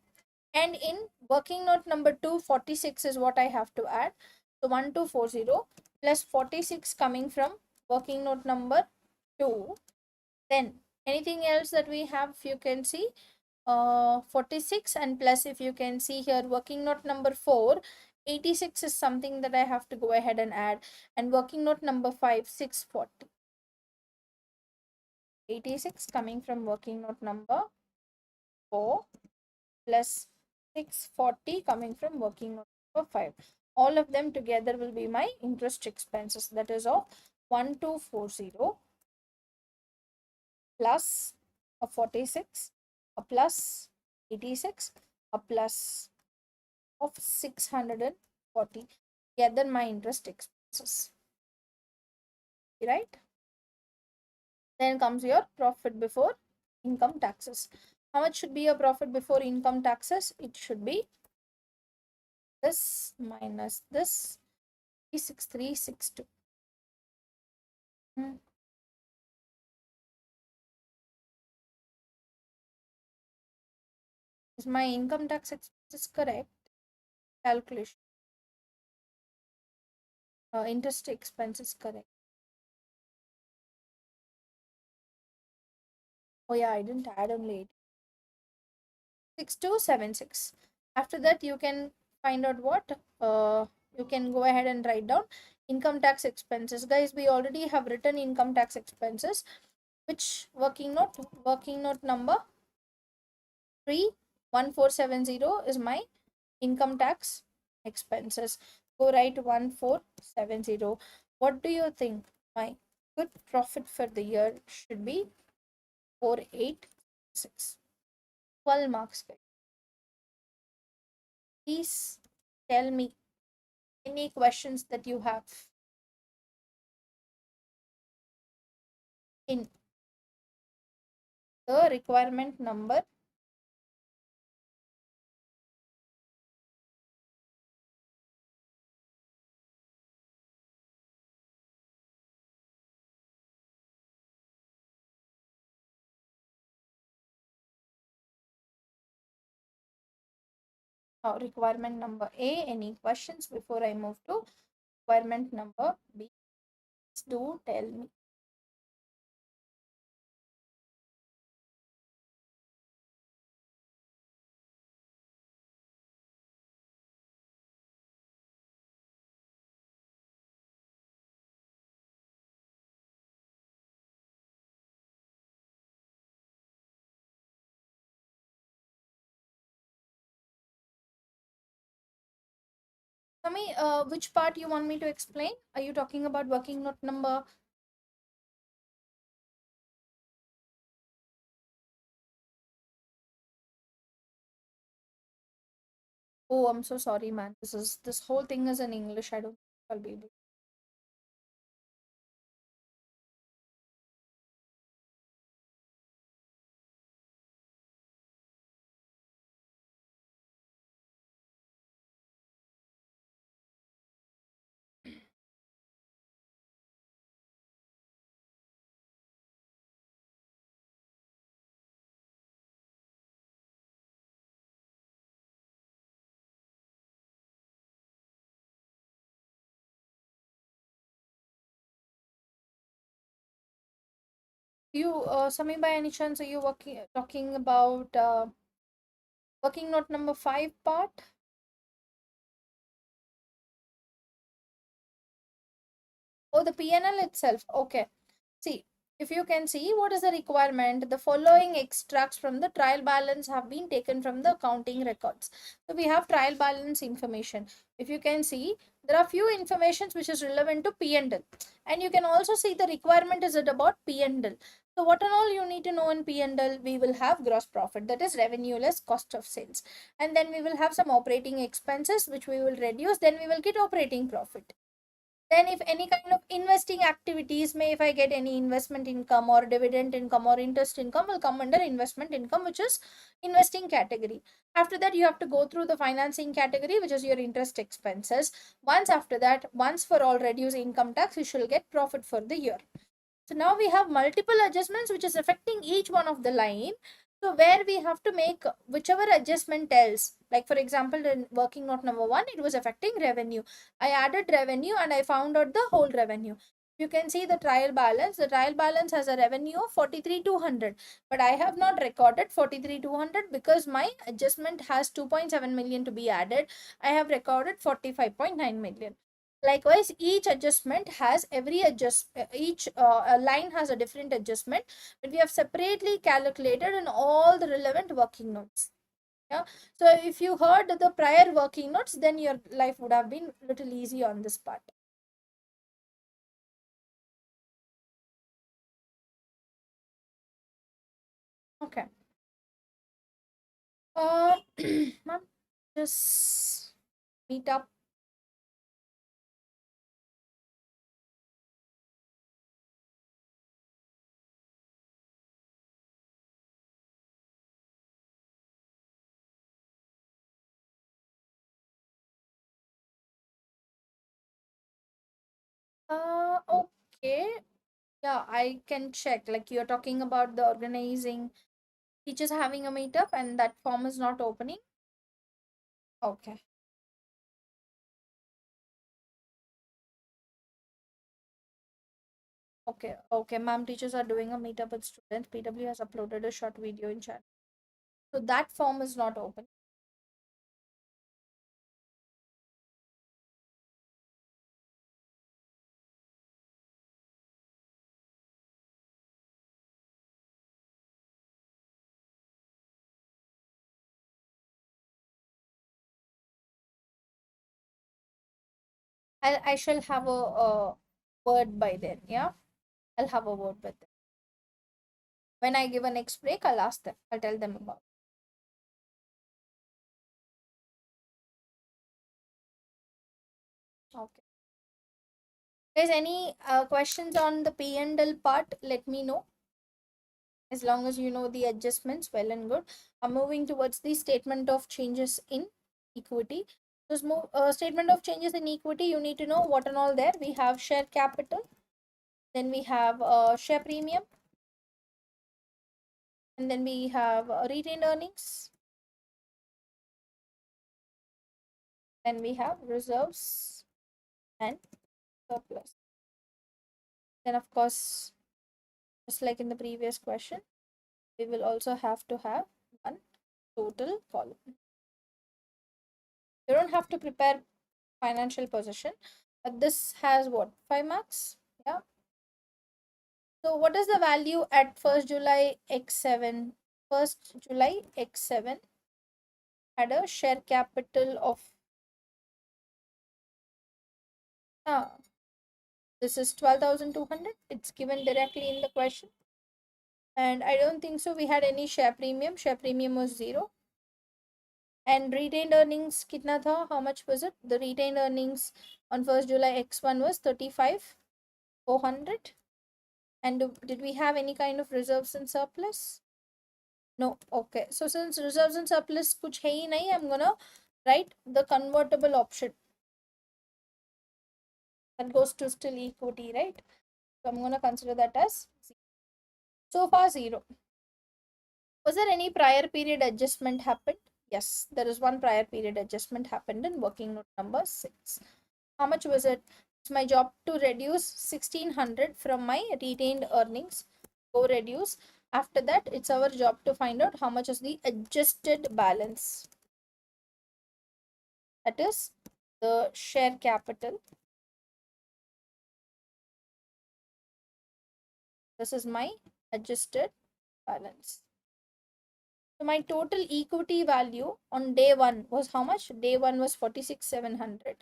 and in working note number 246 is what I have to add. So 1240 plus 46 coming from working note number 2. Then anything else that we have, if you can see, 46, and plus if you can see here working note number 4, 86 is something that I have to go ahead and add, and working note number 5, 640. 86 coming from working note number 4 plus 640 coming from working note number 5. All of them together will be my interest expenses. That is of 1240 plus a 46, a plus 86, a plus of 640. Together my interest expenses. Right? Then comes your profit before income taxes. How much should be your profit before income taxes? It should be this minus this, 6362. Is my income tax expenses correct? Calculation. Interest expenses correct. Oh yeah, I didn't add only 6276. After that, you can find out what. You can go ahead and write down income tax expenses. Guys, we already have written income tax expenses. Which working note? Working note number 31470 is my income tax expenses. Go write 1470. What do you think my good profit for the year should be? 486. 12 marks, guys. Please tell me any questions that you have in the requirement number. Requirement number A. Any questions before I move to requirement number B? Please do tell me. Sami, which part you want me to explain? Are you talking about working note number? Oh, I'm so sorry, man. This whole thing is in English. I don't think I'll be able. You, Sami, by any chance, are you talking about Working note number 5 part. Oh, the P&L itself. Okay. See, if you can see what is the requirement, the following extracts from the trial balance have been taken from the accounting records. So we have trial balance information. If you can see, there are few informations which is relevant to P&L, and you can also see the requirement is it about P&L. So what and all you need to know in P&L, we will have gross profit, that is revenue less cost of sales, and then we will have some operating expenses which we will reduce, then we will get operating profit. Then if any kind of investing activities, may if I get any investment income or dividend income or interest income, will come under investment income, which is investing category. After that, you have to go through the financing category, which is your interest expenses. Once after that, once for all reduce income tax, you shall get profit for the year. So now we have multiple adjustments which is affecting each one of the line. So where we have to make whichever adjustment else, like for example, in working note number 1, it was affecting revenue. I added revenue and I found out the whole revenue. You can see the trial balance. The trial balance has a revenue of 43,200, but I have not recorded 43,200 because my adjustment has 2.7 million to be added. I have recorded 45.9 million. Likewise, each adjustment has each line has a different adjustment, but we have separately calculated in all the relevant working notes. Yeah, so if you heard the prior working notes, then your life would have been little easy on this part. Okay. Ma'am, just meet up. Okay. Yeah, I can check. Like you're talking about the organizing, teachers having a meetup and that form is not opening. Okay. Okay, okay, ma'am. Teachers are doing a meetup with students. PW has uploaded a short video in chat. So that form is not open. I shall have a word by then. Yeah, I'll have a word with them. When I give a next break, I'll ask them. I'll tell them about. Okay. There's any questions on the P and L part? Let me know. As long as you know the adjustments, well and good. I'm moving towards the statement of changes in equity. This statement of changes in equity, you need to know what and all there. We have share capital, then we have share premium, and then we have retained earnings, then we have reserves and surplus. Then of course, just like in the previous question, we will also have to have one total column. You don't have to prepare financial position, but this has what, 5 marks? Yeah. So what is the value at 1st July X7? 1st July X7 had a share capital of this is 12,200. It's given directly in the question. And I don't think so we had any share premium. Share premium was 0. And retained earnings kitna tha? How much was it? The retained earnings on 1st July X1 was 35,400. And did we have any kind of reserves and surplus? No. Okay. So since reserves and surplus kuch hai hi nahi, I'm gonna write the convertible option. That goes to still equity, right? So I'm gonna consider that as 0. So far 0. Was there any prior period adjustment happened? Yes, there is one prior period adjustment happened in working note number 6. How much was it? It's my job to reduce 1600 from my retained earnings. Go reduce. After that, it's our job to find out how much is the adjusted balance. That is the share capital. This is my adjusted balance. So my total equity value on day one was how much? Day one was 46,700.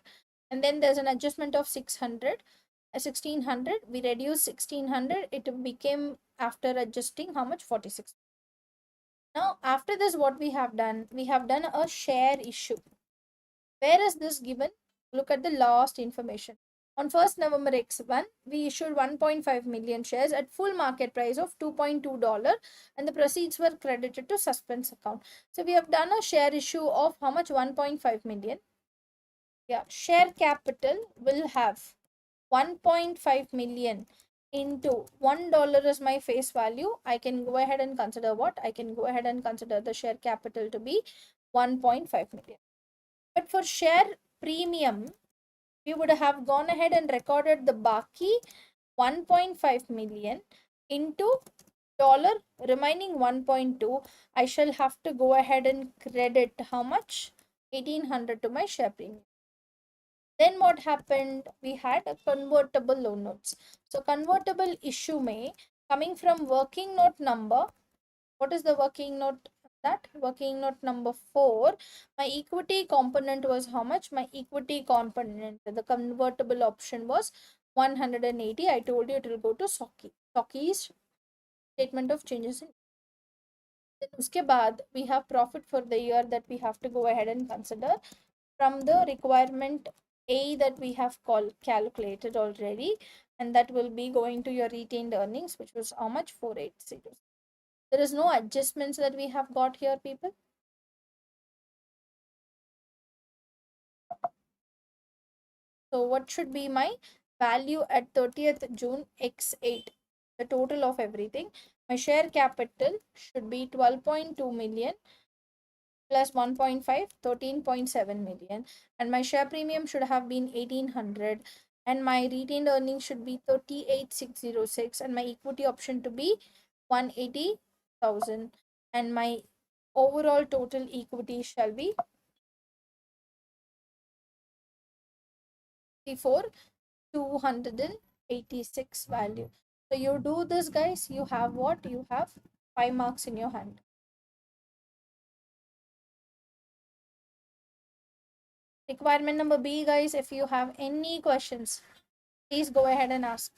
And then there's an adjustment of 600, 1600. We reduced 1600. It became, after adjusting, how much? 46. Now, after this, what we have done? We have done a share issue. Where is this given? Look at the last information. On 1st November X1, we issued 1.5 million shares at full market price of $2.2, and the proceeds were credited to suspense account. So we have done a share issue of how much? 1.5 million. Yeah, share capital will have 1.5 million into $1 is my face value. I can go ahead and consider what? I can go ahead and consider the share capital to be 1.5 million. But for share premium, we would have gone ahead and recorded the Baki 1.5 million into dollar remaining 1.2. I shall have to go ahead and credit how much? 1800 to my share premium. Then what happened? We had a convertible loan notes. So convertible issue may coming from working note number. What is the working note? That working note number 4. My equity component was how much? My equity component, the convertible option was 180. I told you it will go to SOCI. SOCI is statement of changes in. Then uske baad we have profit for the year that we have to go ahead and consider from the requirement A that we have calculated already, and that will be going to your retained earnings, which was how much? 480. There is no adjustments that we have got here, people. So what should be my value at 30th June X8? The total of everything. My share capital should be 12.2 million plus 1.5, 13.7 million. And my share premium should have been 1800. And my retained earnings should be 38,606. And my equity option to be 180,000. And my overall total equity shall be 286 value. So you do this, guys, you have what? You have 5 marks in your hand. Requirement number B, guys, if you have any questions, please go ahead and ask.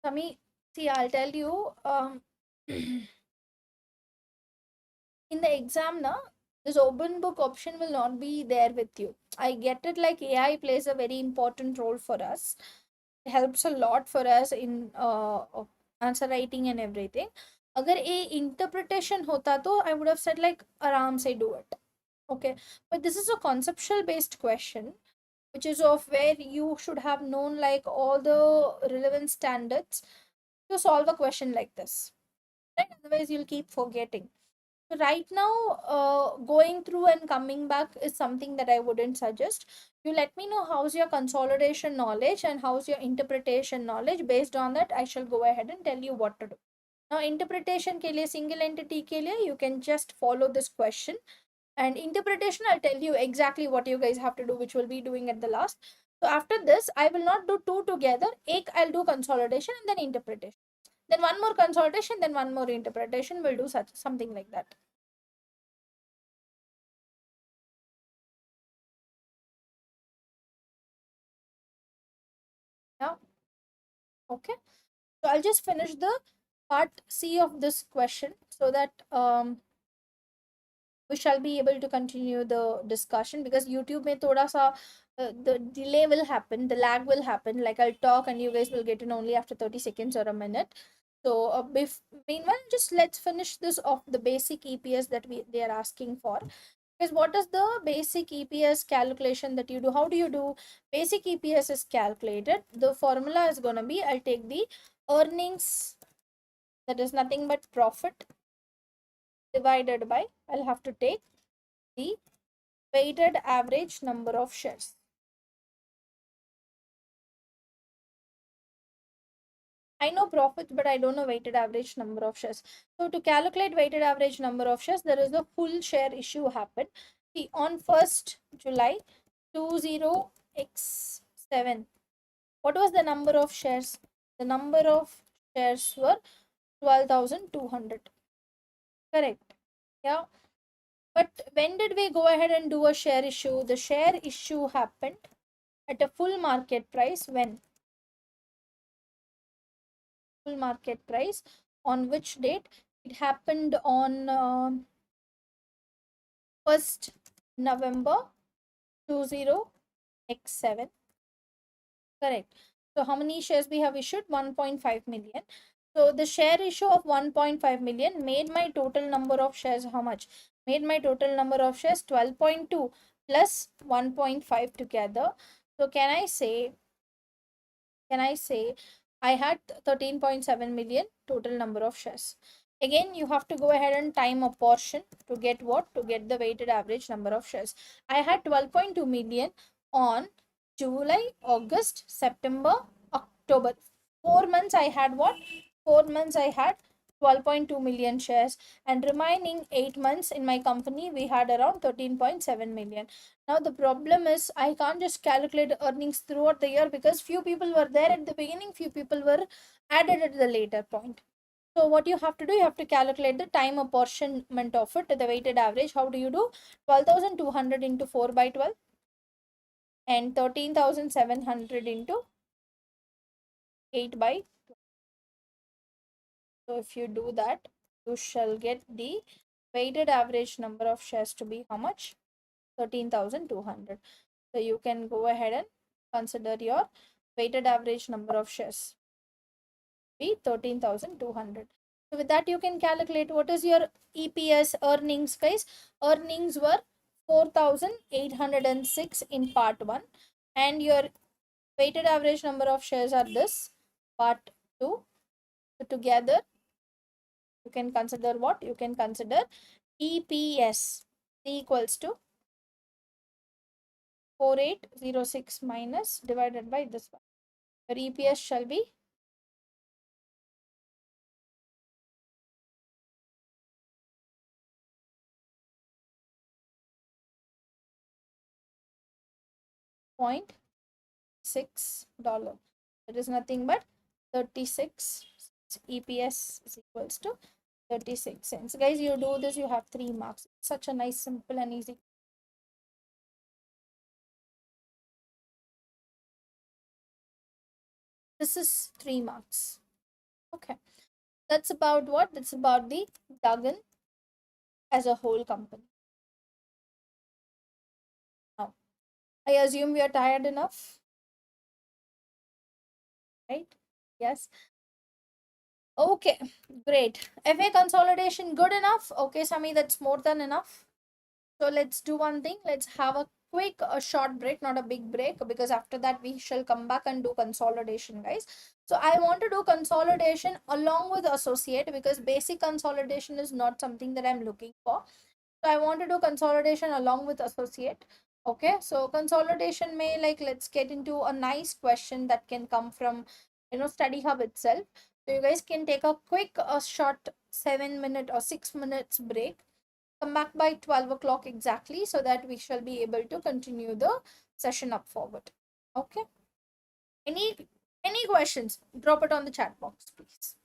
Sami, see, I'll tell you, in the exam now, this open book option will not be there with you. I get it, like AI plays a very important role for us. It helps a lot for us in answer writing and everything. अगर a interpretation होता तो I would have said like आराम से do it. Okay, but this is a conceptual based question, which is of where you should have known like all the relevant standards to solve a question like this. Right? Otherwise, you'll keep forgetting. So right now, going through and coming back is something that I wouldn't suggest. You let me know how's your consolidation knowledge and how's your interpretation knowledge. Based on that, I shall go ahead and tell you what to do. Now, interpretation ke liye, single entity ke liye, you can just follow this question. And interpretation, I'll tell you exactly what you guys have to do, which we'll be doing at the last. So after this, I will not do two together. Ek, I'll do consolidation and then interpretation. Then one more consolidation, then one more interpretation. We'll do such something like that. Yeah. Okay. So I'll just finish the part C of this question so that we shall be able to continue the discussion, because YouTube may thoda sa the delay will happen, the lag will happen. Like I'll talk and you guys will get in only after 30 seconds or a minute. So meanwhile, just let's finish this off, the basic EPS that they are asking for. Because what is the basic EPS calculation that you do? How do you do? Basic EPS is calculated. The formula is going to be, I'll take the earnings, that is nothing but profit, divided by, I'll have to take the weighted average number of shares. I know profits, but I don't know weighted average number of shares. So to calculate weighted average number of shares, there is a full share issue happened. See, on 1st July 20x7, what was the number of shares? The number of shares were 12,200. Correct. Yeah. But when did we go ahead and do a share issue? The share issue happened at a full market price. When? Full market price. On which date? It happened on 1st November 20x7. Correct. So how many shares we have issued? 1.5 million. So the share issue of 1.5 million made my total number of shares how much? Made my total number of shares 12.2 plus 1.5 together. So can I say I had 13.7 million total number of shares. Again, you have to go ahead and time a portion to get what? To get the weighted average number of shares. I had 12.2 million on July, August, September, October. 4 months I had what? 4 months I had 12.2 million shares, and remaining 8 months in my company we had around 13.7 million. Now the problem is I can't just calculate earnings throughout the year because few people were there at the beginning, few people were added at the later point. So what you have to do, you have to calculate the time apportionment of it, the weighted average. How do you do? 12,200 into 4 by 12 and 13,700 into 8 by 12. So if you do that, you shall get the weighted average number of shares to be how much? 13,200. So you can go ahead and consider your weighted average number of shares be 13,200. So with that you can calculate what is your EPS earnings, guys. Earnings were 4,806 in part 1, and your weighted average number of shares are this part 2. So together you can consider what? You can consider EPS equals to 4806 minus divided by this one. Your EPS shall be 0.6. That is nothing but 36. EPS is equals to 36 cents. Guys, you do this, you have 3 marks. Such a nice, simple and easy. This is 3 marks. Okay. That's about what? That's about the Duggan as a whole company. Now, I assume we are tired enough, right? Yes. Okay, great. FA consolidation, good enough? Okay, Sami, that's more than enough. So let's do one thing. Let's have a quick, a short break, not a big break, because after that we shall come back and do consolidation, guys. So I want to do consolidation along with associate because basic consolidation is not something that I'm looking for. So I want to do consolidation along with associate. Okay, so consolidation may, like, let's get into a nice question that can come from, Study Hub itself. So you guys can take a quick, a short 7 minute or 6 minutes break. Come back by 12 o'clock exactly so that we shall be able to continue the session up forward. Okay. Any questions? Drop it on the chat box, please.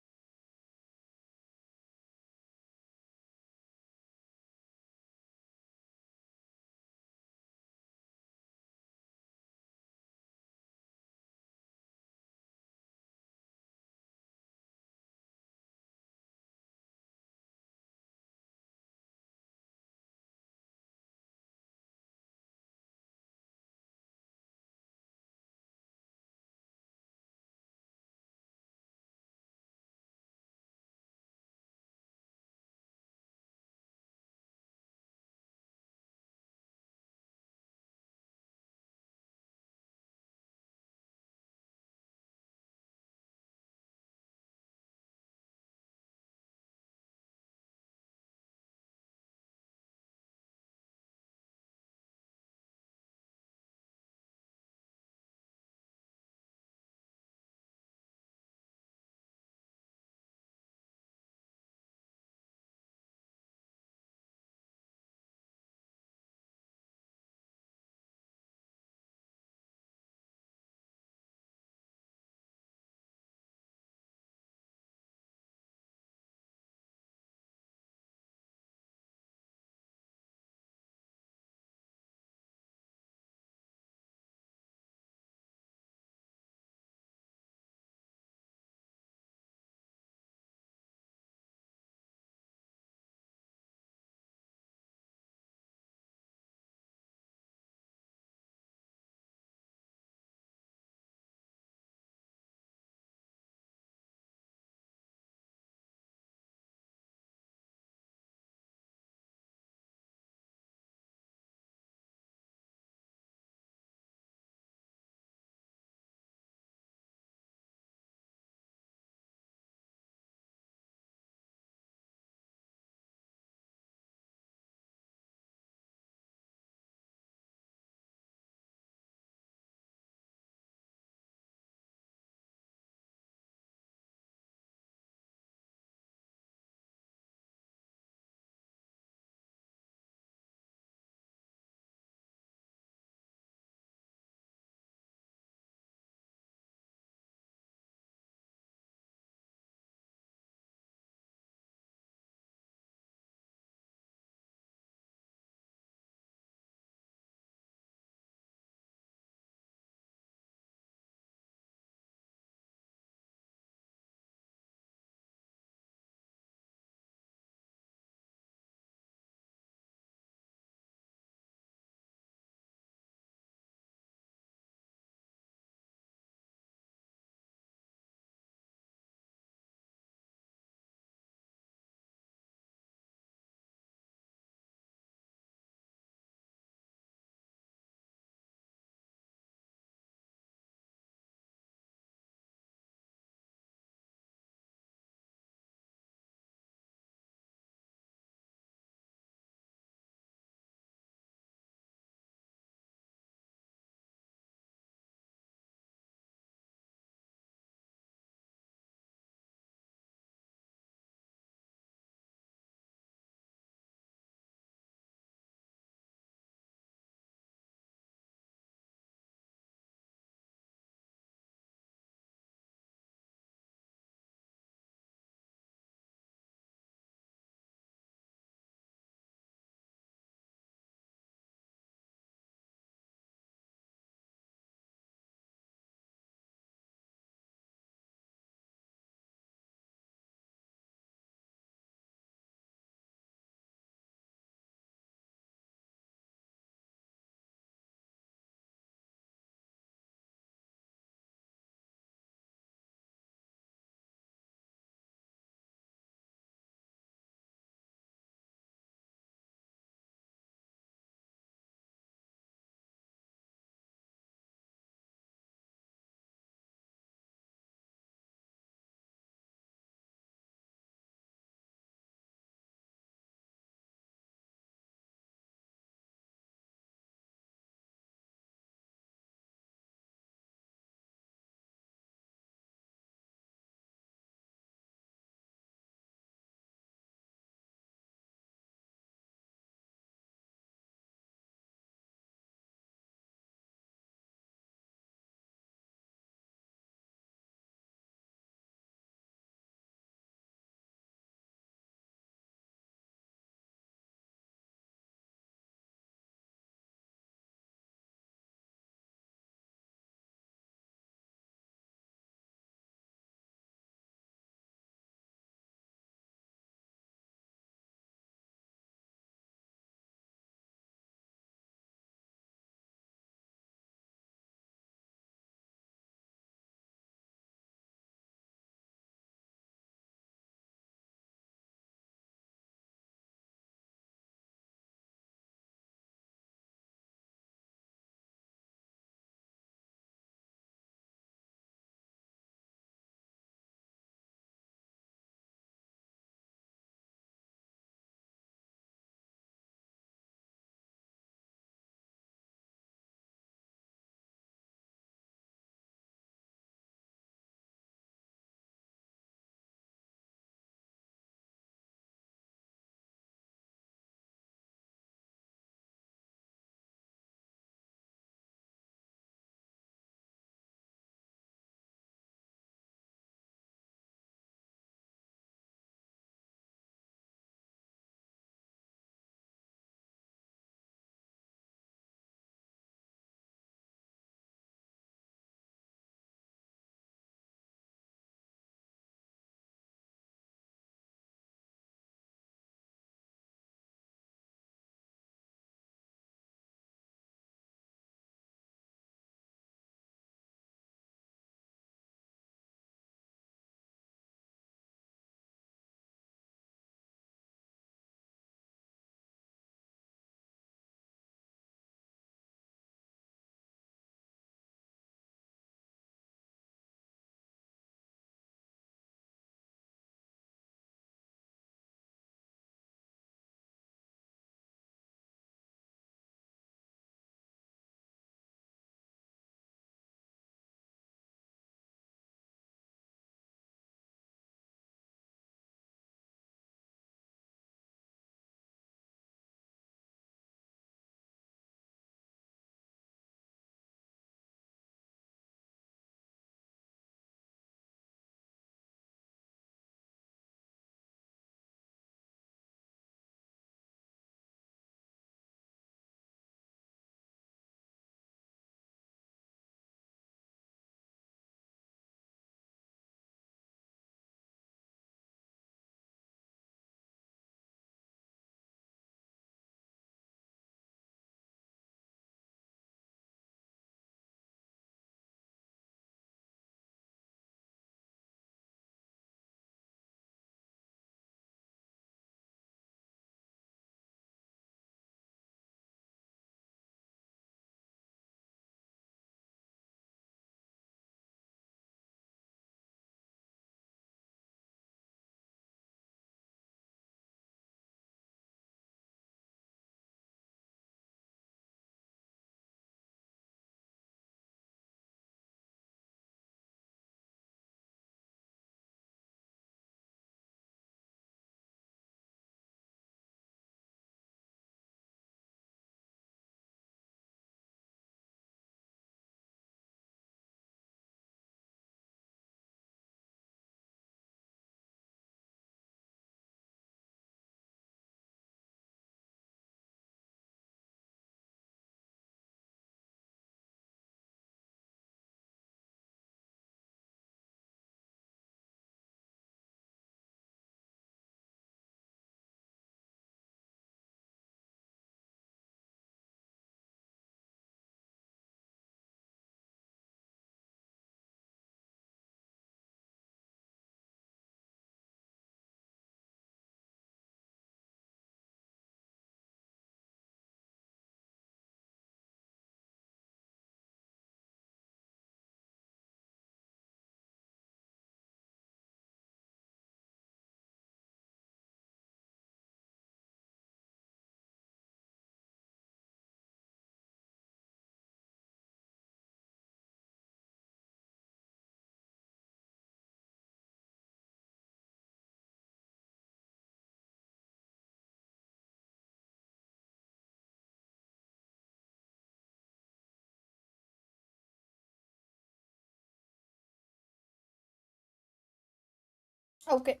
Okay.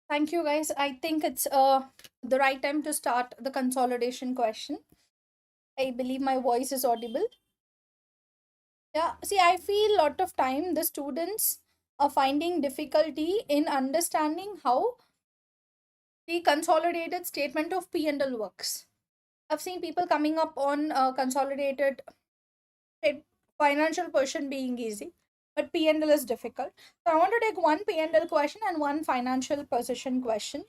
Thank you, guys. I think it's the right time to start the consolidation question. I believe my voice is audible. Yeah. See, I feel a lot of time the students are finding difficulty in understanding how the consolidated statement of P&L works. I've seen people coming up on consolidated financial portion being easy, but P&L is difficult. So I want to take one P&L question and one financial position question.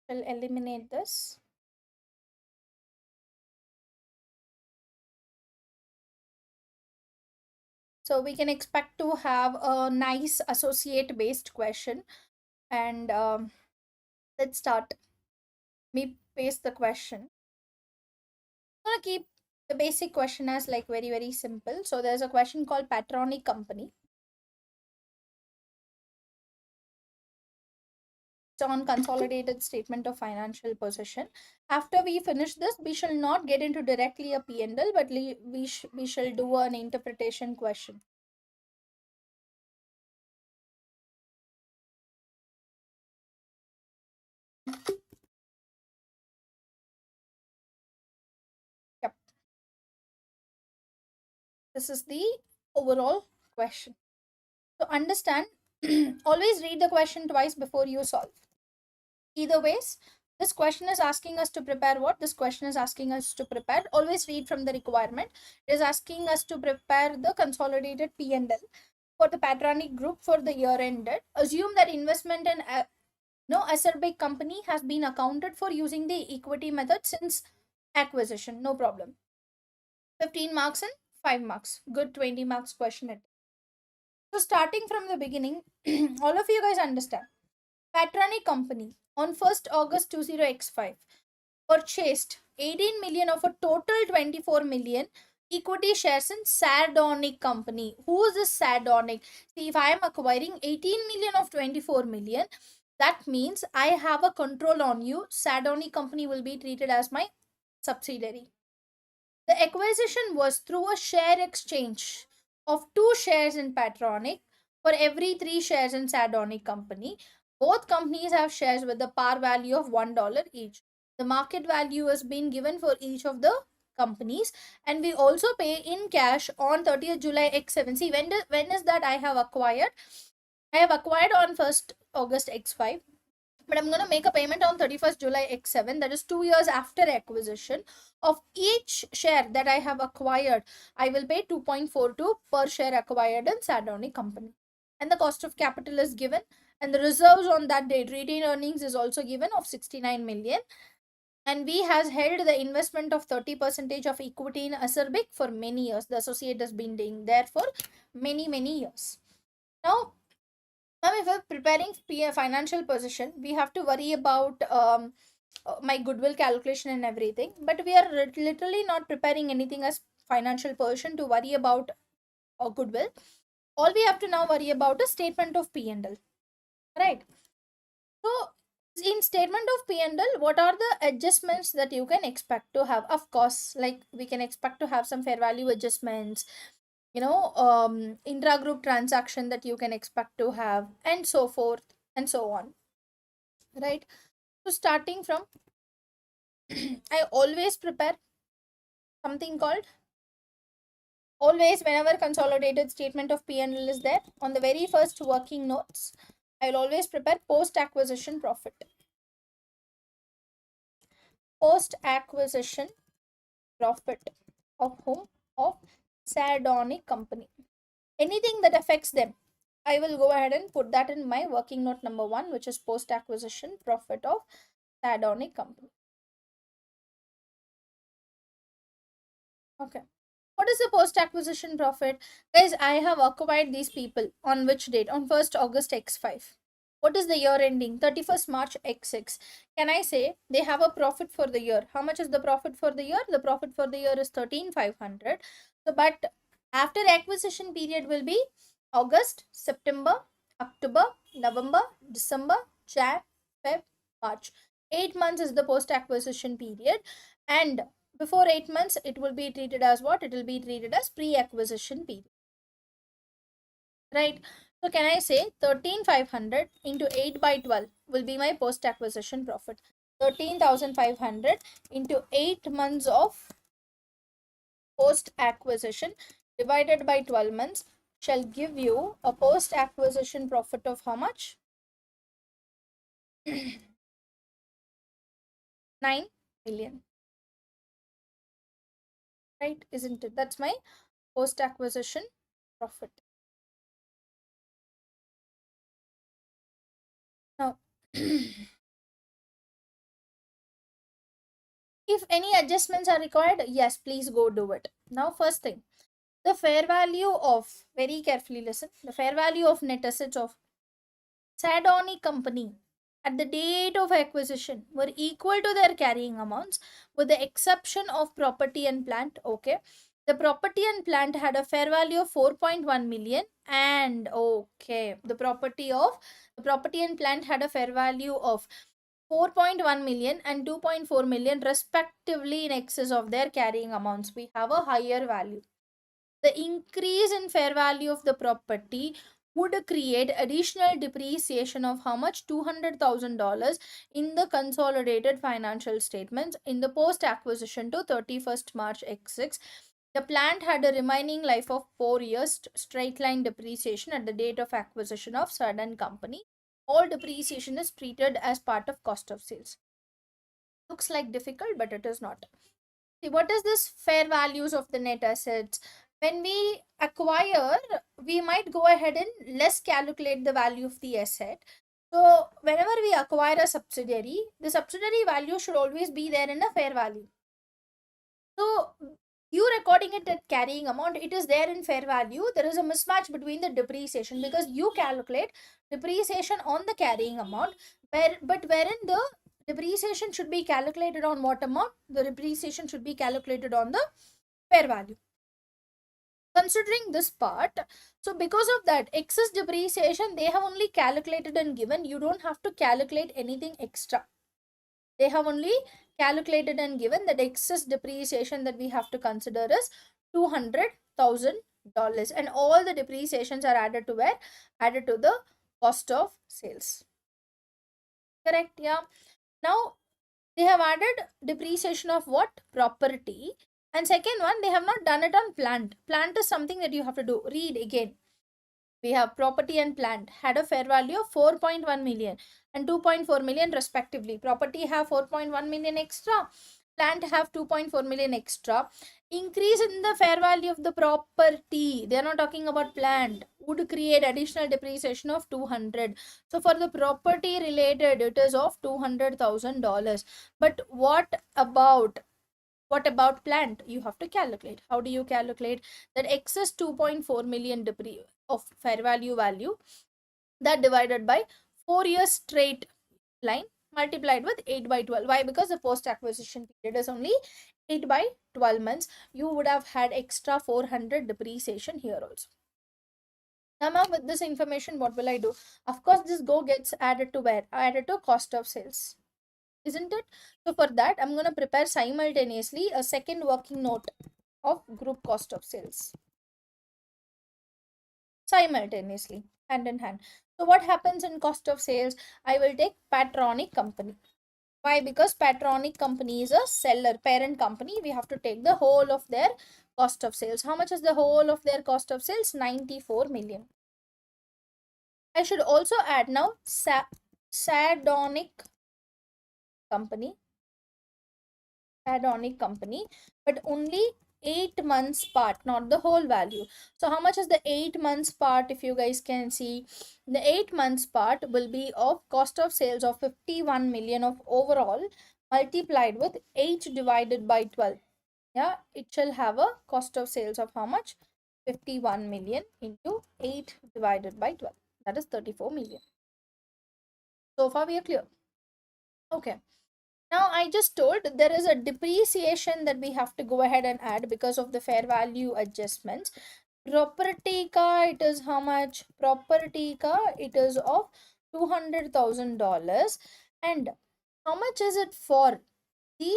I'll eliminate this. So we can expect to have a nice associate based question. And let's start. Me paste the question. I'm gonna keep the basic question as like very, very simple. So there's a question called Patronic Company. It's on consolidated statement of financial position. After we finish this, we shall not get into directly a P&L, but we shall do an interpretation question. Yep. This is the overall question. So understand, always read the question twice before you solve. Either ways, this question is asking us to prepare what? This question is asking us to prepare. Always read from the requirement. It is asking us to prepare the consolidated P&L for the Patronic Group for the year ended. Assume that investment in no Acerbic company has been accounted for using the equity method since acquisition. No problem. 15 marks and 5 marks. Good 20 marks question. So starting from the beginning, all of you guys understand. Patronic Company on 1st August 20x5 purchased 18 million of a total 24 million equity shares in Sardonic Company. Who is this Sardonic? See, if I am acquiring 18 million of 24 million, that means I have a control on you. Sardonic Company will be treated as my subsidiary. The acquisition was through a share exchange of 2 shares in Patronic for every 3 shares in Sardonic Company. Both companies have shares with the par value of $1 each. The market value has been given for each of the companies, and we also pay in cash on 30th July X7. See, when is that I have acquired? I have acquired on 1st August X5, but I'm going to make a payment on 31st July X7, that is 2 years after acquisition. Of each share that I have acquired, I will pay 2.42 per share acquired in Sardonic Company. And the cost of capital is given, and the reserves on that date, retained earnings is also given of 69 million. And we has held the investment of 30% of equity in Acerbic for many years. The associate has been doing there for many, many years. Now, if we're preparing financial position, we have to worry about my goodwill calculation and everything. But we are literally not preparing anything as financial position to worry about goodwill. All we have to now worry about is statement of P&L, right? So in statement of P&L, what are the adjustments that you can expect to have? Of course, like we can expect to have some fair value adjustments, intra-group transaction that you can expect to have, and so forth and so on, right? So starting from I always prepare something called, always whenever consolidated statement of P&L is there, on the very first working notes, I will always prepare post acquisition profit. Post acquisition profit of whom? Of Sardonic Company. Anything that affects them, I will go ahead and put that in my working note number 1, which is post acquisition profit of Sardonic Company. Okay. What is the post acquisition profit? Guys, I have acquired these people on which date? On 1st August X5. What is the year ending? 31st March X6. Can I say they have a profit for the year? How much is the profit for the year? The profit for the year is 13,500. So, but after acquisition period will be August, September, October, November, December, Jan, Feb, March. 8 months is the post acquisition period. And before 8 months, it will be treated as what? It will be treated as pre-acquisition period, right? So can I say 13,500 into 8 by 12 will be my post-acquisition profit. 13,500 into 8 months of post-acquisition divided by 12 months shall give you a post-acquisition profit of how much? 9 million, right? Isn't it? That's my post-acquisition profit. Now, if any adjustments are required, yes, please go do it. Now, first thing, the fair value of, very carefully listen, the fair value of net assets of Sadoni company at the date of acquisition were equal to their carrying amounts with the exception of property and plant. Okay. The property and plant had a fair value of 4.1 million, and okay, the property and plant had a fair value of 4.1 million and 2.4 million respectively in excess of their carrying amounts. We have a higher value. The increase in fair value of the property would create additional depreciation of how much? $200,000 in the consolidated financial statements in the post acquisition to 31st March X6. The plant had a remaining life of 4 years straight line depreciation at the date of acquisition of certain company. All depreciation is treated as part of cost of sales. Looks like difficult, but it is not. See, what is this fair values of the net assets? When we acquire, we might go ahead and less calculate the value of the asset. So whenever we acquire a subsidiary, the subsidiary value should always be there in a fair value. So you recording it at carrying amount, it is there in fair value. There is a mismatch between the depreciation because you calculate depreciation on the carrying amount, but wherein the depreciation should be calculated on what amount? The depreciation should be calculated on the fair value. Considering this part, so because of that excess depreciation, they have only calculated and given. You don't have to calculate anything extra. They have only calculated and given that excess depreciation that we have to consider is $200,000, and all the depreciations are added to where? Added to the cost of sales. Correct? Yeah. Now they have added depreciation of what? Property. And second one, they have not done it on plant. Plant is something that you have to do. Read again. We have property and plant had a fair value of 4.1 million and 2.4 million respectively. Property have 4.1 million extra, plant have 2.4 million extra. Increase in the fair value of the property, they are not talking about plant, would create additional depreciation of 200. So for the property related, it is of $200,000. But what about plant? You have to calculate. How do you calculate that excess 2.4 million of fair value that divided by 4 years straight line multiplied with 8 by 12. Why? Because the post acquisition period is only 8 by 12 months. You would have had extra 400 depreciation here also. Now with this information, what will I do? Of course, this go gets added to where? Added to cost of sales, isn't it? So for that, I'm going to prepare simultaneously a second working note of group cost of sales. Simultaneously, hand in hand. So what happens in cost of sales? I will take Patronic company. Why? Because Patronic company is a seller, parent company. We have to take the whole of their cost of sales. How much is the whole of their cost of sales? 94 million. I should also add now Sardonic company. Sardonic company, but only 8 months part, not the whole value. So how much is the 8 months part? If you guys can see, the 8 months part will be of cost of sales of 51 million of overall multiplied with 8 divided by 12. Yeah, it shall have a cost of sales of how much? 51 million into 8 divided by 12. That is 34 million. So far we are clear. Okay. Now I just told there is a depreciation that we have to go ahead and add because of the fair value adjustments. Property ka it is how much? Property ka it is of $200,000. And how much is it for the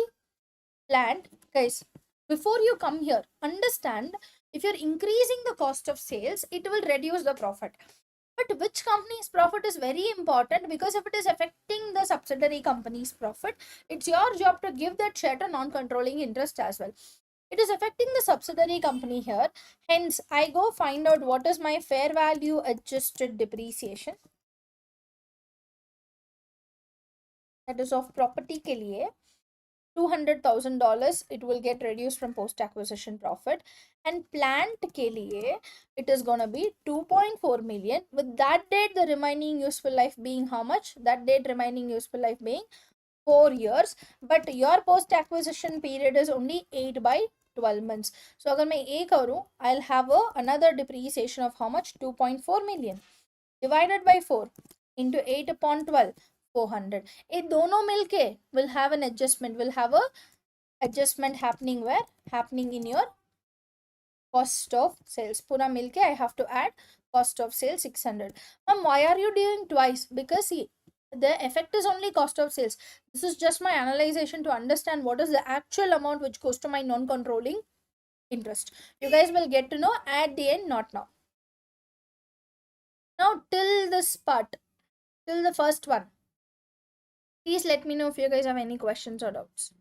planned. Guys, before you come here, understand, if you're increasing the cost of sales, it will reduce the profit. But which company's profit is very important, because if it is affecting the subsidiary company's profit, it's your job to give that share to non-controlling interest as well. It is affecting the subsidiary company here. Hence, I go find out what is my fair value adjusted depreciation. That is of property के लिए $200,000 it will get reduced from post acquisition profit, and plant के लिए it is gonna be 2.4 million, with that date the remaining useful life being how much? That date remaining useful life being 4 years, but your post acquisition period is only 8 by 12 months. So अगर मैं ये करूँ, I'll have another depreciation of how much? 2.4 million divided by 4 into 8 upon 12, 400. ये दोनों मिलके will have an adjustment, will have a adjustment happening where? Happening in your cost of sales. Pura milke I have to add cost of sales 600. Why are you doing twice? Because see, the effect is only cost of sales. This is just my analyzation to understand what is the actual amount which goes to my non-controlling interest. You guys will get to know at the end, not now. Now till this part, till the first one, please let me know if you guys have any questions or doubts.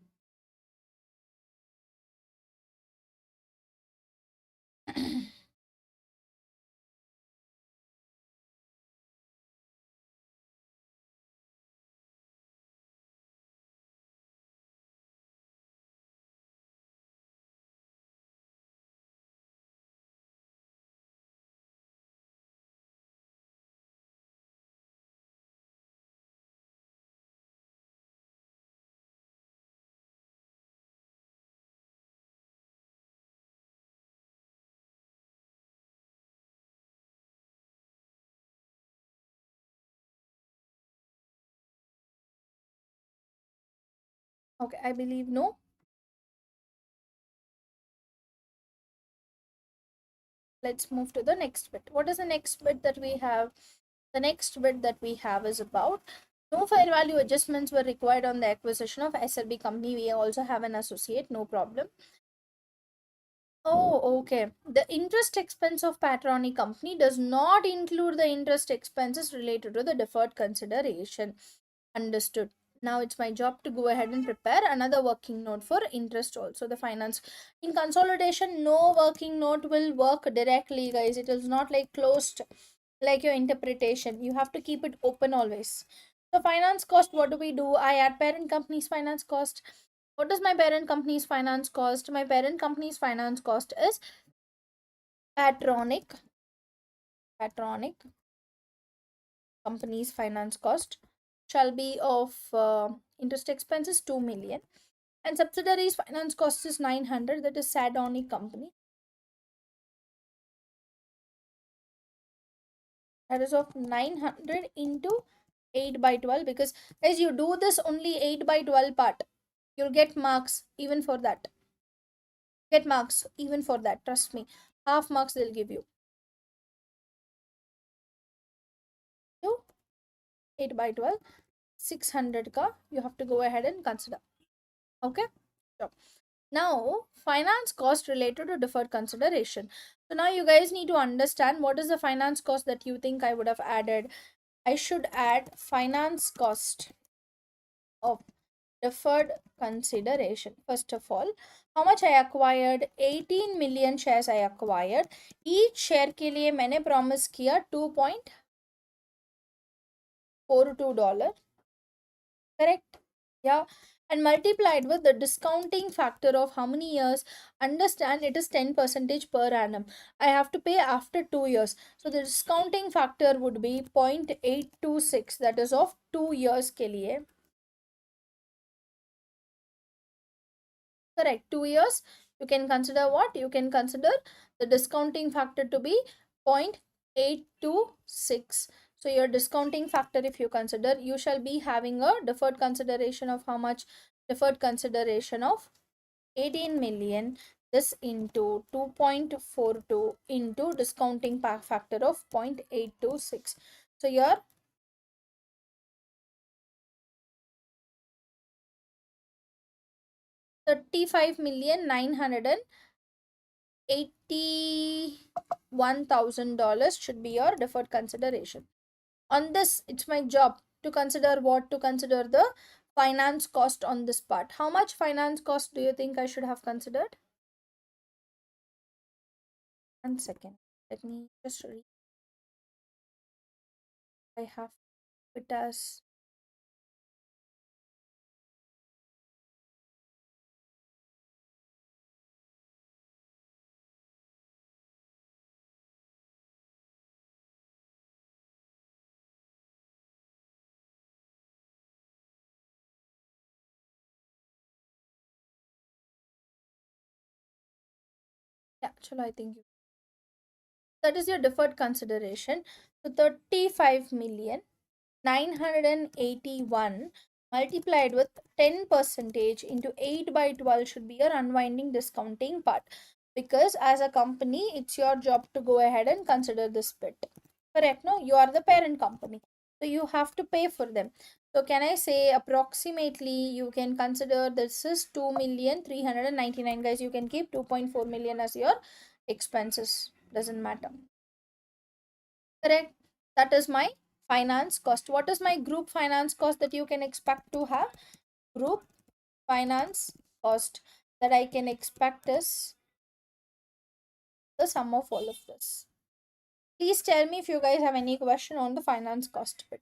Okay, I believe no. Let's move to the next bit. What is the next bit that we have? The next bit that we have is about no fair value adjustments were required on the acquisition of SLB company. We also have an associate, no problem. Oh, okay. The interest expense of Patroni company does not include the interest expenses related to the deferred consideration. Understood. Now it's my job to go ahead and prepare another working note for interest also. The finance in consolidation, no working note will work directly, guys. It is not like closed like your interpretation. You have to keep it open always. So finance cost, what do? I add parent company's finance cost. What is my parent company's finance cost? My parent company's finance cost is patronic company's finance cost shall be of interest expenses 2 million, and subsidiaries finance cost is 900, that is Sadonic company. That is of 900 into 8 by 12, because as you do this only 8 by 12 part, you'll get marks even for that. Trust me, half marks they'll give you. 8 by 12, 600 ka you have to go ahead and consider. Okay, so now finance cost related to deferred consideration. So now you guys need to understand what is the finance cost that you think I would have added. I should add finance cost of deferred consideration. First of all, how much I acquired? 18 million shares I acquired. Each share के लिए मैंने promise किया $2.42. Correct? Yeah. And multiplied with the discounting factor of how many years? Understand, it is 10% per annum. I have to pay after 2 years. So the discounting factor would be 0.826. That is of 2 years के लिए. Correct. 2 years. You can consider what? You can consider the discounting factor to be 0.826. So your discounting factor, if you consider, you shall be having a deferred consideration of how much? Deferred consideration of 18 million. This into 2.42 into discounting factor of 0.826. So your $35,981,000 should be your deferred consideration. On this, it's my job to consider what? To consider the finance cost on this part. How much finance cost do you think I should have considered? 1 second. Let me just read. I have it as actually I think that is your deferred consideration. So 35,981 multiplied with 10 percentage into 8 by 12 should be your unwinding discounting part, because as a company it's your job to go ahead and consider this bit. Correct? No, you are the parent company, so you have to pay for them. So can I say approximately you can consider this is 2,399,000, guys. You can keep 2.4 million as your expenses, doesn't matter. Correct? That is my finance cost. What is my group finance cost that you can expect to have? Group finance cost that I can expect is the sum of all of this. Please tell me if you guys have any question on the finance cost bit.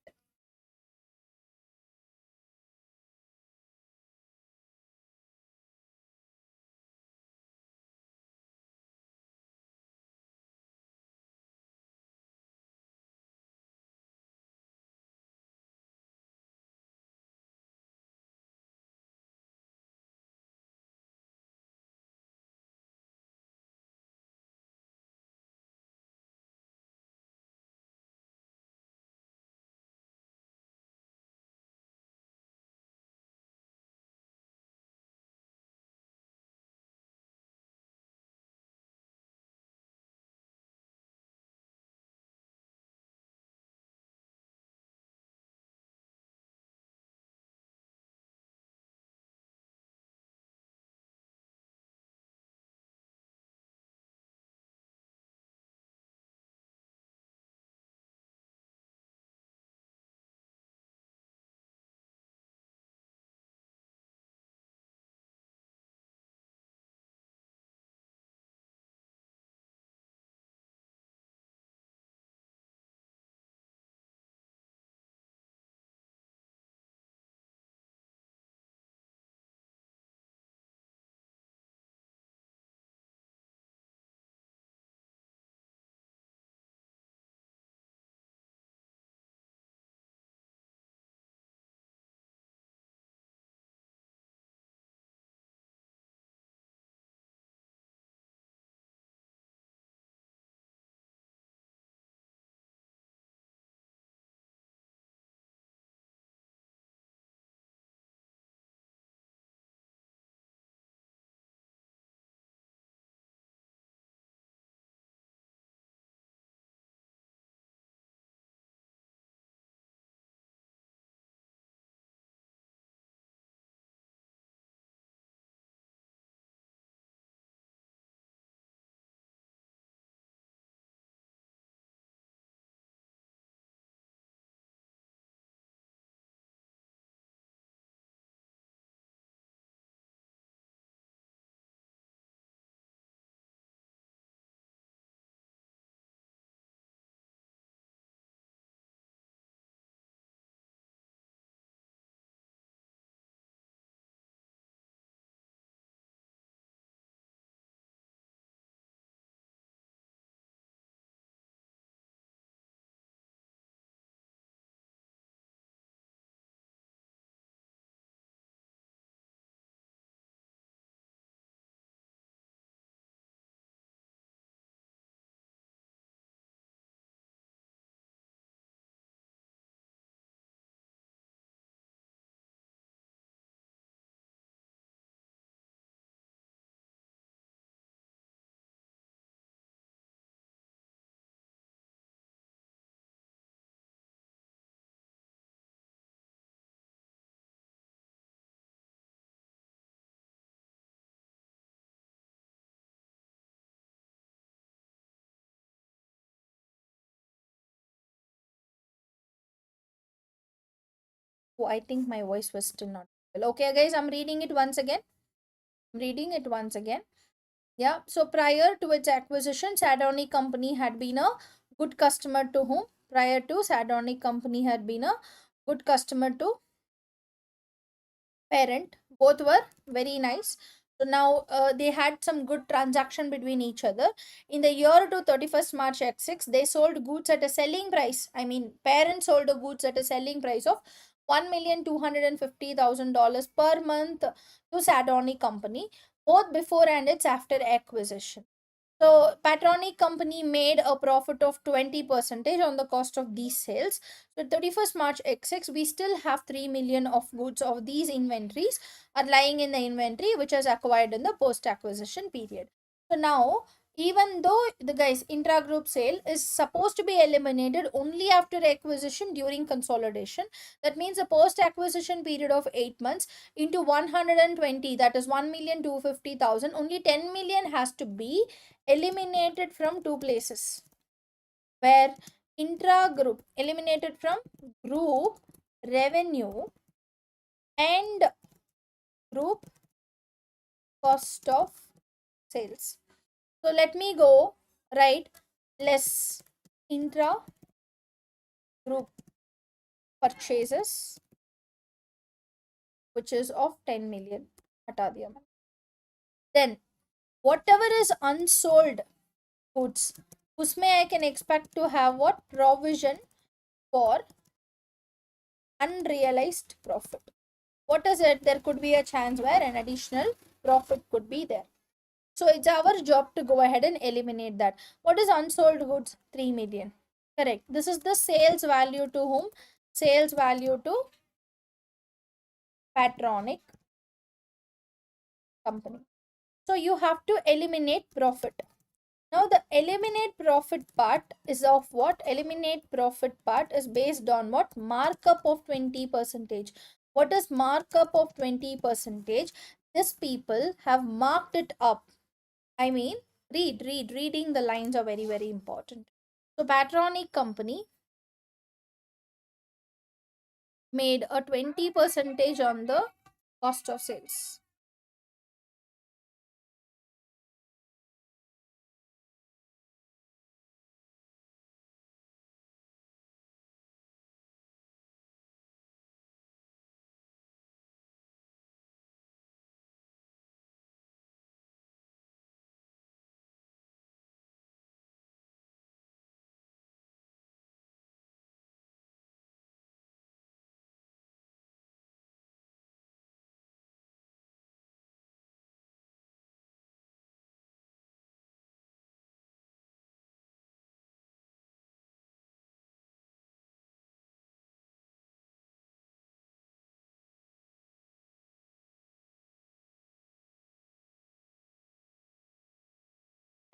Oh, I think my voice was still not well. Okay, guys, I'm reading it once again. Yeah, so prior to its acquisition, Sadoni Company had been a good customer to whom? Prior to Sadoni Company had been a good customer to parent. Both were very nice. So now they had some good transaction between each other. In the year to 31st March X6, they sold goods at a selling price. I mean, parent sold the goods at a selling price of $1,250,000 per month to Sadoni Company, both before and its after acquisition. So Patronic Company made a profit of 20% on the cost of these sales. So 31st March X6, we still have 3 million of goods of these inventories are lying in the inventory which is acquired in the post-acquisition period. So now, even though the guys intra-group sale is supposed to be eliminated only after acquisition during consolidation, that means a post-acquisition period of 8 months into 120, that is 1,250,000, only 10 million has to be eliminated from two places, where intra group eliminated from group revenue and group cost of sales. So let me go right, less intra group purchases, which is of 10 million. हटा दिया मैंने. Then whatever is unsold goods, उसमें I can expect to have what? Provision for unrealized profit. What is it? There could be a chance where an additional profit could be there. So it's our job to go ahead and eliminate that. What is unsold goods? 3 million. Correct. This is the sales value to whom? Sales value to Patronic Company. So you have to eliminate profit. Now the eliminate profit part is of what? Eliminate profit part is based on what? Markup of 20%. What is markup of 20%? This people have marked it up. I mean, reading the lines are very, very important. So Patronic Company made a 20% on the cost of sales.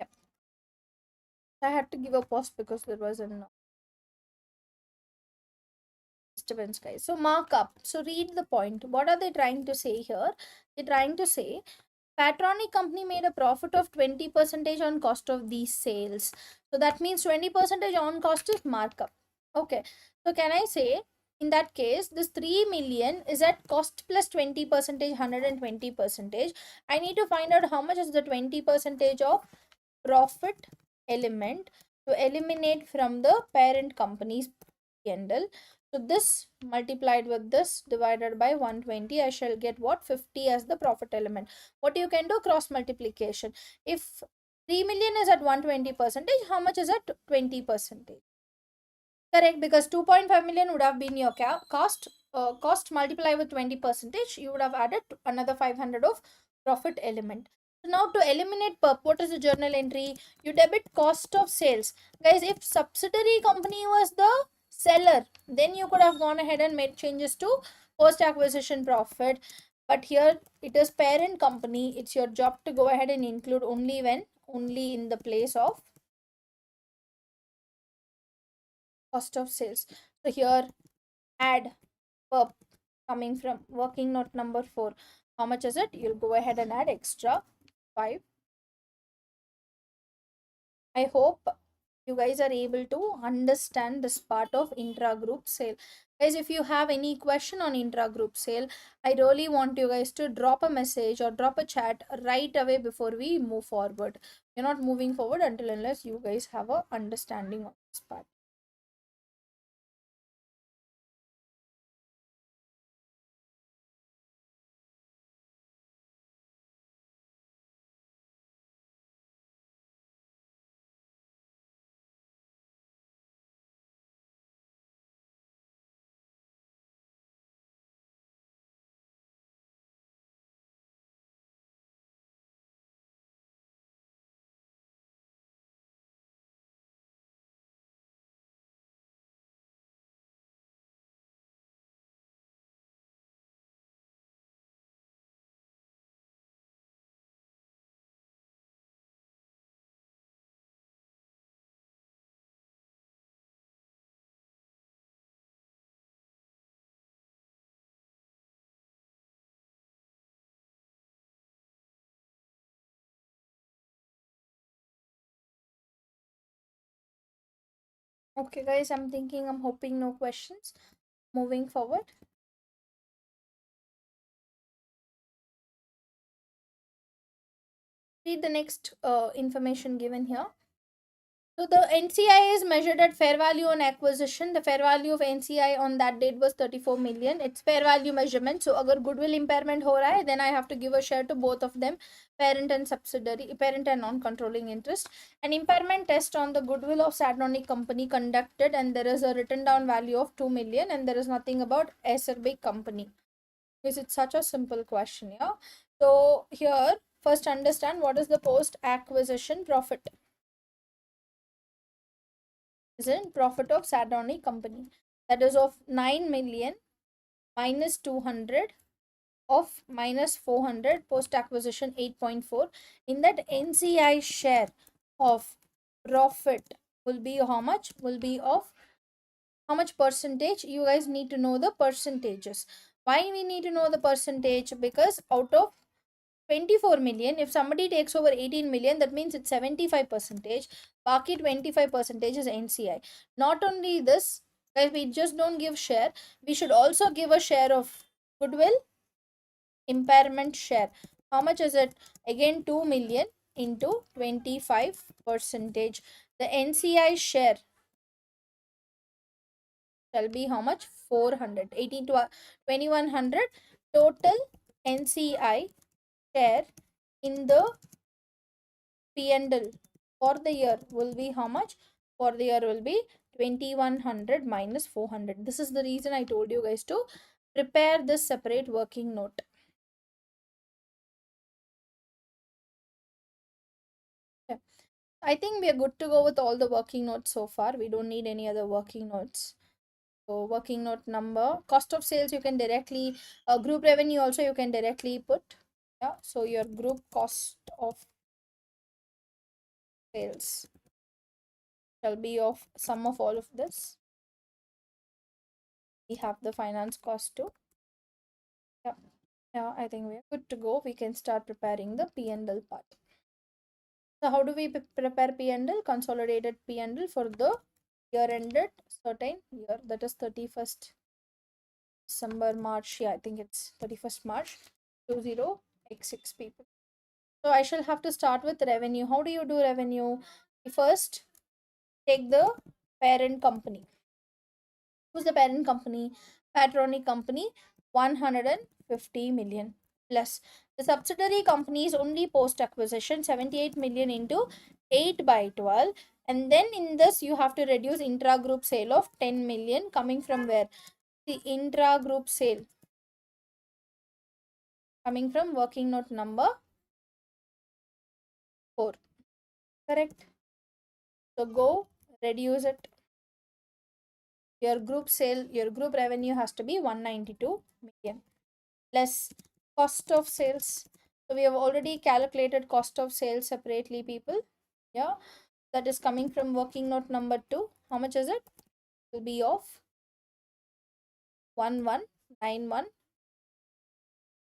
Yep. I had to give a pause because there was an disturbance, guys. So markup. So read the point. What are they trying to say here? They're trying to say Patronic Company made a profit of 20% on cost of these sales. So that means 20% on cost is markup. Okay. So can I say in that case this 3 million is at cost plus 20%, 120%. I need to find out how much is the 20% of profit element to eliminate from the parent company's P&L. So this multiplied with this divided by 120, I shall get what? 50 as the profit element. What you can do? Cross multiplication. If 3 million is at 120%, how much is at 20%? Correct, because 2.5 million would have been your cost. Cost multiplied with 20%, you would have added another 500 of profit element. So now to eliminate perp, what is the journal entry? You debit cost of sales. Guys, if subsidiary company was the seller, then you could have gone ahead and made changes to post acquisition profit. But here it is parent company. It's your job to go ahead and include only in the place of cost of sales. So here add perp coming from working note number 4. How much is it? You'll go ahead and add extra 5. I hope you guys are able to understand this part of intra-group sale. Guys, if you have any question on intra-group sale, I really want you guys to drop a message or drop a chat right away before we move forward. You're not moving forward until unless you guys have a understanding of this part. Okay, guys, I'm hoping no questions. Moving forward. Read the next information given here. So the NCI is measured at fair value on acquisition. The fair value of NCI on that date was 34 million. It's fair value measurement. So अगर goodwill impairment हो रहा है, then I have to give a share to both of them, parent and subsidiary, parent and non-controlling interest. An impairment test on the goodwill of Sadnonic company conducted, and there is a written down value of 2 million, and there is nothing about SRB company. Because it's such a simple question, yeah. So here, first understand what is the post acquisition profit. Is in profit of Sardonic company, that is of 9 million minus 200 of minus 400 post acquisition 8.4. In that, NCI share of profit will be how much? Will be of how much percentage? You guys need to know the percentages. Why we need to know the percentage? Because out of 24 million, if somebody takes over 18 million, that means it's 75 percentage. Baki 25 percentage is NCI. Not only this, guys, we just don't give share, we should also give a share of goodwill impairment share. How much is it? Again, 2 million into 25 percentage. The NCI share shall be how much? 400. 18 to 2100. Total NCI share in the P&L for the year will be how much? For the year will be 2100 minus 400. This is the reason I told you guys to prepare this separate working note. Yeah. I think we are good to go with all the working notes so far. We don't need any other working notes. So working note number, cost of sales you can directly, group revenue also you can directly put. Yeah. So your group cost of sales shall be of sum of all of this. We have the finance cost too. Yeah. Yeah, I think we're good to go. We can start preparing the P&L part. So how do we prepare P&L? Consolidated P&L for the year ended certain year, that is 31st December, March. Yeah, I think it's 31st March 20x6 people. So I shall have to start with revenue. How do you do revenue? You first take the parent company. Who's the parent company? Patronic company, 150 million. Plus the subsidiary companies only post acquisition 78 million into 8 by 12, and then in this you have to reduce intra group sale of 10 million coming from where? The intra group sale coming from working note number 4. Correct? So go reduce it. Your group sale, your group revenue has to be 192 million less cost of sales. So we have already calculated cost of sales separately, people. Yeah, that is coming from working note number 2. How much is it? It will be of 1191.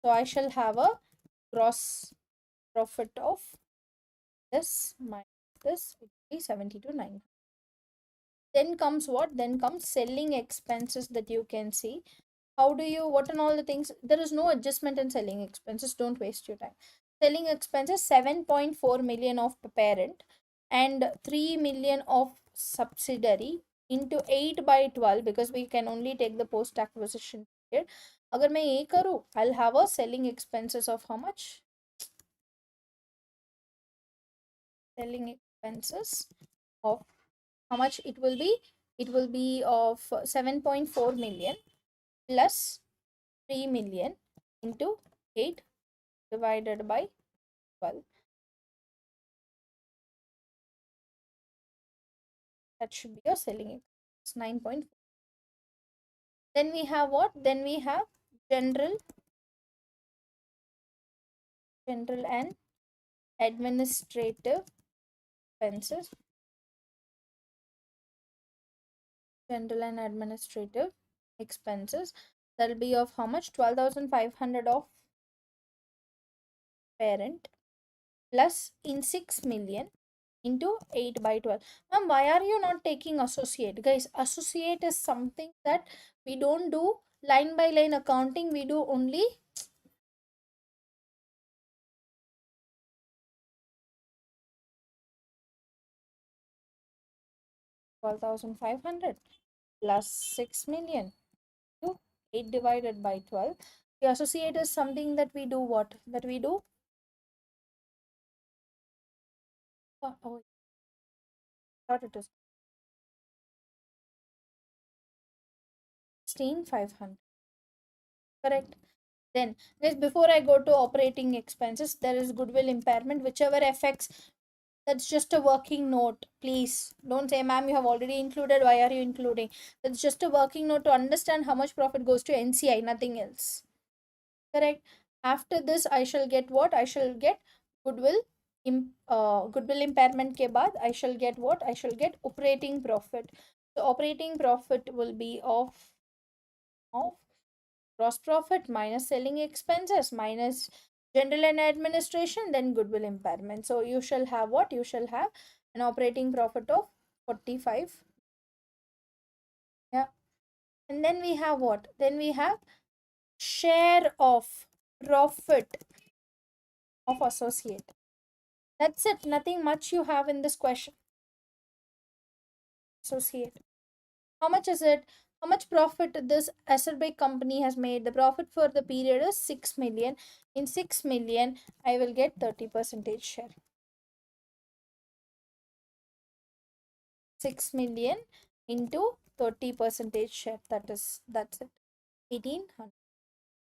So I shall have a gross profit of this minus this, which will be 72,900. Then comes what? Then comes selling expenses that you can see. How do you, what and all the things? There is no adjustment in selling expenses. Don't waste your time. Selling expenses 7.4 million of parent and 3 million of subsidiary into 8 by 12 because we can only take the post acquisition period. अगर मैं ये करूँ, I'll have a selling expenses of how much? Selling expenses of how much it will be? It will be of 7.4 million plus 3 million into 8 divided by 12. That should be your selling expense. 9.4. Then we have what? Then we have general and administrative expenses. General and administrative expenses. That will be of how much? 12,500 of parent plus in 6 million into 8 by 12. Ma'am, why are you not taking associate? Guys, associate is something that we don't do line by line accounting. We do only 12,500 plus 6 million to 8 divided by 12. The associate is something that we do what? That we do? Oh, I thought it is 16,500. Correct. Then, guys, before I go to operating expenses, there is goodwill impairment, whichever affects. That's just a working note. Please don't say, ma'am, you have already included. Why are you including? That's just a working note to understand how much profit goes to NCI, nothing else. Correct. After this, I shall get what? I shall get goodwill. Goodwill impairment ke baad, I shall get what? I shall get operating profit. So operating profit will be of gross profit minus selling expenses minus general and administration, then goodwill impairment. So you shall have what? You shall have an operating profit of 45. Yeah. And then we have what? Then we have share of profit of associate. That's it. Nothing much you have in this question. Associate. How much is it? How much profit this Azerbaijan company has made? The profit for the period is 6 million. In 6 million, I will get 30% share. 6 million into 30% share. That's it. 1800.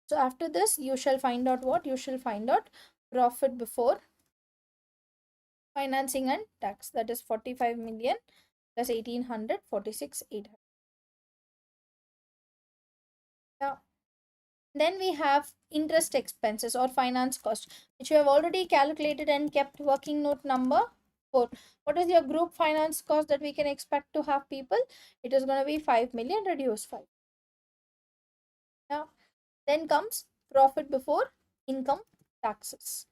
So after this, you shall find out what? You shall find out profit before financing and tax. That is 45 million plus 1800, 46,800. Yeah. Then we have interest expenses or finance cost, which we have already calculated and kept working note number 4. What is your group finance cost that we can expect to have, people? It is going to be 5 million, reduce 5. Yeah. Then comes profit before income taxes.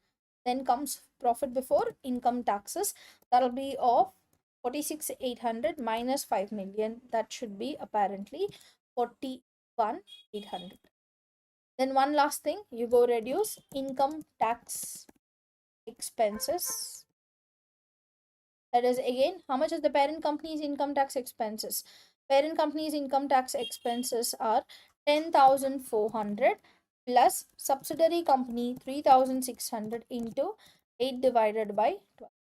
Then comes profit before income taxes. That will be of 46,800 minus 5 million. That should be apparently 41,800. Then one last thing, you go reduce income tax expenses. That is again, how much is the parent company's income tax expenses? Parent company's income tax expenses are 10,400 plus subsidiary company 3,600 into 8 divided by 12.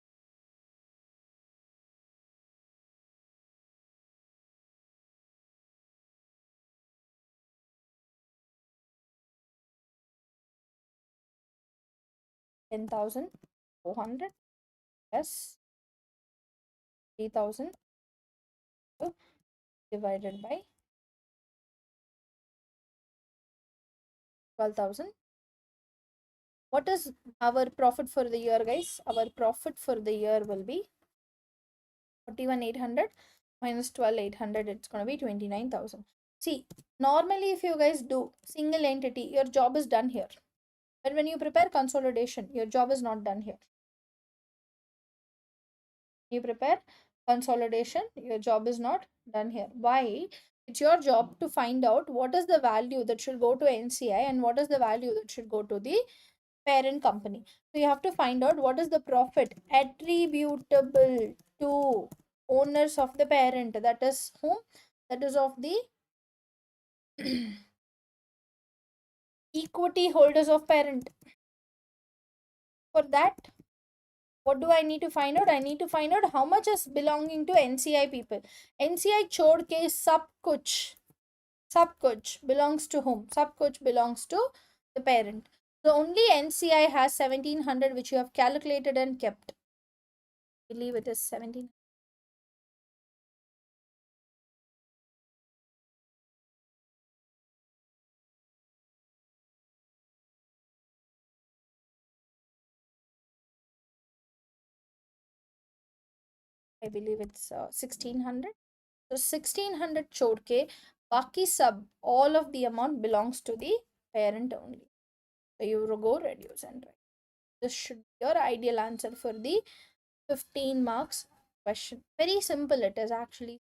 Ten thousand 400 plus 3,000 divided by 12,000. What is our profit for the year, guys? Our profit for the year will be 41,800 minus 12,800. It's going to be 29,000. See, normally if you guys do single entity, your job is done here. But when you prepare consolidation, your job is not done here. You prepare consolidation. Your job is not done here. Why? It's your job to find out what is the value that should go to NCI and what is the value that should go to the parent company. So you have to find out what is the profit attributable to owners of the parent. That is whom? That is of the equity holders of parent. For that, what do I need to find out? I need to find out how much is belonging to NCI people. NCI chod ke sab kuch belongs to whom? Sab kuch belongs to the parent. So only NCI has 1700 which you have calculated and kept. I believe it is 17. I believe it's 1600. So 1600 chod ke baki sub, all of the amount belongs to the parent only. So you go reduce and write. This should be your ideal answer for the 15 marks question. Very simple it is actually.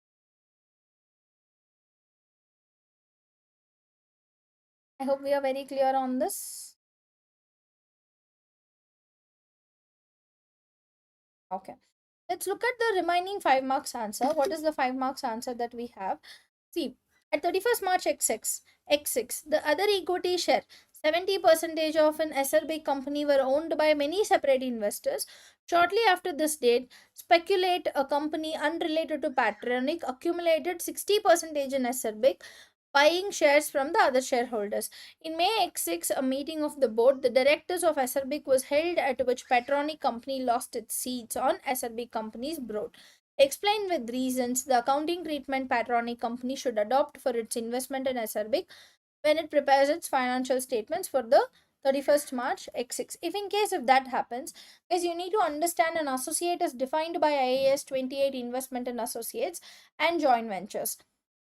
I hope we are very clear on this. Okay. Let's look at the remaining 5 marks answer. What is the 5 marks answer that we have? See, at 31st March X6, the other equity share, 70% of an SRB company were owned by many separate investors. Shortly after this date, speculate a company unrelated to Patronic accumulated 60% in SRB, buying shares from the other shareholders. In May X6, a meeting of the board, the directors of SRB was held at which Patronic company lost its seats on SRB company's board. Explained with reasons the accounting treatment Patronic company should adopt for its investment in SRB when it prepares its financial statements for the 31st March X6. If that happens, guys, you need to understand an associate is defined by IAS 28 investment in associates and joint ventures.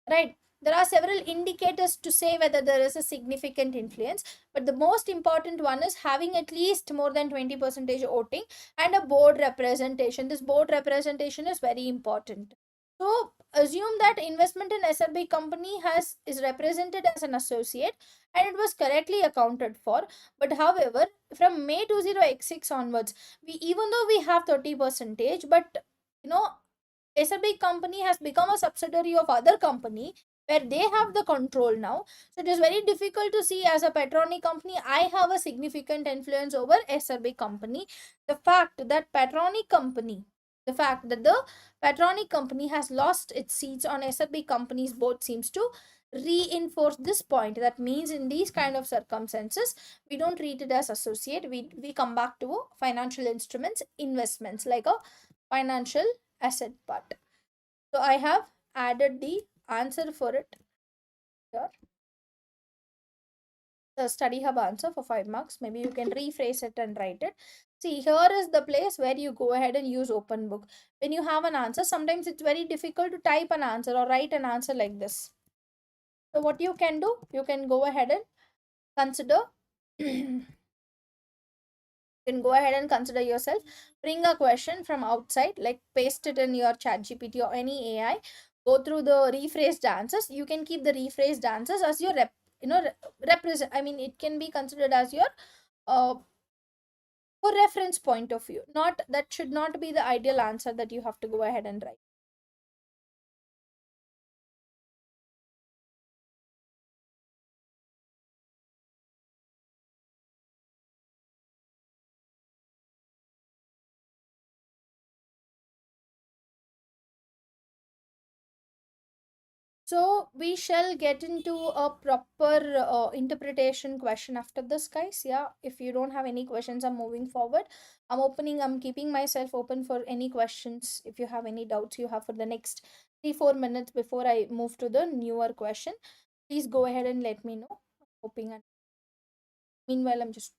Right? There are several indicators to say whether there is a significant influence, but the most important one is having at least more than 20% voting and a board representation. This board representation is very important. So assume that investment in SRB company is represented as an associate and it was correctly accounted for. But however, from May 20x6 onwards, we even though we have 30 percentage, but you know, SRB company has become a subsidiary of other company where they have the control now. So it is very difficult to see as a Patronic company, I have a significant influence over SRB company. The fact that the Patronic company has lost its seats on SRB company's board seems to reinforce this point. That means in these kind of circumstances, we don't treat it as associate. We come back to financial instruments, investments like a financial asset part. So I have added the answer for it here. The study hub answer for 5 marks. Maybe you can rephrase it and write it. See, here is the place where you go ahead and use open book. When you have an answer, sometimes it's very difficult to type an answer or write an answer like this. So what you can do, you can go ahead and consider you can go ahead and consider yourself, bring a question from outside, like paste it in your chat GPT or any AI, go through the rephrased answers. You can keep the rephrased answers as your represent, I mean, it can be considered as your uh, for reference point of view. Not that should not be the ideal answer that you have to go ahead and write. So we shall get into a proper interpretation question after this, guys. Yeah, if you don't have any questions, I'm moving forward. I'm keeping myself open for any questions. If you have any doubts you have for the next 3-4 minutes before I move to the newer question, please go ahead and let me know. Hoping and meanwhile, I'm just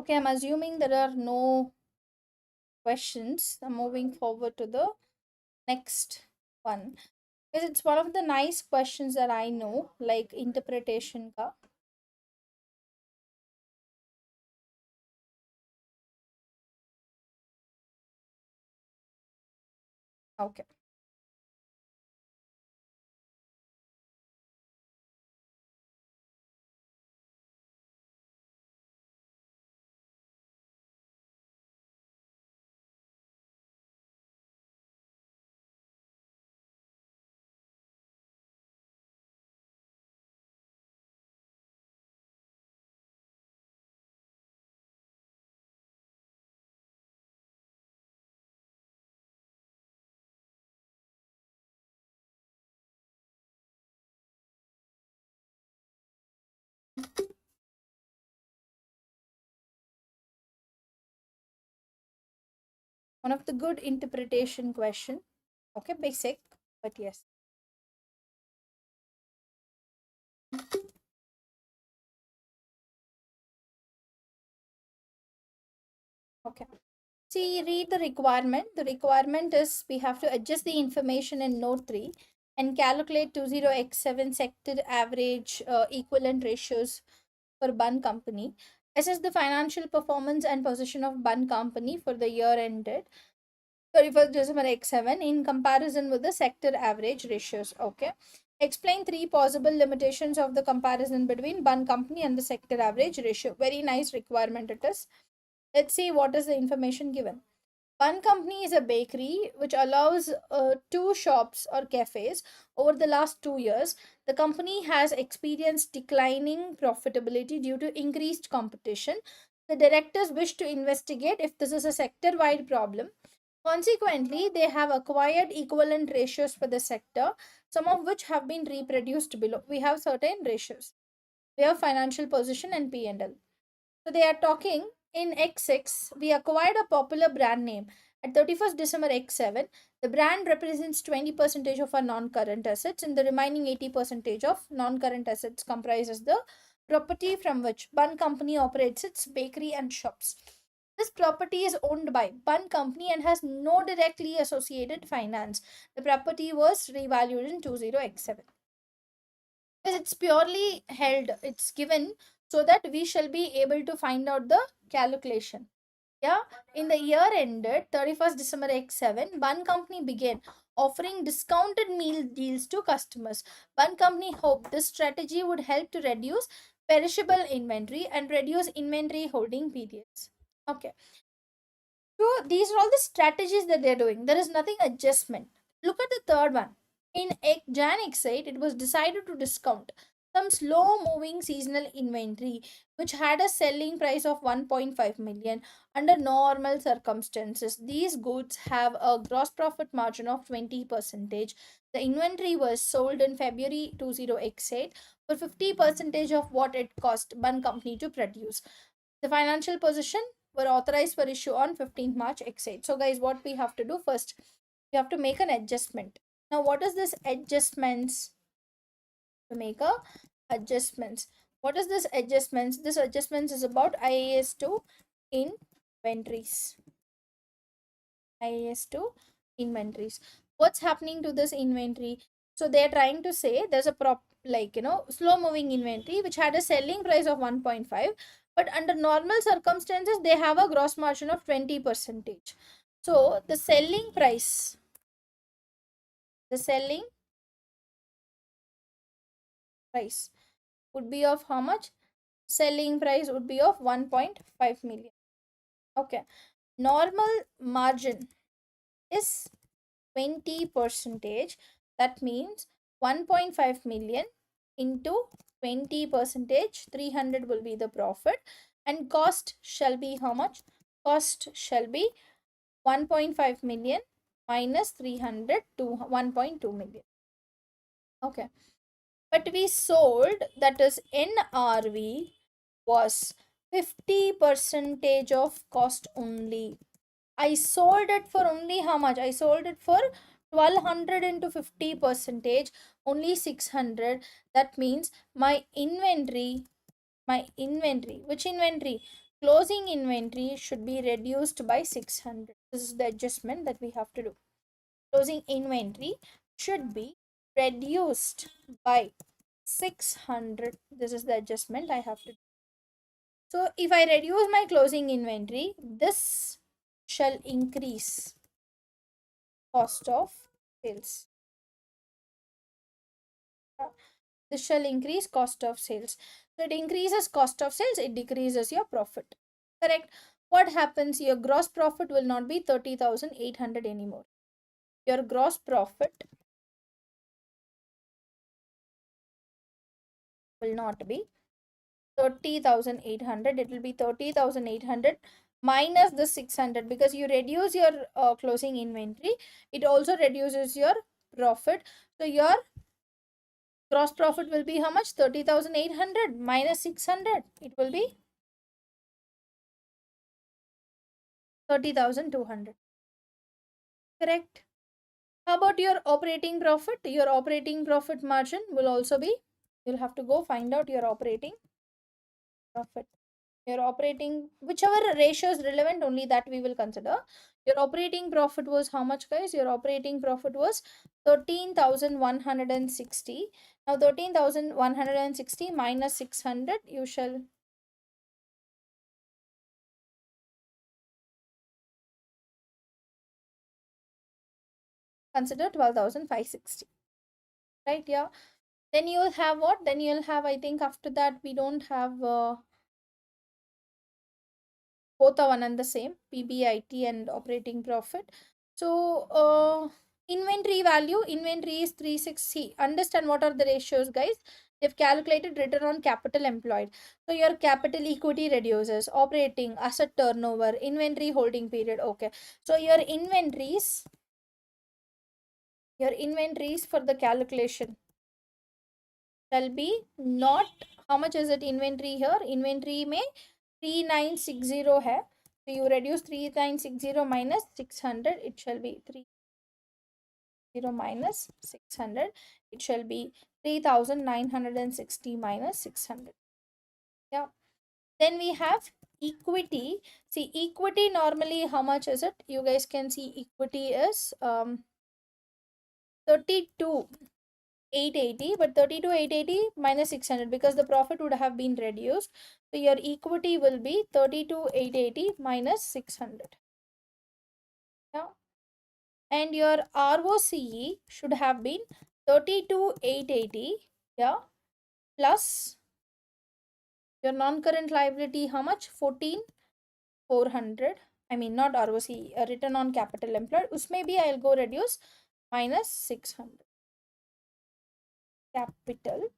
Okay, I'm assuming there are no questions. I'm moving forward to the next one. Because it's one of the nice questions that I know, like interpretation ka. Okay. One of the good interpretation question. Okay, basic, but yes. Okay. See, read the requirement. The requirement is we have to adjust the information in note 3 and calculate 20x7 sector average equivalent ratios for Bun Company. Assess the financial performance and position of Bun Company for the year ended 31st December X7 in comparison with the sector average ratios. Okay. Explain three possible limitations of the comparison between Bun Company and the sector average ratio. Very nice requirement it is. Let's see what is the information given. One company is a bakery which allows two shops or cafes. Over the last 2 years, the company has experienced declining profitability due to increased competition. The directors wish to investigate if this is a sector wide problem. Consequently, they have acquired equivalent ratios for the sector, some of which have been reproduced below. We have certain ratios. We have financial position and P&L. So they are talking in X6, we acquired a popular brand name. At 31st December X7, the brand represents 20% of our non-current assets and the remaining 80% of non-current assets comprises the property from which Bun Company operates its bakery and shops. This property is owned by Bun Company and has no directly associated finance. The property was revalued in 20X7. Because it's purely held, it's given so that we shall be able to find out the calculation. Yeah, in the year ended 31st December X7, Bun Company began offering discounted meal deals to customers. Bun Company hoped this strategy would help to reduce perishable inventory and reduce inventory holding periods. Okay, so these are all the strategies that they're doing. There is nothing adjustment. Look at the third one. In Jan X8, it was decided to discount some slow moving seasonal inventory which had a selling price of 1.5 million under normal circumstances. These goods have a gross profit margin of 20%. The inventory was sold in February 20X8 for 50% of what it cost Bun Company to produce. The financial position were authorized for issue on 15th March X8. So guys, what we have to do first, we have to make an adjustment. Now what is this adjustments? To make a adjustments. What is this adjustments? This adjustments is about IAS2 inventories. IAS2 inventories. What's happening to this inventory? So they're trying to say there's a slow moving inventory which had a selling price of 1.5, but under normal circumstances they have a gross margin of 20%. So the selling price would be of how much? Selling price would be of 1.5 million. Okay, normal margin is 20 percentage. That means 1.5 million into 20 percentage, 300 will be the profit, and cost shall be how much? Cost shall be 1.5 million minus 300 to 1.2 million. Okay, but we sold, that is NRV was 50 percentage of cost only. I sold it for only how much? I sold it for 1200 into 50 percentage, only 600. That means my inventory, which inventory? closing inventory should be reduced by 600. This is the adjustment that we have to do. Closing inventory should be reduced by 600. This is the adjustment I have to do. So if I reduce my closing inventory, this shall increase cost of sales. This shall increase cost of sales. So it increases cost of sales, it decreases your profit. Correct? What happens? Your gross profit will not be 30,800 anymore. Your gross profit will not be 30,800. It will be 30,800 minus the 600, because you reduce your closing inventory. It also reduces your profit. So your gross profit will be how much? 30,800 minus 600. It will be 30,200. Correct? How about your operating profit? Your operating profit margin will also be, you'll have to go find out your operating profit. Your operating, whichever ratio is relevant, only that we will consider. Your operating profit was how much, guys? Your operating profit was 13,160. Now 13,160 minus 600, you shall consider 12,560. Right? Yeah. Then you'll have what? Then you'll have, I think after that we don't have both are one and the same, PBIT and operating profit. So inventory value, inventory is 360. Understand what are the ratios, guys? They've calculated return on capital employed. So your capital equity reduces, operating asset turnover, inventory holding period. Okay, so your inventories for the calculation shall be not, how much is it inventory here? Inventory may 3960 hai. So you reduce 3960 minus 600. It shall be 30 minus 600. It shall be 3960 minus 600. Yeah. Then we have equity. See, equity normally how much is it? You guys can see equity is 32,880, but 32,880 minus 600, because the profit would have been reduced. So your equity will be 32,880 minus 600. Yeah. And your ROCE should have been 32,880. Yeah. Plus your non-current liability, how much? 14,400. I mean, not ROCE, return on capital employed. Usme bhi I'll go reduce minus 600. Capital.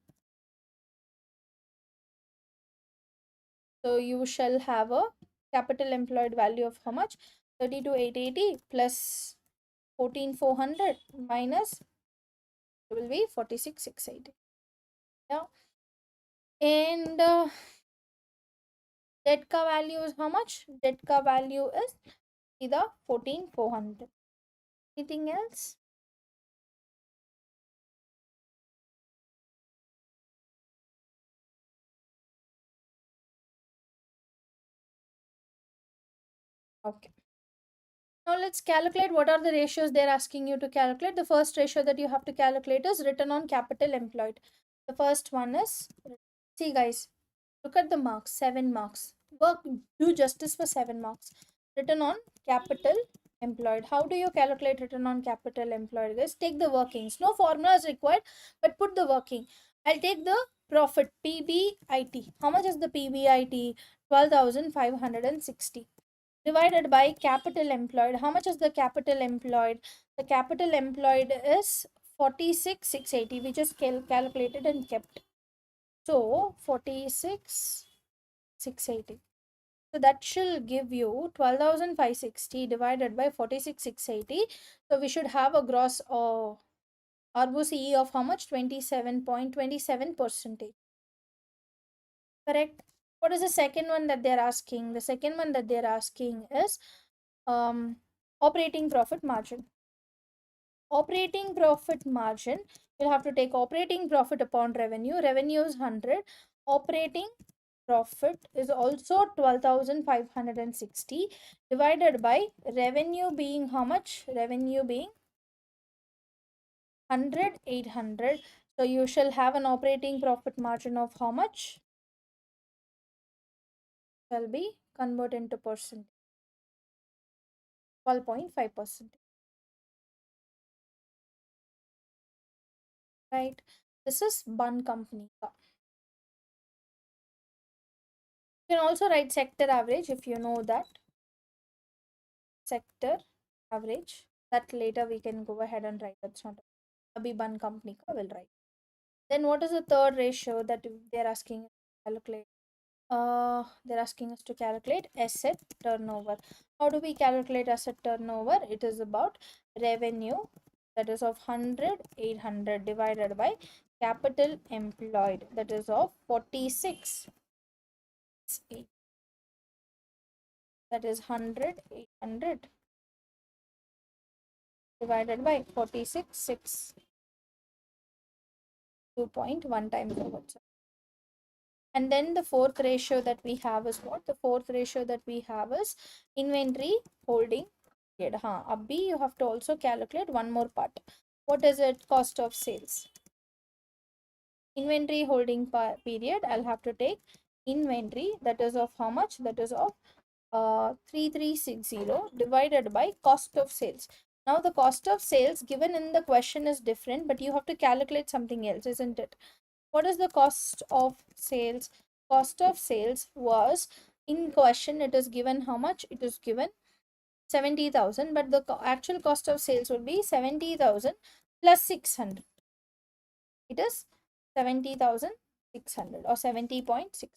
So you shall have a capital employed value of how much? 32,880 plus 14,400 minus, it will be 46,680. Yeah. And debt ka value is how much? Debt ka value is either 14,400. Anything else? Okay. Now let's calculate what are the ratios they're asking you to calculate. The first ratio that you have to calculate is return on capital employed. The first one is, see guys, look at the marks, 7 marks. Work, do justice for 7 marks. Return on capital employed. How do you calculate return on capital employed, guys? Take the workings. No formula is required, but put the working. I'll take the profit, PBIT. How much is the PBIT? 12,560. Divided by capital employed. How much is the capital employed? The capital employed is 46,680. We just calculated and kept. So 46,680. So that shall give you 12,560 divided by 46,680. So we should have a gross ROCE of how much? 27.27%. Correct? What is the second one that they're asking? The second one that they're asking is operating profit margin. Operating profit margin, you'll have to take operating profit upon revenue. Revenue is 100. Operating profit is also 12,560 divided by revenue being how much? Revenue being 100, 800. So you shall have an operating profit margin of how much? Shall be convert into percent, 12.5%. Right? This is bun company. You can also write sector average if you know that. Sector average. That later we can go ahead and write. That's not a Abhi bun company ka will write. Then what is the third ratio that they're asking us to calculate? They're asking us to calculate asset turnover. How do we calculate asset turnover? It is about revenue, that is of 100, 800 divided by capital employed, that is of 46. That is 100, 800 divided by 46, 6, 2.1 times over. And then the fourth ratio that we have is what? The fourth ratio that we have is inventory holding period. Abhi, you have to also calculate one more part. What is it? Cost of sales. Inventory holding period, I'll have to take inventory, that is of how much? That is of 3360 divided by cost of sales. Now the cost of sales given in the question is different, but you have to calculate something else, isn't it? What is the cost of sales? Cost of sales was in question, it is given how much? It is given 70,000, but the actual cost of sales would be 70,000 plus 600. It is 70,600 or 70.6.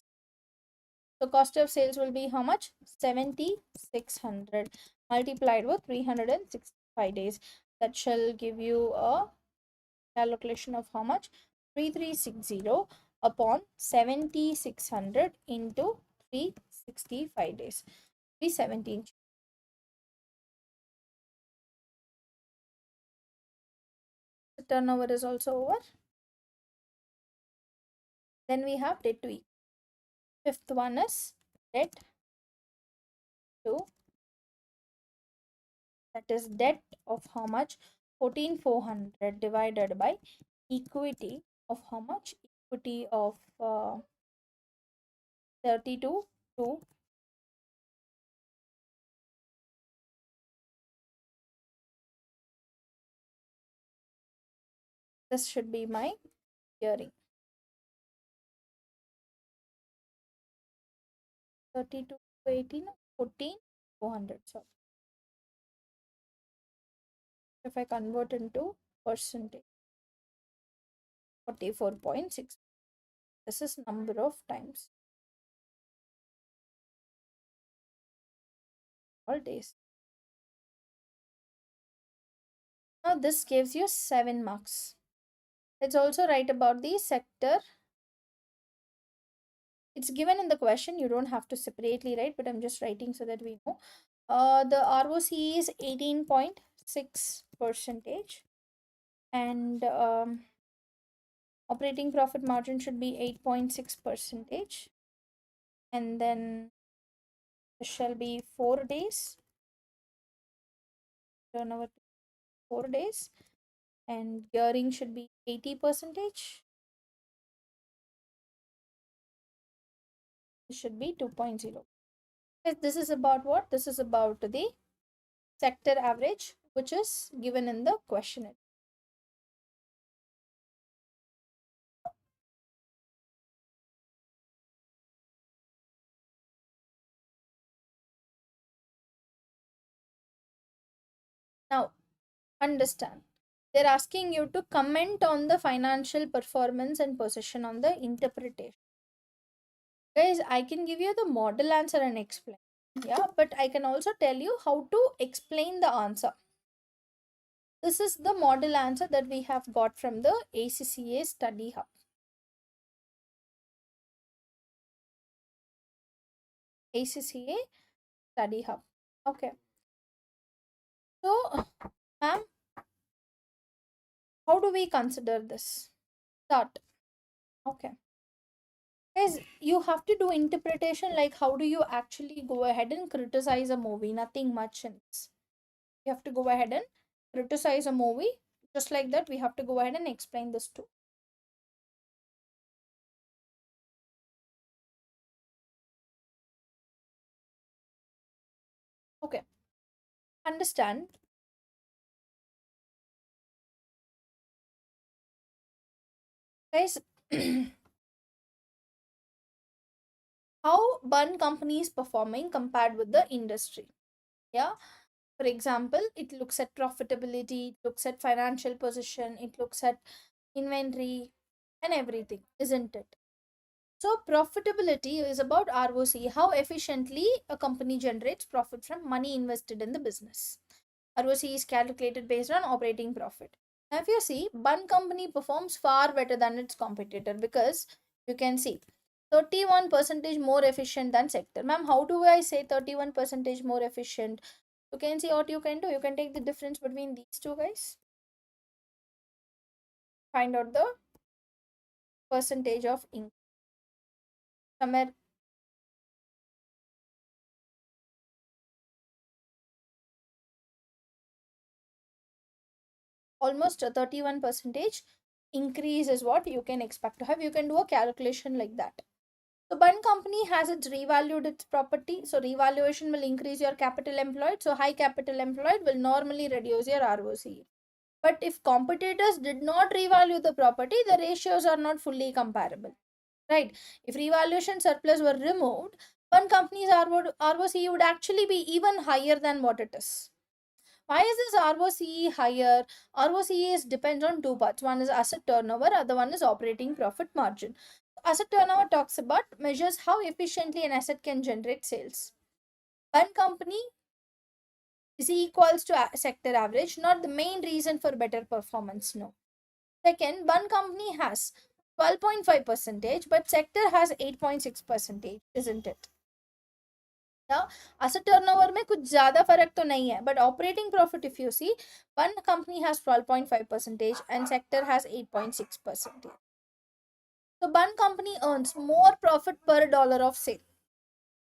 So cost of sales will be how much? 7,600 multiplied with 365 days. That shall give you a calculation of how much? 3360 upon 7,600 into 365 days. Be 17. The turnover is also over. Then we have debt to equity. Fifth one is debt to, that is debt of how much? 14,400 divided by equity of how much? Equity of 32 to, this should be my hearing. 32 to 18, 14,400. So if I convert into percentage, 44.6. This is number of times, all days. Now this gives you 7 marks. Let's also write about the sector. It's given in the question, you don't have to separately write, but I'm just writing so that we know. The ROC is 18.6 percentage, and operating profit margin should be 8.6 percentage, and then this shall be 4 days, turnover 4 days, and gearing should be 80 percentage. This should be 2.0. This is about what? This is about the sector average, which is given in the question. Now, understand. They're asking you to comment on the financial performance and position on the interpretation. Guys, I can give you the model answer and explain. Yeah, but I can also tell you how to explain the answer. This is the model answer that we have got from the ACCA Study Hub. ACCA Study Hub. Okay. So, ma'am, how do we consider this? Start. Okay. Guys, you have to do interpretation, like how do you actually go ahead and criticize a movie? Nothing much in this. You have to go ahead and criticize a movie. Just like that, we have to go ahead and explain this too. Okay, understand. Guys, how one company is performing compared with the industry. Yeah, for example, it looks at profitability, it looks at financial position, it looks at inventory and everything, isn't it? So profitability is about ROC, how efficiently a company generates profit from money invested in the business. ROC is calculated based on operating profit. Now, if you see, one company performs far better than its competitor because you can see 31 percentage more efficient than sector. Ma'am, how do I say 31 percentage more efficient? You can see what you can do. You can take the difference between these two guys. Find out the percentage of income. Somewhere almost a 31 percentage increase is what you can expect to have. You can do a calculation like that. So one company has its revalued its property. So revaluation will increase your capital employed. So high capital employed will normally reduce your ROC. But if competitors did not revalue the property, the ratios are not fully comparable. Right? If revaluation surplus were removed, one company's ROC would actually be even higher than what it is. Why is this ROCE higher? ROCE is depends on two parts. One is asset turnover, other one is operating profit margin. Asset turnover talks about measures how efficiently an asset can generate sales. One company is equals to sector average, not the main reason for better performance. No. Second, one company has 12.5 percentage, but sector has 8.6 percentage, isn't it? Yeah, asset turnover में कुछ ज़्यादा फर्क तो नहीं है, but operating profit if you see, one company has 12.5 percentage and sector has 8.6 percentage. So one company earns more profit per dollar of sale.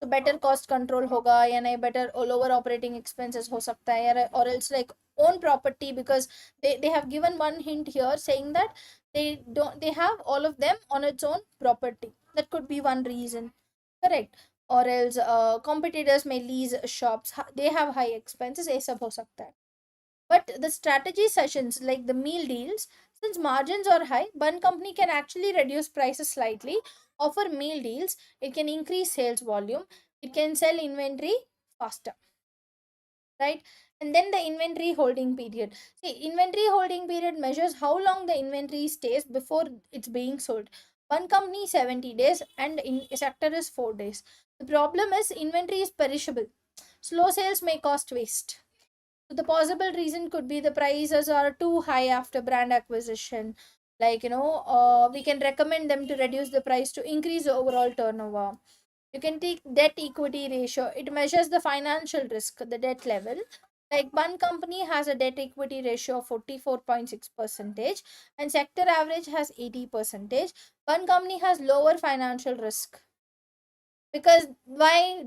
तो better cost control होगा या नहीं, बेटर लोअर ऑपरेटिंग एक्सपेंसेस हो सकता है या और else like own property, because they have given one hint here saying that they have all of them on its own property. That could be one reason, correct? Or else competitors may lease shops, they have high expenses, ये सब हो सकता है. But the strategy sessions like the meal deals, since margins are high, one company can actually reduce prices slightly, offer meal deals, it can increase sales volume, it can sell inventory faster, right? And then the inventory holding period. See, inventory holding period measures how long the inventory stays before it's being sold. One company 70 days and in sector is 4 days. The problem is inventory is perishable. Slow sales may cost waste. So the possible reason could be the prices are too high after brand acquisition. Like, we can recommend them to reduce the price to increase the overall turnover. You can take debt equity ratio. It measures the financial risk, the debt level. Like one company has a debt equity ratio of 44.6 percentage and sector average has 80 percentage. One company has lower financial risk because why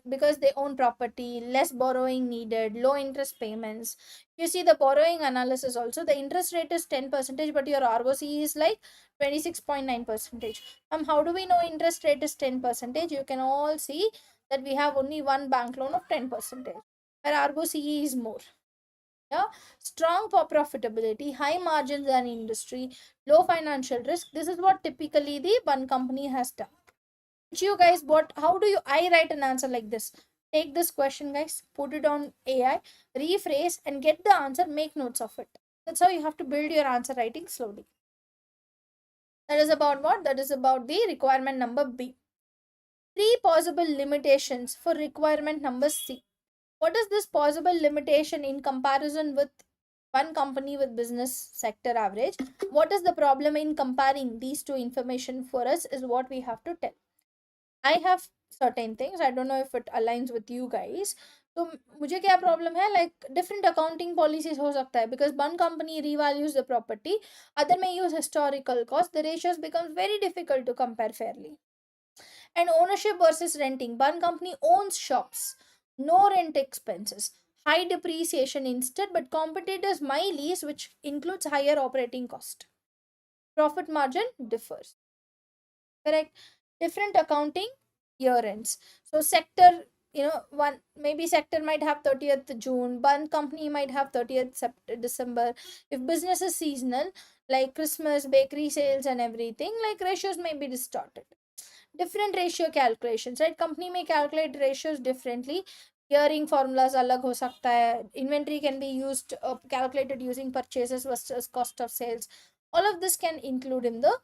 because they own property, less borrowing needed, low interest payments. You see the borrowing analysis also, the interest rate is 10 percentage but your ROC is like 26.9 percentage. How do we know interest rate is 10 percentage? You can all see that we have only one bank loan of 10 percentage where ROC is more. Yeah, strong for profitability, high margins than industry, low financial risk. This is what typically the one company has done. You guys, what, how do you, I write an answer like this? Take this question guys, put it on AI, rephrase and get the answer, make notes of it. That's how you have to build your answer writing slowly. That is about what? That is about the requirement number B. Three possible limitations for requirement number C. What is this possible limitation in comparison with one company with business sector average? What is the problem in comparing these two information for us is what we have to tell. I have certain things. I don't know if it aligns with you guys. तो मुझे क्या problem है, like different accounting policies हो सकता है, because one company revalues the property, other में use historical cost, the ratios becomes very difficult to compare fairly. And ownership versus renting, one company owns shops, no rent expenses, high depreciation instead, but competitors may lease, which includes higher operating cost. Profit margin differs. Correct. Different accounting year ends. So sector, one maybe sector might have 30th June, one company might have 30th December. If business is seasonal, like Christmas, bakery sales and everything, like ratios may be distorted. Different ratio calculations, right? Company may calculate ratios differently. Gearing formulas alag ho sakta hai. Inventory can be used, calculated using purchases versus cost of sales. All of this can include in the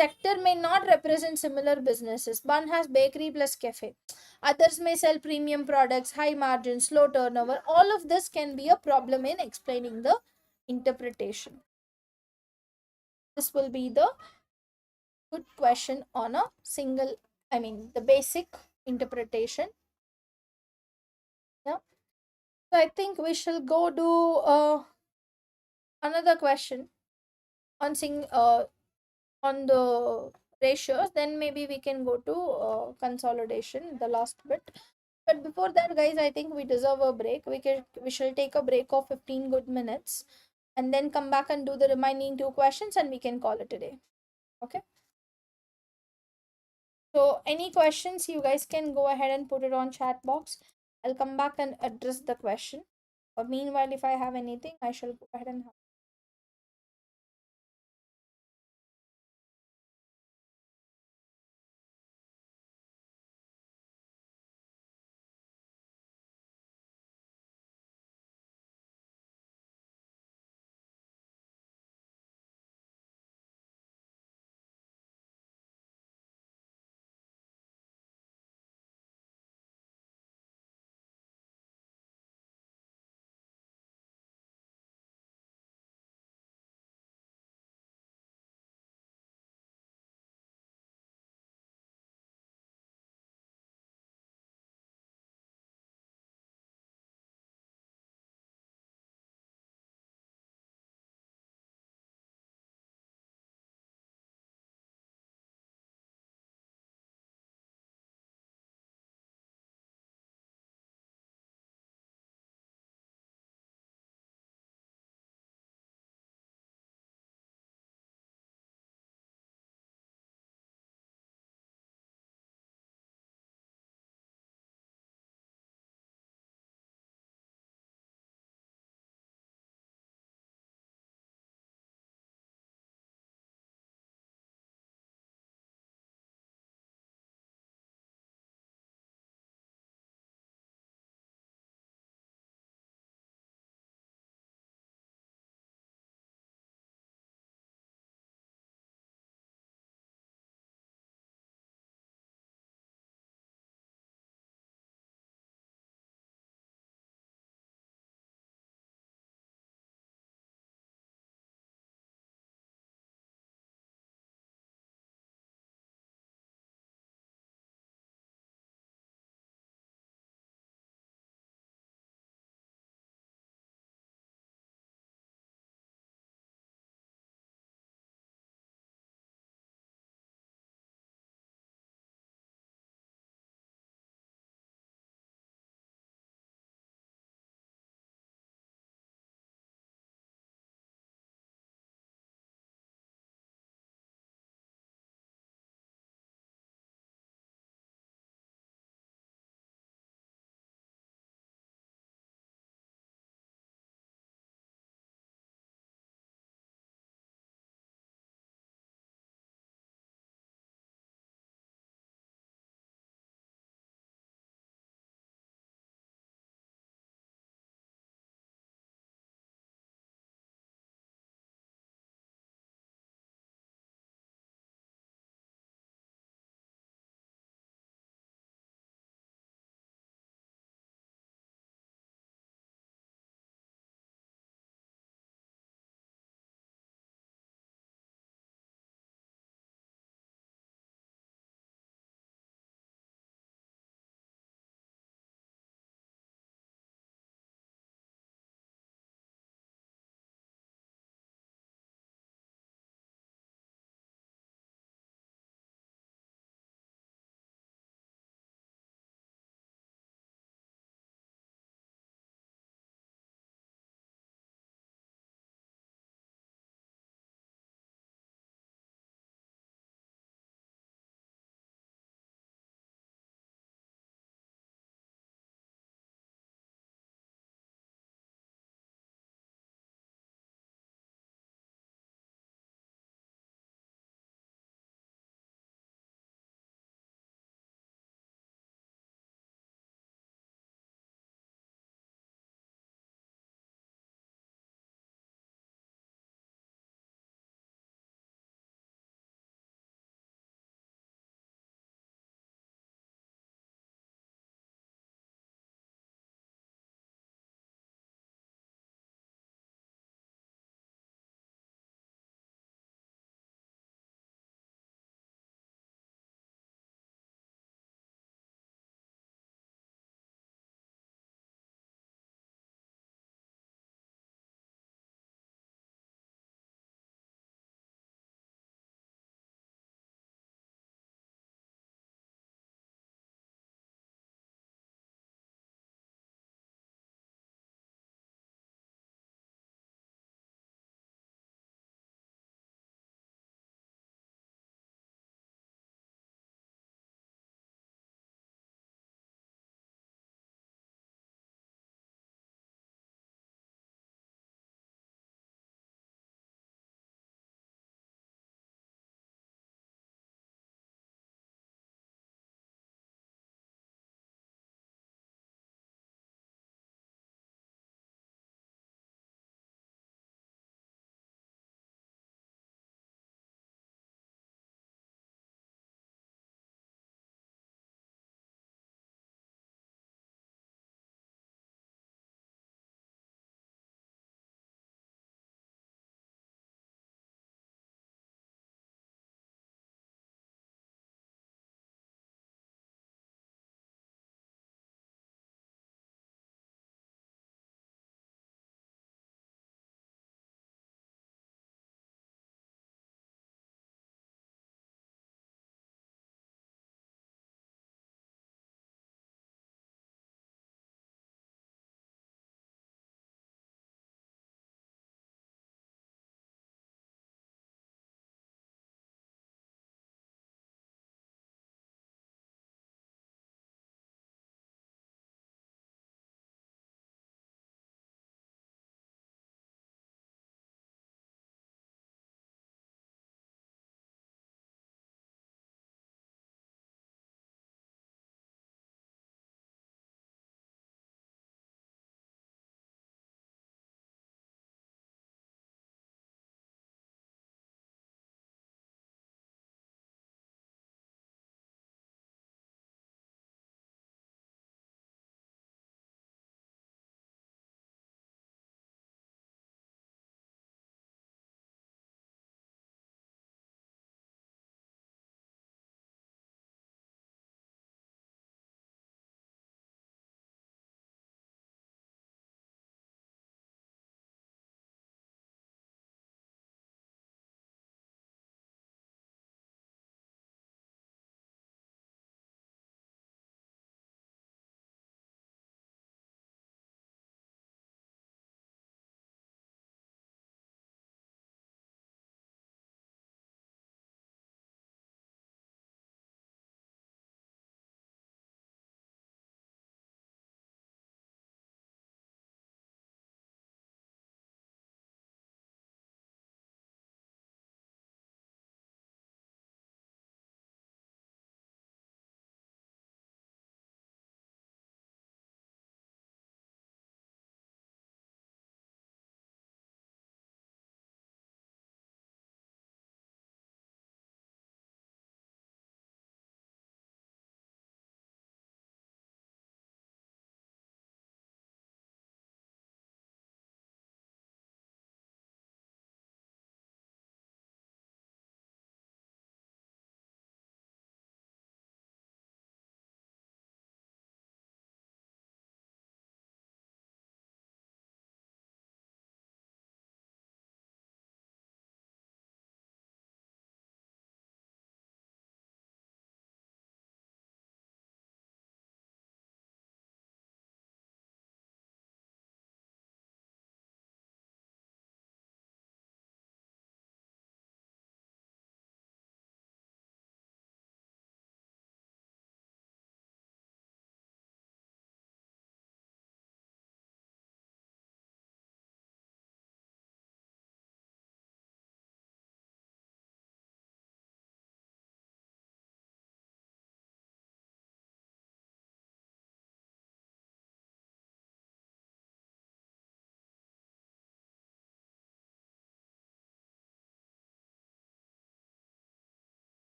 sector, may not represent similar businesses. One has bakery plus cafe. Others may sell premium products, high margins, slow turnover. All of this can be a problem in explaining the interpretation. This will be the good question on a single, I mean, the basic interpretation. Yeah. So I think we shall go do another question on on the ratios. Then maybe we can go to consolidation, the last bit. But before that, guys, I think we deserve a break. We shall take a break of 15 good minutes and then come back and do the remaining two questions, and we can call it a day. Okay. So any questions, you guys can go ahead and put it on chat box. I'll come back and address the question. Or meanwhile, if I have anything, I shall go ahead and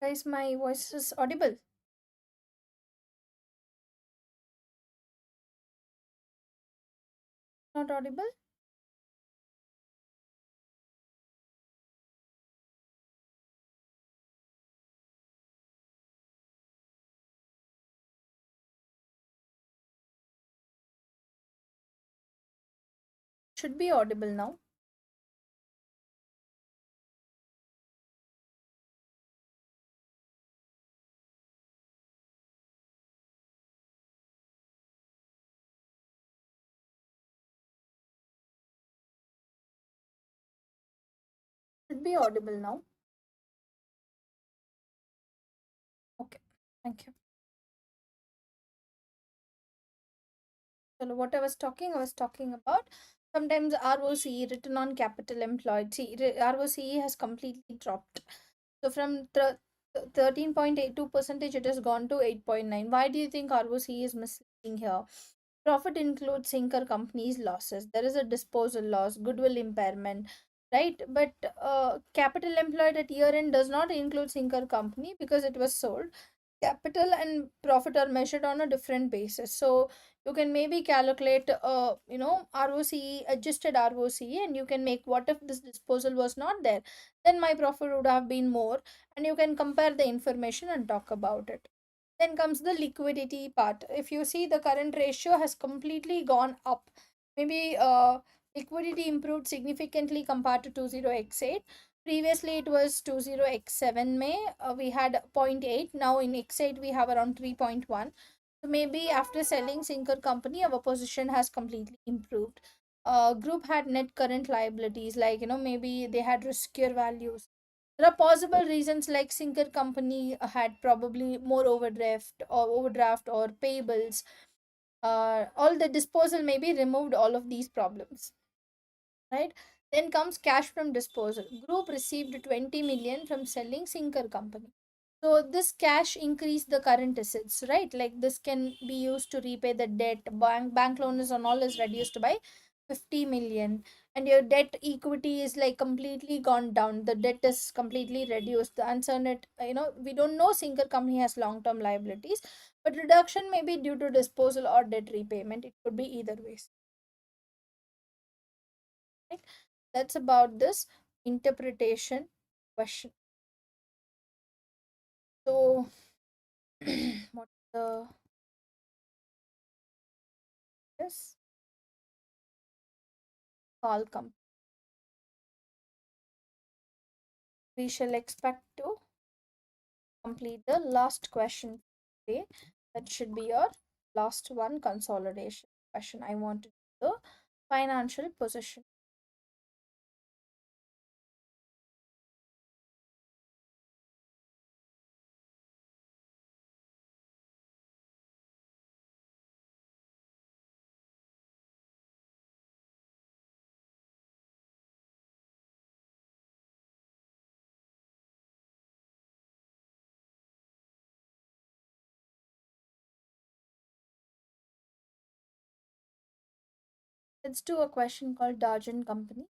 Guys, my voice is audible. Not audible? Should be audible now. Should be audible now. Okay. Thank you. So what I was talking about sometimes ROCE, return on capital employed. See, ROCE has completely dropped. So from 13.82 percentage, it has gone to 8.9. Why do you think ROCE is misleading here? Profit includes sinker companies' losses. There is a disposal loss, goodwill impairment, right? But capital employed at year end does not include sinker company because it was sold. Capital and profit are measured on a different basis. So you can maybe calculate ROCE, adjusted ROCE, and you can make, what if this disposal was not there, then my profit would have been more, and you can compare the information and talk about it. Then comes the liquidity part. If you see, the current ratio has completely gone up. Maybe liquidity improved significantly compared to 20x8. Previously, it was 20x7 May. We had zero point 0.8. Now in x8, we have around 3.1. So maybe after selling sinker company, our position has completely improved. Group had net current liabilities, like, maybe they had riskier values. There are possible reasons like sinker company had probably more overdraft or payables. All the disposal maybe removed all of these problems, right? Then comes cash from disposal. Group received 20 million from selling sinker company. So this cash increased the current assets, right? Like this can be used to repay the debt. Bank loans and all is reduced by 50 million, and your debt equity is like completely gone down. The debt is completely reduced. The uncertain, we don't know sinker company has long term liabilities, but reduction may be due to disposal or debt repayment. It could be either ways, right? That's about this interpretation question. So, what the this call come? We shall expect to complete the last question today. That should be your last one, consolidation question. I want to do the financial position. Let's do a question called Darjan Company.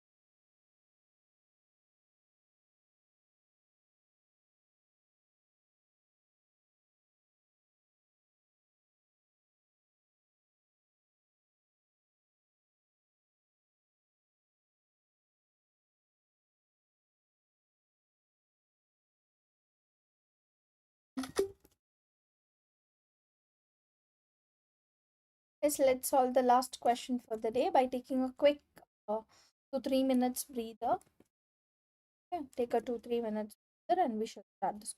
Yes, let's solve the last question for the day by taking a quick 2-3 minutes breather. Okay, take a 2-3 minutes breather and we shall start this.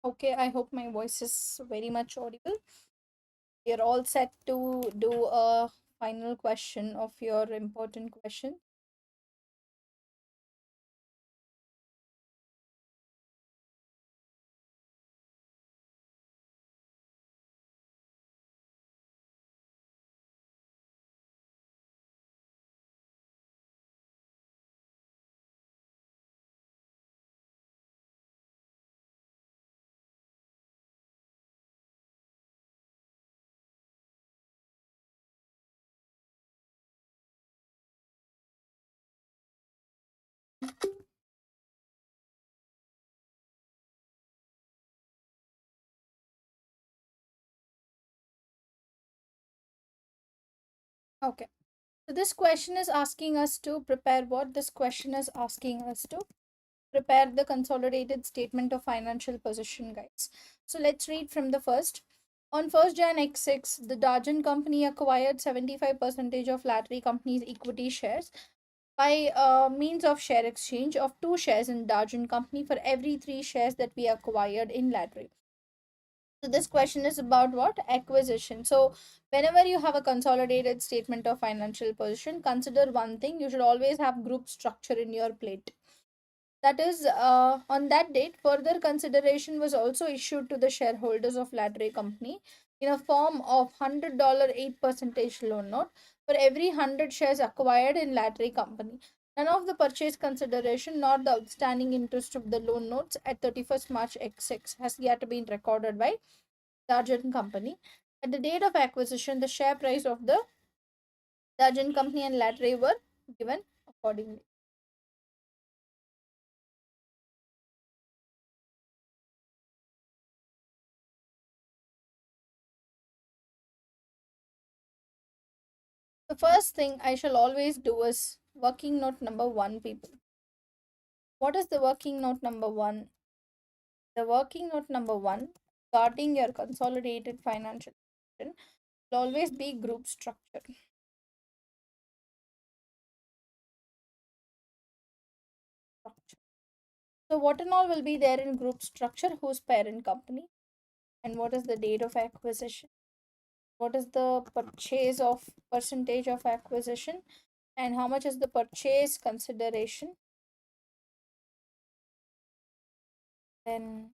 Okay, I hope my voice is very much audible. You're all set to do a final question of your important question. Okay. So this question is asking us to prepare what? This question is asking us to prepare the consolidated statement of financial position, guys. So let's read from the first. On 1st Jan X6, the Darjan company acquired 75% of Lattery company's equity shares by means of share exchange of 2 shares in Darjan company for every 3 shares that we acquired in Lattery. So this question is about what? Acquisition. So whenever you have a consolidated statement of financial position, consider one thing. You should always have group structure in your plate. That is, on that date, further consideration was also issued to the shareholders of Lattery Company in a form of $100 8% loan note for every 100 shares acquired in Lattery Company. None of the purchase consideration nor the outstanding interest of the loan notes at 31st March X6 has yet been recorded by Darjan Company. At the date of acquisition, the share price of the Darjan Company and Lattery were given accordingly. The first thing I shall always do is working note number one, people. What is the working note number one? The working note number one, regarding your consolidated financial position, will always be group structure. So, what and all will be there in group structure? Whose parent company? And what is the date of acquisition? What is the purchase of percentage of acquisition? And how much is the purchase consideration? Then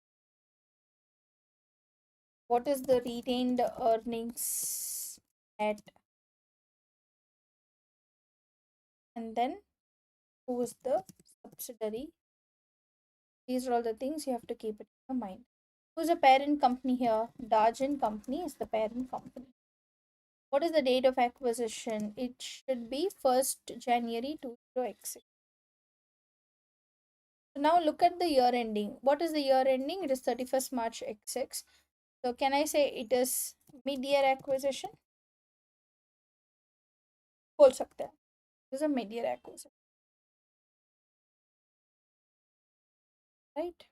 what is the retained earnings net? And then who is the subsidiary? These are all the things you have to keep it in your mind. Who's the parent company here? Darjan Company is the parent company. What is the date of acquisition? It should be 1st January 2006. So now look at the year ending. What is the year ending? It is 31st March X6. So can I say it is mid-year acquisition? बोल सकते हैं. It is a mid-year acquisition, right?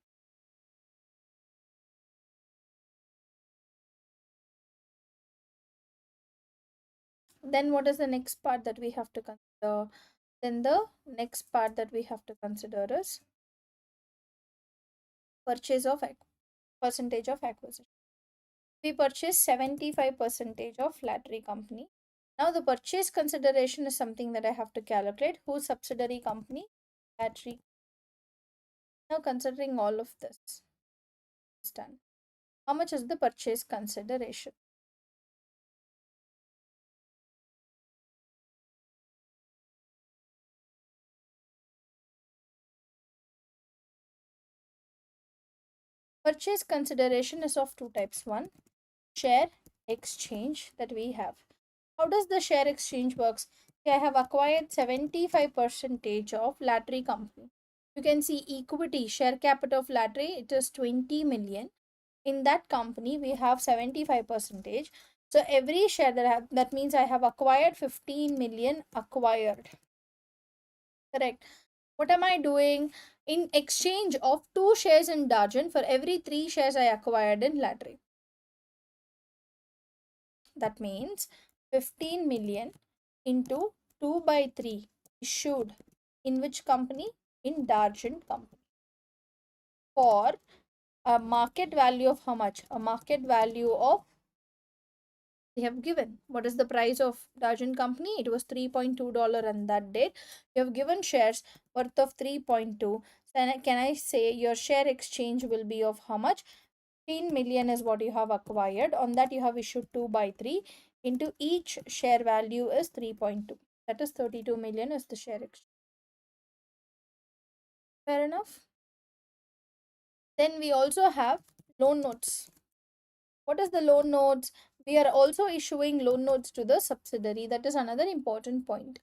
Then what is the next part that we have to consider? Then the next part that we have to consider is purchase of percentage of acquisition. We purchase 75 percentage of Lattery company. Now the purchase consideration is something that I have to calculate. Whose subsidiary company? Lattery. Now considering all of this is done. How much is the purchase consideration? Purchase consideration is of two types. One, share exchange that we have. How does the share exchange works? Okay, I have acquired 75 percentage of Lattery company. You can see equity share capital of Lattery, it is 20 million. In that company we have 75 percentage. So every share that I have, that means I have acquired 15 million acquired. Correct. What am I doing? In exchange of 2 shares in Darjan for every 3 shares I acquired in Lattery. That means 15 million into 2 by 3 issued in which company? In Darjan company for A market value of how much? A market value of, they have given what is the price of Darjan company. It was $3.2 on that date. You have given shares worth of 3.2. So can I say your share exchange will be of how much? 15 million is what you have acquired. On that you have issued 2 by 3 into each share value is 3.2. That is 32 million is the share exchange. Fair enough. Then we also have loan notes. What is the loan notes? We are also issuing loan notes to the subsidiary. That is another important point.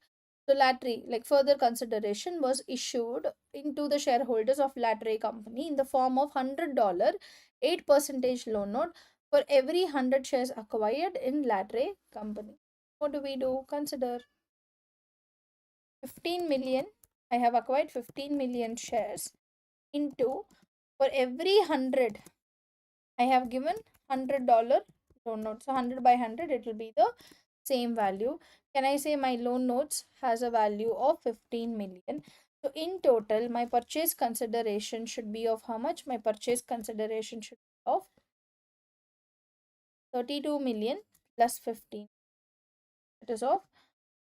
So Latry, like further consideration, was issued into the shareholders of Latry company in the form of $100 8% loan note for every 100 shares acquired in Latry company. What do we do? Consider 15 million. I have acquired 15 million shares into, for every 100 I have given $100 loan note. So 100 by 100, it will be the same value. Can I say my loan notes has a value of 15 million? So in total, my purchase consideration should be of how much? My purchase consideration should be of 32 million plus 15. It is of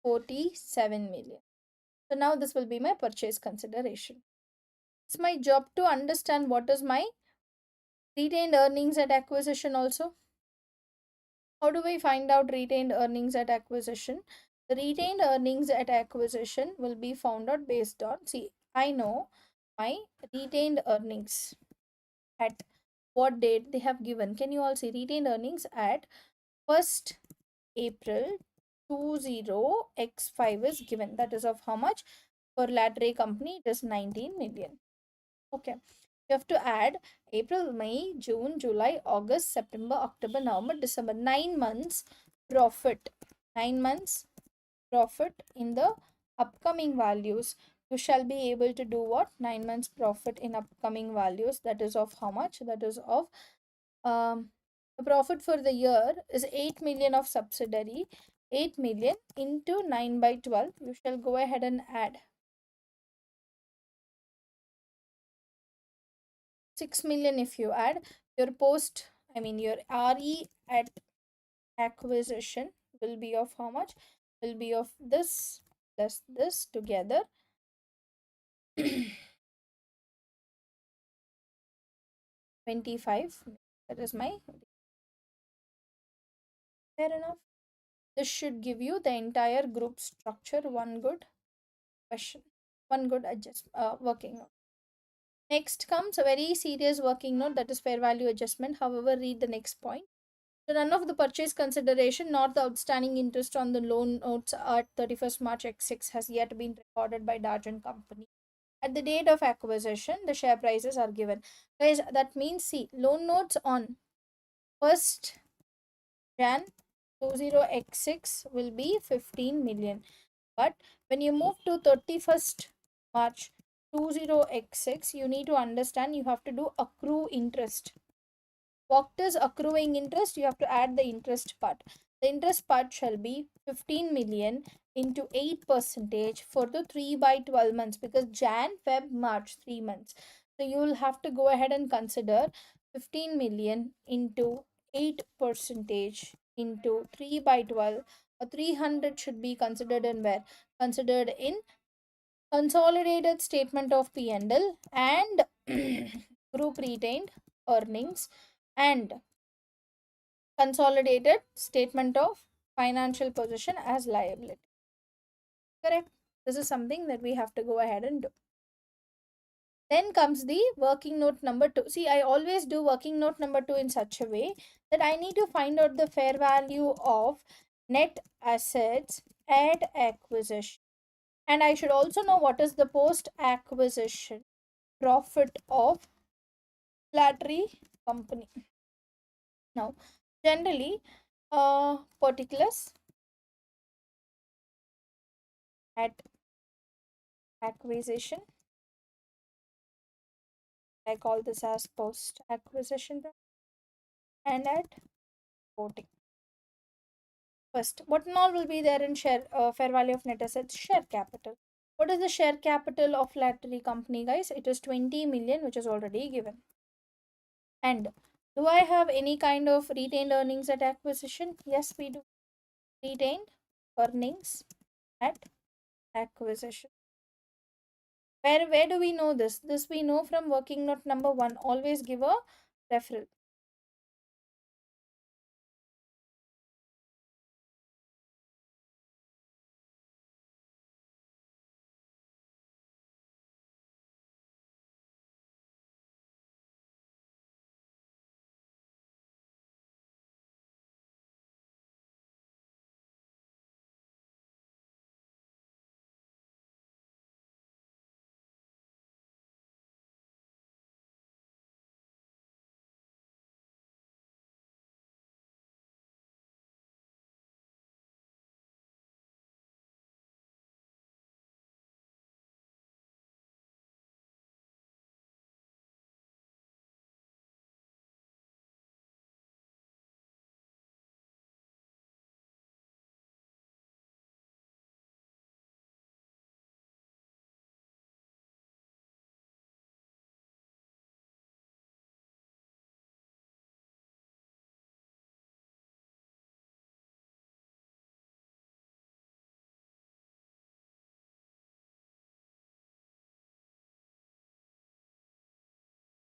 47 million. So now this will be my purchase consideration. It's my job to understand what is my retained earnings at acquisition also. How do we find out retained earnings at acquisition? The retained earnings at acquisition will be found out based on, see, I know my retained earnings at what date they have given. Can you all see retained earnings at 1st April 20x5 is given. That is of how much? For Latray company, it is 19 million. Okay. You have to add April, May, June, July, August, September, October, November, December. 9 months profit. 9 months profit in the upcoming values. You shall be able to do what? 9 months profit in upcoming values. That is of how much? That is of the profit for the year is 8 million of subsidiary. 8 million into 9 by 12. You shall go ahead and add 6 million. If you add your post, I mean your RE at acquisition will be of how much? Will be of this plus this together. 25. That is my, fair enough. This should give you the entire group structure. One good question, one good working note. Next comes a very serious working note, that is fair value adjustment. However, read the next point. So none of the purchase consideration nor the outstanding interest on the loan notes at 31st March X6 has yet been recorded by Darjan company. At the date of acquisition, the share prices are given. Guys, that means, see, loan notes on 1st Jan 20x6 will be 15 million. But when you move to 31st March 20x6, you need to understand you have to do accrue interest. What is accruing interest? You have to add the interest part. The interest part shall be 15 million into 8% for the 3 by 12 months, because Jan, Feb, March, 3 months. So you will have to go ahead and consider 15 million into 8% into 3 by 12. 300 should be considered in where? Considered in consolidated statement of P&L and group retained earnings and consolidated statement of financial position as liability. Correct? This is something that we have to go ahead and do. Then comes the working note number 2. See, I always do working note number 2 in such a way that I need to find out the fair value of net assets at acquisition. And I should also know what is the post acquisition profit of Latry company. Now, generally, particulars at acquisition, I call this as post acquisition, and at voting. First, what and all will be there in share fair value of net assets? Share capital. What is the share capital of Latry company, guys? It is 20 million, which is already given. And do I have any kind of retained earnings at acquisition? Yes, we do. Retained earnings at acquisition. Where do we know this? This we know from working note number 1. Always give a referral.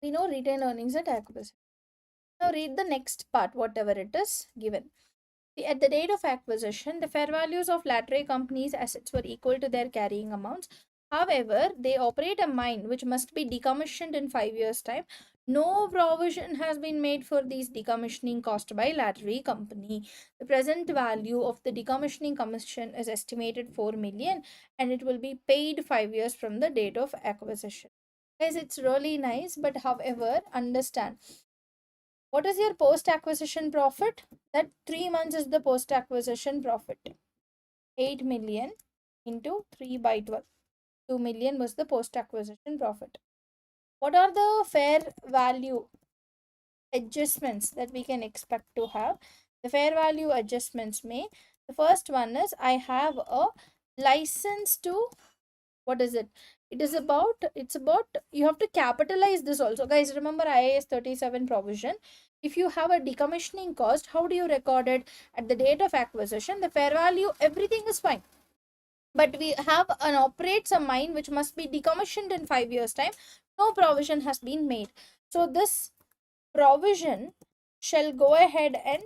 We know retained earnings at acquisition. Now read the next part, whatever it is given. At the date of acquisition, the fair values of latter companies' assets were equal to their carrying amounts. However, they operate a mine which must be decommissioned in 5 years' time. No provision has been made for these decommissioning cost by latter company. The present value of the decommissioning commission is estimated 4 million and it will be paid 5 years from the date of acquisition. Guys, it's really nice, but however, understand what is your post acquisition profit? That 3 months is the post acquisition profit. 8 million into 3 by 12. 2 million was the post acquisition profit. What are the fair value adjustments that we can expect to have? The fair value adjustments may. The first one is I have a license to, what is it? It's about you have to capitalize this also. Guys, remember IAS 37 provision. If you have a decommissioning cost, how do you record it? At the date of acquisition, the fair value, everything is fine, but we have an operates a mine which must be decommissioned in 5 years time. No provision has been made, so this provision shall go ahead and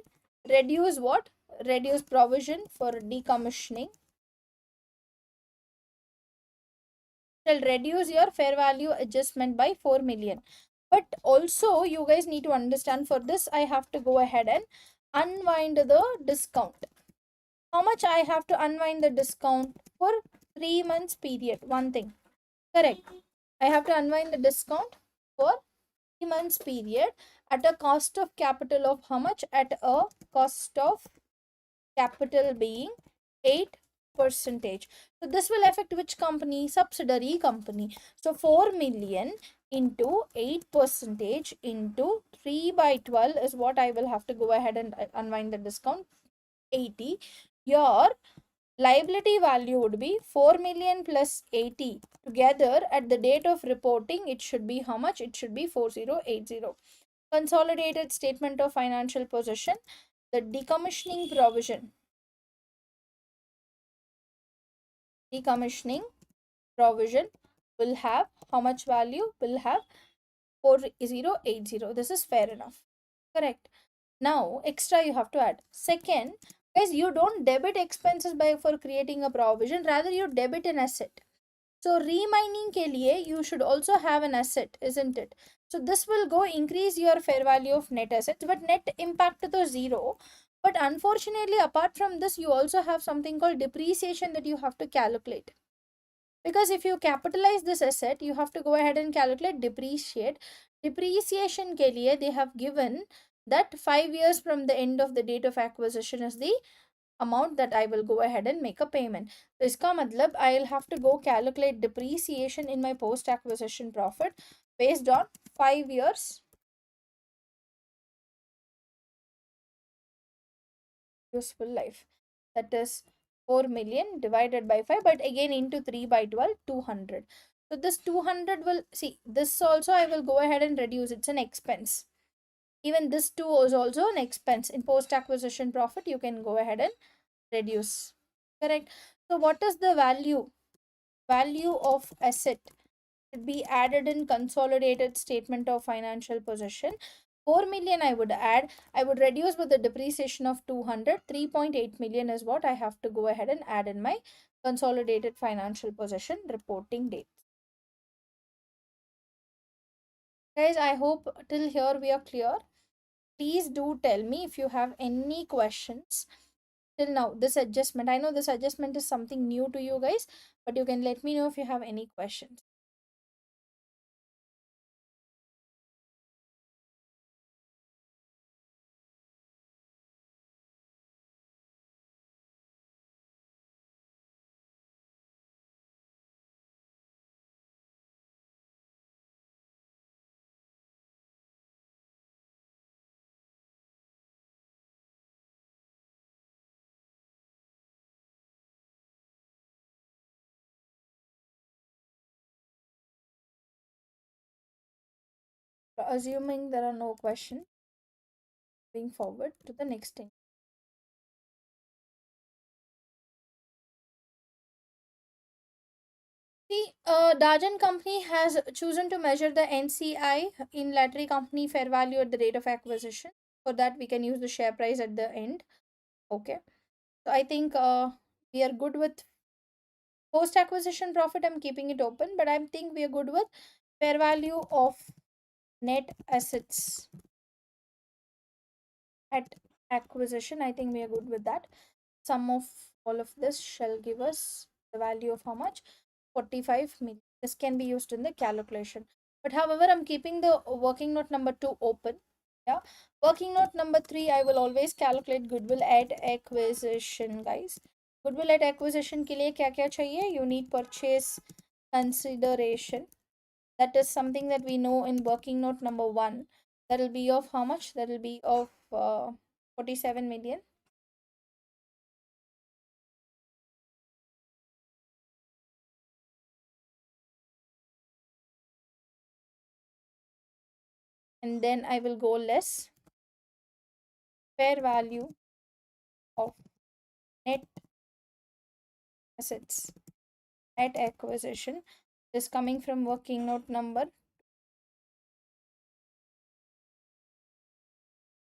reduce what? Reduce provision for decommissioning, shall reduce your fair value adjustment by 4 million. But also you guys need to understand, for this I have to go ahead and unwind the discount. How much I have to unwind the discount? For 3 months period. One thing, correct, I have to unwind the discount for 3 months period at a cost of capital of how much? At a cost of capital being 8 percentage. So this will affect which company? Subsidiary company. So 4 million into 8 percentage into 3 by 12 is what I will have to go ahead and unwind the discount. 80. Your liability value would be 4 million plus 80 together. At the date of reporting, it should be how much? It should be 4080. Consolidated statement of financial position. The decommissioning provision, decommissioning provision will have how much value? Will have 4080. This is fair enough, correct. Now extra you have to add. Second, guys, you don't debit expenses by for creating a provision, rather you debit an asset. So remining ke liye you should also have an asset, isn't it? So this will go increase your fair value of net assets, but net impact to the zero. But unfortunately, apart from this, you also have something called depreciation that you have to calculate. Because if you capitalize this asset, you have to go ahead and calculate depreciate. Depreciation ke liye they have given that 5 years from the end of the date of acquisition is the amount that I will go ahead and make a payment. So iska matlab I'll have to go calculate depreciation in my post acquisition profit based on 5 years useful life. That is 4 million divided by 5, but again into 3 by 12, 200. So this 200 will, see, this also I will go ahead and reduce. It's an expense. Even this too is also an expense. In post acquisition profit, you can go ahead and reduce. Correct. So what is the value of asset should be added in consolidated statement of financial position? 4 million I would add. I would reduce with the depreciation of 200. 3.8 million is what I have to go ahead and add in my consolidated financial position reporting date. Guys, I hope till here we are clear. Please do tell me if you have any questions till now. This adjustment, I know this adjustment is something new to you guys, but you can let me know if you have any questions. Assuming there are no questions, moving forward to the next thing. See, Darjan company has chosen to measure the NCI in lottery company fair value at the date of acquisition. For that, we can use the share price at the end. Okay. So I think we are good with post acquisition profit. I'm keeping it open, but I think we are good with fair value of net assets at acquisition. I think we are good with that. Sum of all of this shall give us the value of how much? 45 million. This can be used in the calculation. But however, I'm keeping the working note number 2 open. Yeah. Working note number 3, I will always calculate goodwill at acquisition, guys. Goodwill at acquisition के लिए क्या क्या चाहिए? You need purchase consideration. That is something that we know in working note number 1. That will be of how much? That will be of 47 million. And then I will go less fair value of net assets at acquisition. This coming from working note number,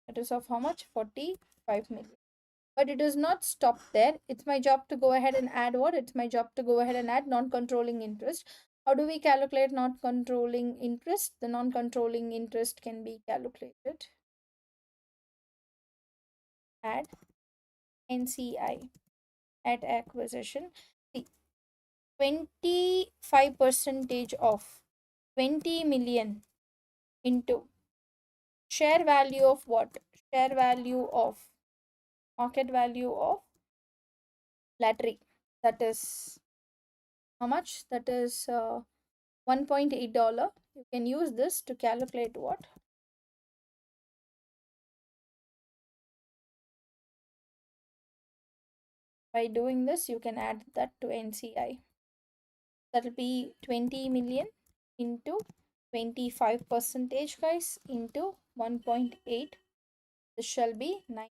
that is of how much? 45 million. But it does not stop there. It's my job to go ahead and add what? It's my job to go ahead and add non-controlling interest. How do we calculate non-controlling interest? The non-controlling interest can be calculated. Add NCI at acquisition. See, 25 percentage of 20 million into share value of what? Share value of market value of lottery. That is how much? That is $1.8. You can use this to calculate what? By doing this, you can add that to NCI. That will be 20 million into 25 percentage, guys, into 1.8. This shall be 9.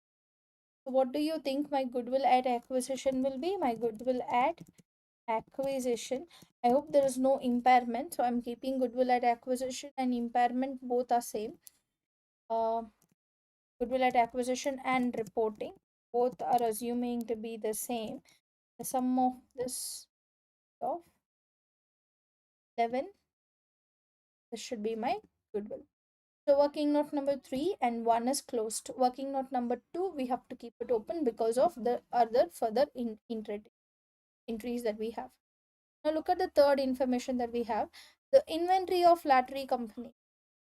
So what do you think my goodwill at acquisition will be? My goodwill at acquisition, I hope there is no impairment, so I'm keeping goodwill at acquisition and impairment, both are same. uh, Goodwill at acquisition and reporting, both are assuming to be the same. The sum of this of 11, this should be my goodwill. So working note number 3 and 1 is closed. Working note number 2, we have to keep it open because of the other further entries that we have. Now look at the third information that we have. The inventory of lottery company.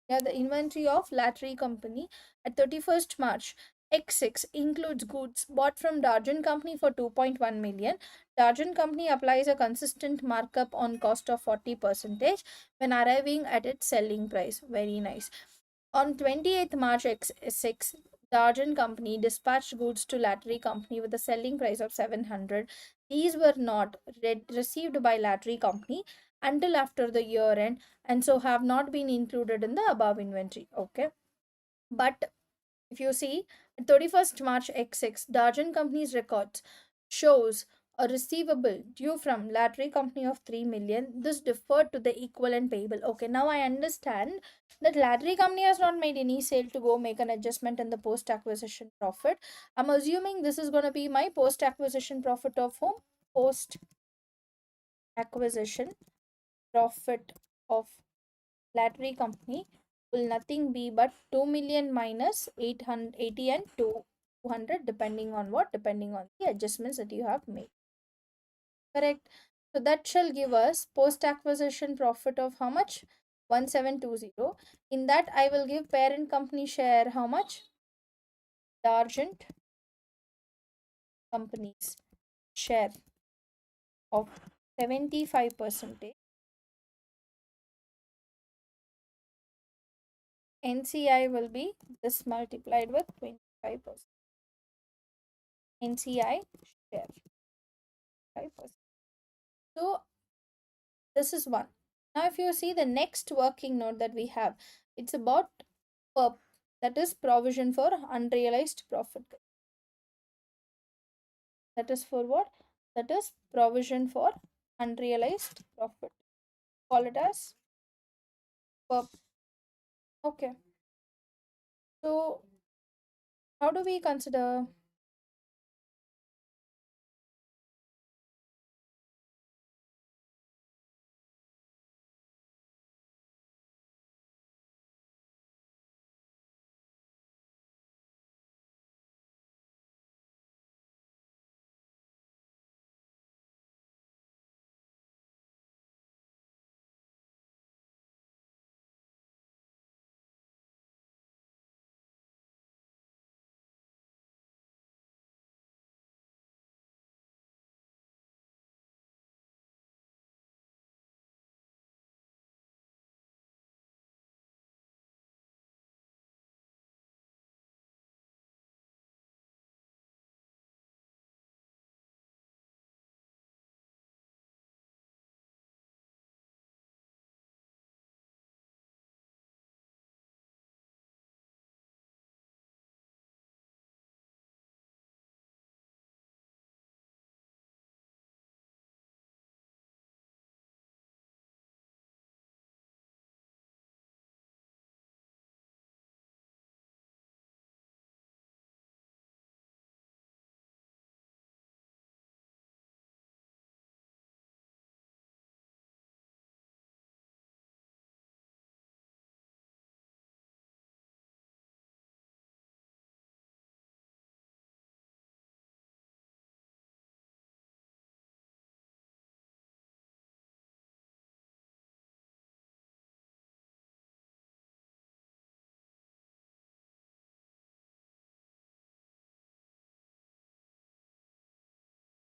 Yeah, the inventory of lottery company at 31st March. X6 includes goods bought from Darjan Company for 2.1 million. Darjan Company applies a consistent markup on cost of 40% when arriving at its selling price. Very nice. On 28th March X6, the Argent Company dispatched goods to Lottery Company with a selling price of 700. These were not received by Lottery Company until after the year end and so have not been included in the above inventory. Okay. But if you see, 31st March X6, Darjan Company's records shows a receivable due from Lattery Company of 3 million. This deferred to the equivalent payable. Okay, now I understand that Lattery Company has not made any sale to go make an adjustment in the post acquisition profit. I'm assuming this is going to be my post acquisition profit of whom? Post acquisition profit of Lattery Company will nothing be but 2 million minus 880 and 200, depending on what? Depending on the adjustments that you have made. Correct. So that shall give us post acquisition profit of how much? 1720. In that I will give parent company share how much? Dargent company's share of 75%. NCI will be this multiplied with 25%. NCI share 5%. So this is one. Now if you see the next working note that we have, it's about PERP, that is provision for unrealized profit. That is for what? That is provision for unrealized profit. Call it as PERP. Okay. So how do we consider?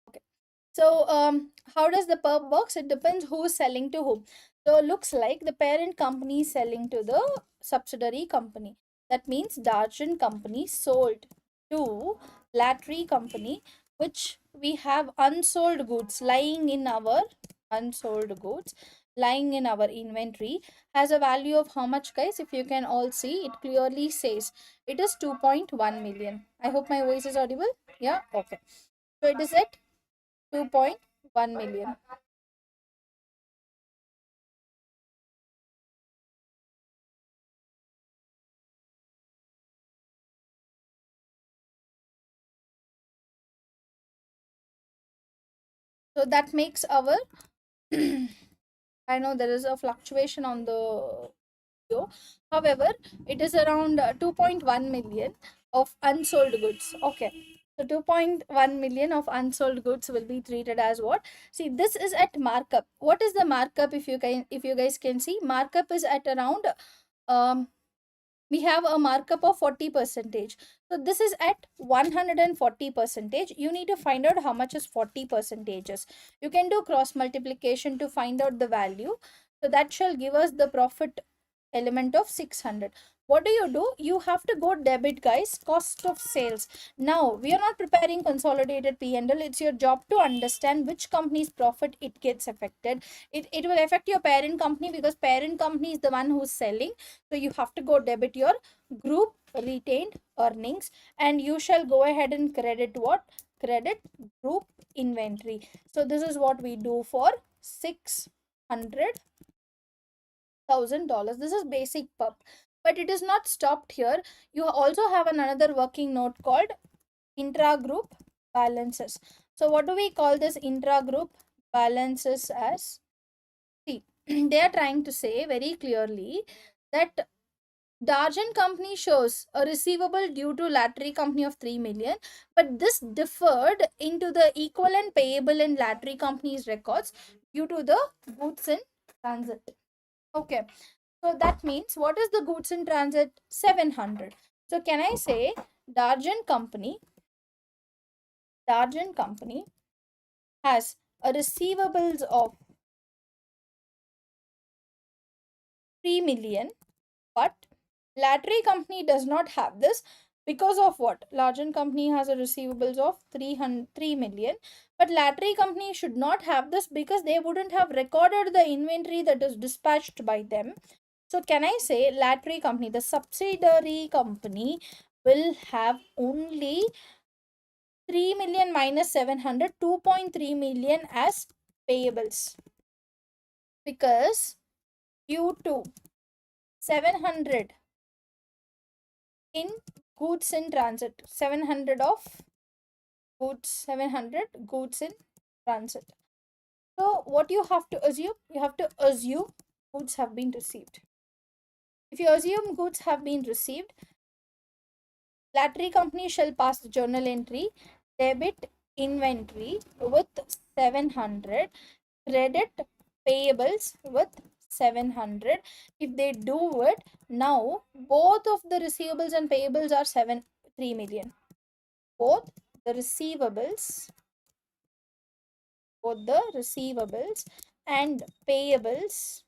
Okay. So how does the PERP works? It depends who's selling to whom. So it looks like the parent company is selling to the subsidiary company. That means Darjan company sold to Lattery company, which we have unsold goods lying in our unsold goods lying in our inventory, has a value of how much, guys? If you can all see, it clearly says it is 2.1 million. I hope my voice is audible. Yeah, okay. So it is at 2.1 million. So that makes our I know there is a fluctuation on the video. However, it is around 2.1 million of unsold goods. Okay. So 2.1 million of unsold goods will be treated as what? See, this is at markup. What is the markup? If you guys can see, markup is at around um we have a markup of 40 percentage. So this is at 140 percentage. You need to find out how much is 40 percentages. You can do cross multiplication to find out the value. So that shall give us the profit element of 600. what do? You have to go debit, guys, cost of sales. Now we are not preparing consolidated P&L. It's your job to understand which company's profit it gets affected. It will affect your parent company, because parent company is the one who's selling. So you have to go debit your group retained earnings, and you shall go ahead and credit what? Credit group inventory. So this is what we do for $600,000. This is basic pub, but it is not stopped here. You also have another working note called intra-group balances. So what do we call this intra-group balances as? See, they are trying to say very clearly that Darjan company shows a receivable due to Lattery company of 3 million, but this differed into the equivalent payable in Lattery company's records due to the goods in transit. Okay, so that means what is the goods in transit? 700. So can I say Darjan company has a receivables of 3 million, but Lattery company does not have this because of what? Largen company has a receivables of 3 million, but Lattery company should not have this because they wouldn't have recorded the inventory that is dispatched by them. So can I say Lattery company, the subsidiary company, will have only 3 million minus 700, 2.3 million as payables, because due to 700 in goods in transit, 700 of goods, 700 goods in transit. So what you have to assume? You have to assume goods have been received. If you assume goods have been received, Lattery company shall pass the journal entry debit inventory with 700, credit payables with 700. If they do it, now both of the receivables and payables are 3 million. Both the receivables and payables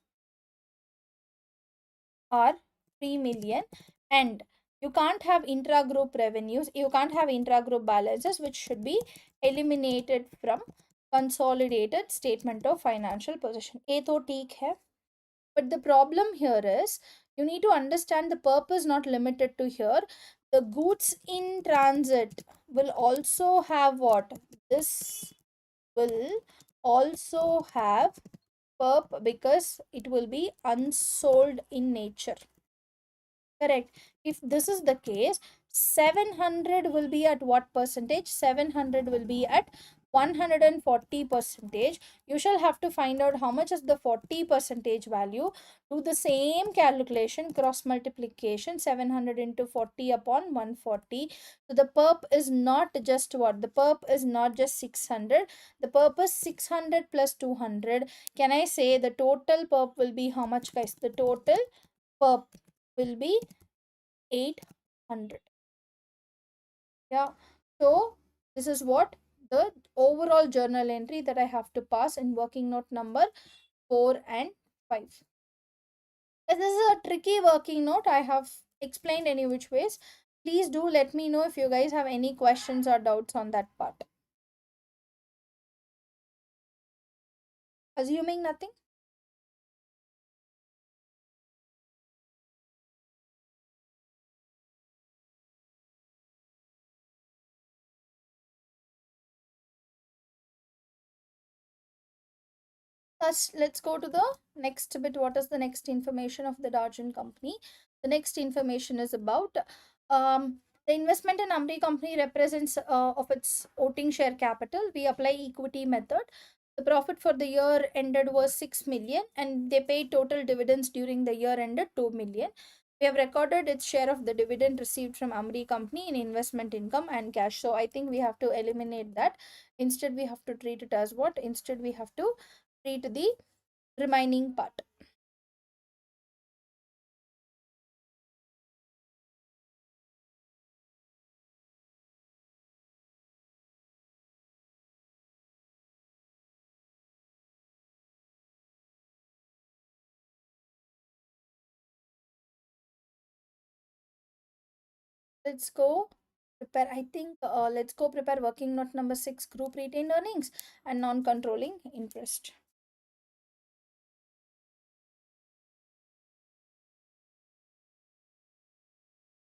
are 3 million, and you can't have intra-group revenues, you can't have intra-group balances, which should be eliminated from consolidated statement of financial position. ये तो ठीक है, but the problem here is you need to understand the purpose not limited to here. The goods in transit will also have what? This will also have perp because it will be unsold in nature. Correct. If this is the case, 700 will be at what percentage? 700 will be at 140 percentage. You shall have to find out how much is the 40 percentage value. Do the same calculation, cross multiplication, 700 into 40 upon 140. So the perp is not just what? The perp is not just 600. The perp is 600 plus 200. Can I say the total perp will be how much, guys? The total perp will be 800. Yeah, so this is what the overall journal entry that I have to pass in working note number 4 and 5. This is a tricky working note. I have explained any which ways. Please do let me know if you guys have any questions or doubts on that part. Assuming nothing. Let's go to the next bit. What is the next information of the Darjan company? The next information is about the investment in Amri company represents of its voting share capital. We apply equity method. The profit for the year ended was 6 million, and they paid total dividends during the year ended 2 million. We have recorded its share of the dividend received from Amri company in investment income and cash. So I think we have to eliminate that. Instead, we have to treat it as what? Instead, we have to treat the remaining part. Let's go prepare. I think let's go prepare working note number 6, group retained earnings and non-controlling interest.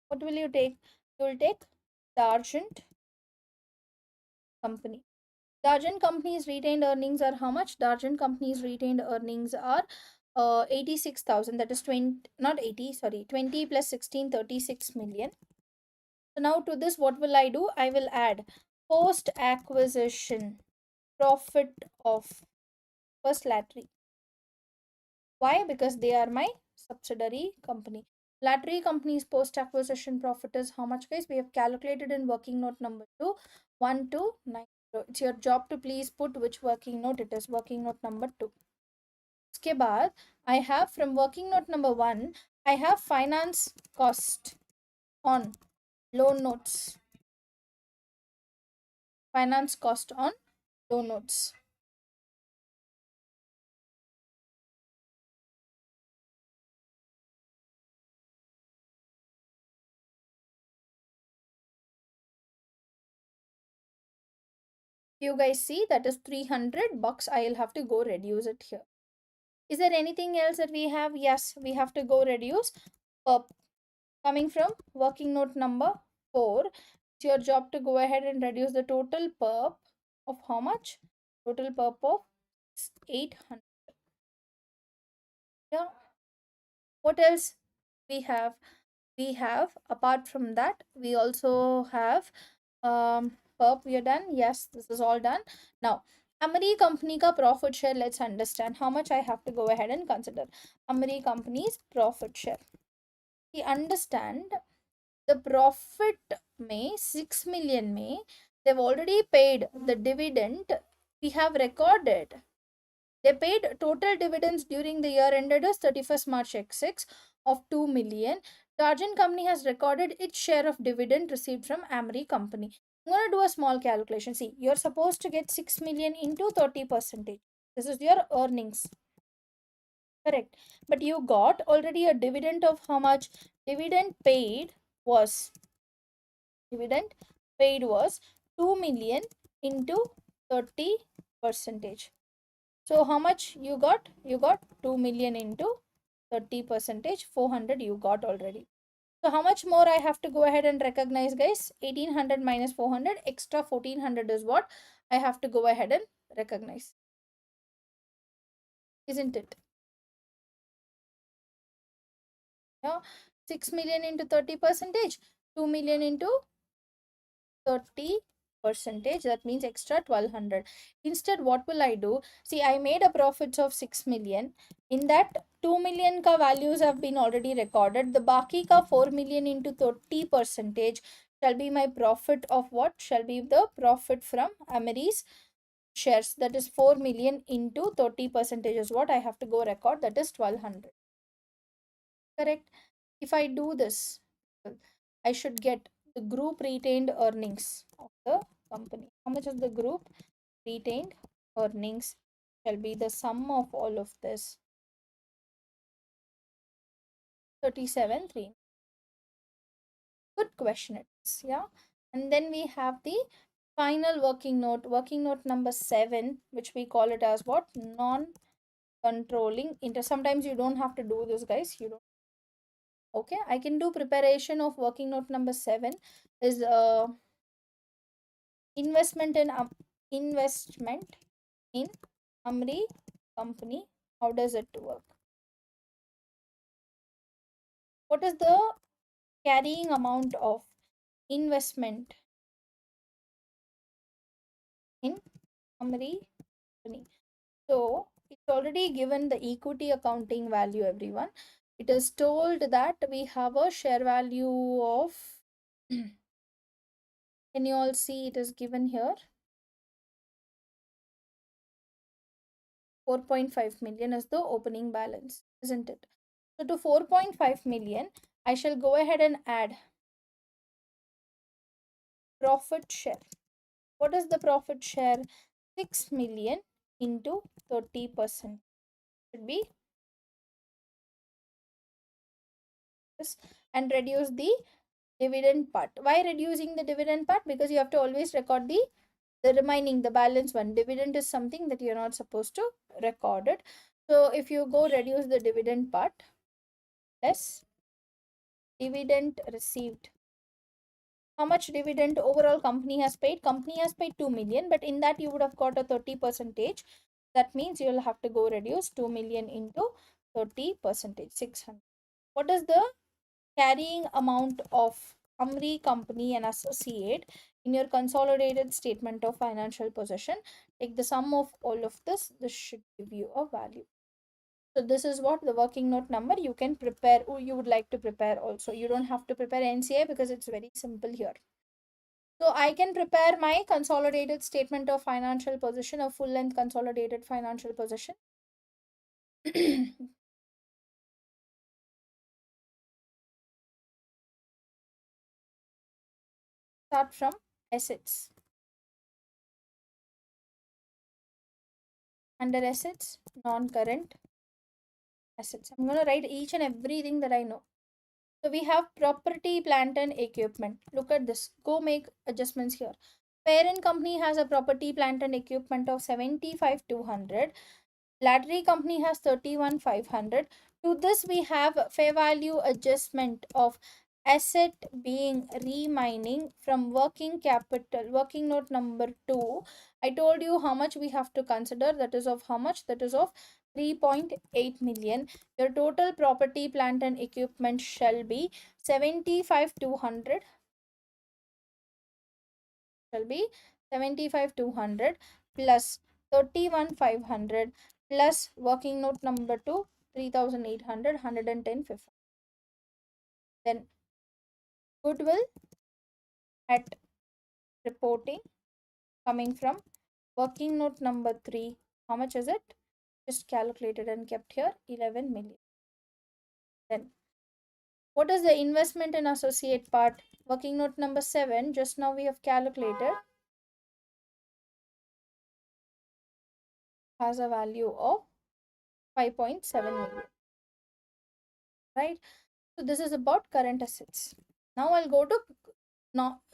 What will you take? You will take the Argent company. The Argent company's retained earnings are how much? The Argent company's retained earnings are 86,000. That is 20, not 80, sorry, 20 plus 16, 36 million. So now to this, what will I do? I will add post acquisition profit of First Lattery. Why? Because they are my subsidiary company. Lattery company's post acquisition profit is how much, guys? We have calculated in working note number 2, 1290. It's your job to please put which working note it is. Working note number 2. उसके बाद I have from working note number 1, I have finance cost on loan notes. Finance cost on loan notes. You guys see that is 300 bucks. I'll have to go reduce it here. Is there anything else that we have? Yes, we have to go reduce. Coming from working note number 4, it's your job to go ahead and reduce the total perp of how much? Total perp of 800. Yeah. What else we have? We have, apart from that, we also have perp. We are done. Yes, this is all done. Now, Amari company ka profit share, let's understand how much I have to go ahead and consider. Amari company's profit share. We understand the profit may 6 million may they've already paid the dividend. We have recorded they paid total dividends during the year ended as 31st March X6 of 2 million. The Argent company has recorded its share of dividend received from Amri company. I'm going to do a small calculation. See, you're supposed to get 6 million into 30%. This is your earnings. Correct. But you got already a dividend of how much? Was dividend paid was 2 million into 30 percentage. So how much you got? You got 2 million into 30 percentage, 400 you got already. So how much more I have to go ahead and recognize, guys? 1800 minus 400, extra 1400 is what I have to go ahead and recognize. Isn't it? Yeah. 6 million into 30 percentage, 2 million into 30 percentage, that means extra 1200. Instead, what will I do? See, I made a profits of 6 million. In that 2 million ka values have been already recorded. The baki ka 4 million into 30 percentage shall be my profit of what? Shall be the profit from Ameri's shares. That is 4 million into 30 percentage is what I have to go record. That is 1200. Correct? If I do this, I should get the group retained earnings of the company. How much is the group retained earnings? Shall be the sum of all of this. 37,3. Good question it is. Yeah. And then we have the final working note number 7, which we call it as what? Non-controlling interest. Sometimes you don't have to do this, guys. You don't. Okay, I can do preparation of working note number 7 is investment in Amri company. How does it work? What is the carrying amount of investment in Amri company? So it's already given the equity accounting value, everyone. It is told that we have a share value of can you all see it is given here? 4.5 million is the opening balance, isn't it? So to 4.5 million, I shall go ahead and add profit share. What is the profit share? 6 million into 30%. Should be this, and reduce the dividend part. Why reducing the dividend part? Because you have to always record the remaining, the balance one. Dividend is something that you're not supposed to record it. So if you go reduce the dividend part, less dividend received. How much dividend overall company has paid? Company has paid 2 million, but in that you would have got a 30 percentage. That means you'll have to go reduce 2 million into 30 percentage, 600. What is the carrying amount of Amri company and associate in your consolidated statement of financial position? Take the sum of all of this. This should give you a value. So this is what the working note number you can prepare, or you would like to prepare also. You don't have to prepare NCI because it's very simple here. So I can prepare my consolidated statement of financial position, a full length consolidated financial position. Start from assets. Under assets, non-current assets. I'm going to write each and everything that I know. So we have property, plant and equipment. Look at this. Go make adjustments here. Parent company has a property, plant and equipment of 75,200. Ladry company has 31,500. To this we have fair value adjustment of asset being remining from working capital. Working note number 2. I told you how much we have to consider. That is of how much? That is of 3.8 million. Your total property, plant and equipment shall be 75,200. Shall be 75,200 plus 31,500 plus working note number 2, 3,800, 110, 50. Then goodwill at reporting coming from working note number 3. How much is it? Just calculated and kept here, 11 million. Then what is the investment in associate part? Working note number 7. Just now we have calculated, has a value of 5.7 million. Right? So this is about current assets. Now I'll go to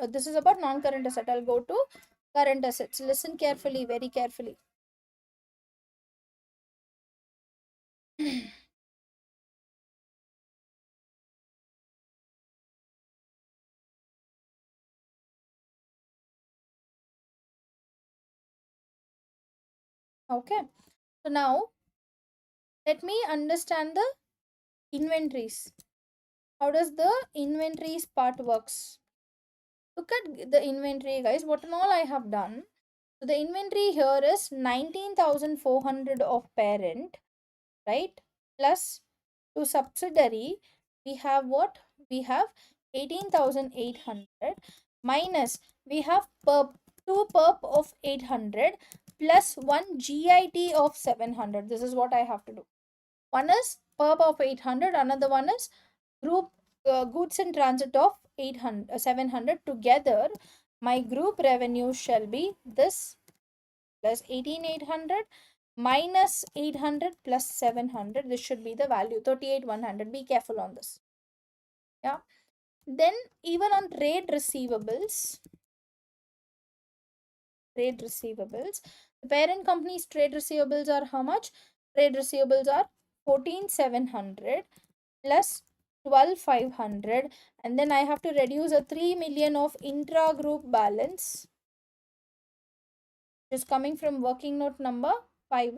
this is about non-current asset. I'll go to current assets. Listen carefully, very carefully. Okay. So now let me understand the inventories. How does the inventories part works? Look at the inventory, guys. What and all I have done. So the inventory here is 19,400 of parent, right? Plus to subsidiary, we have what? We have 18,800 minus we have two perp of 800 plus one GIT of 700. This is what I have to do. One is perp of 800, another one is group goods in transit of 800 700. Together my group revenue shall be this plus 18,800 minus 800 plus 700. This should be the value 38,100. Be careful on this. Yeah. Then even on trade receivables, the parent company's trade receivables are how much? Trade receivables are 14,700 plus 12,500, and then I have to reduce a 3 million of intra-group balance, which is coming from working note number 5.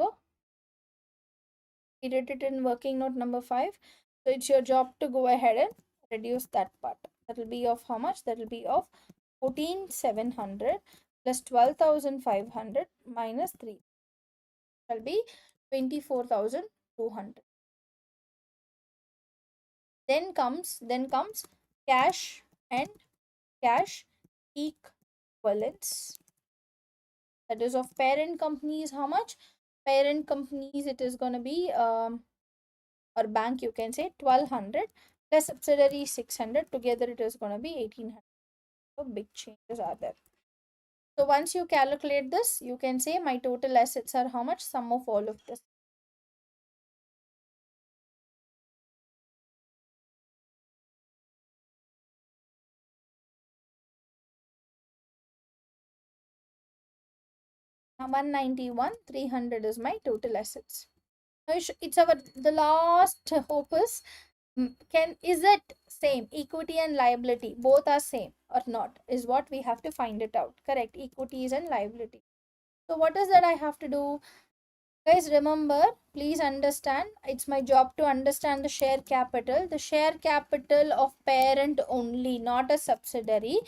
We did it in working note number 5. So it's your job to go ahead and reduce that part. That will be of how much? That will be of 14,700 plus 12,500 minus 3 shall be 24,200. Then comes cash and cash equivalents. That is of parent companies. How much? Parent companies, it is going to be or bank, you can say 1,200 plus subsidiary 600. Together it is going to be 1,800. So big changes are there. So once you calculate this, you can say my total assets are how much? Sum of all of this. 191, 300 is my total assets. Now it's our, the last hope is, is it same? Equity and liability, both are same or not, is what we have to find it out. Correct, equities and liability. So what is that I have to do? Guys, remember, please understand, it's my job to understand the share capital. The share capital of parent only, not a subsidiary.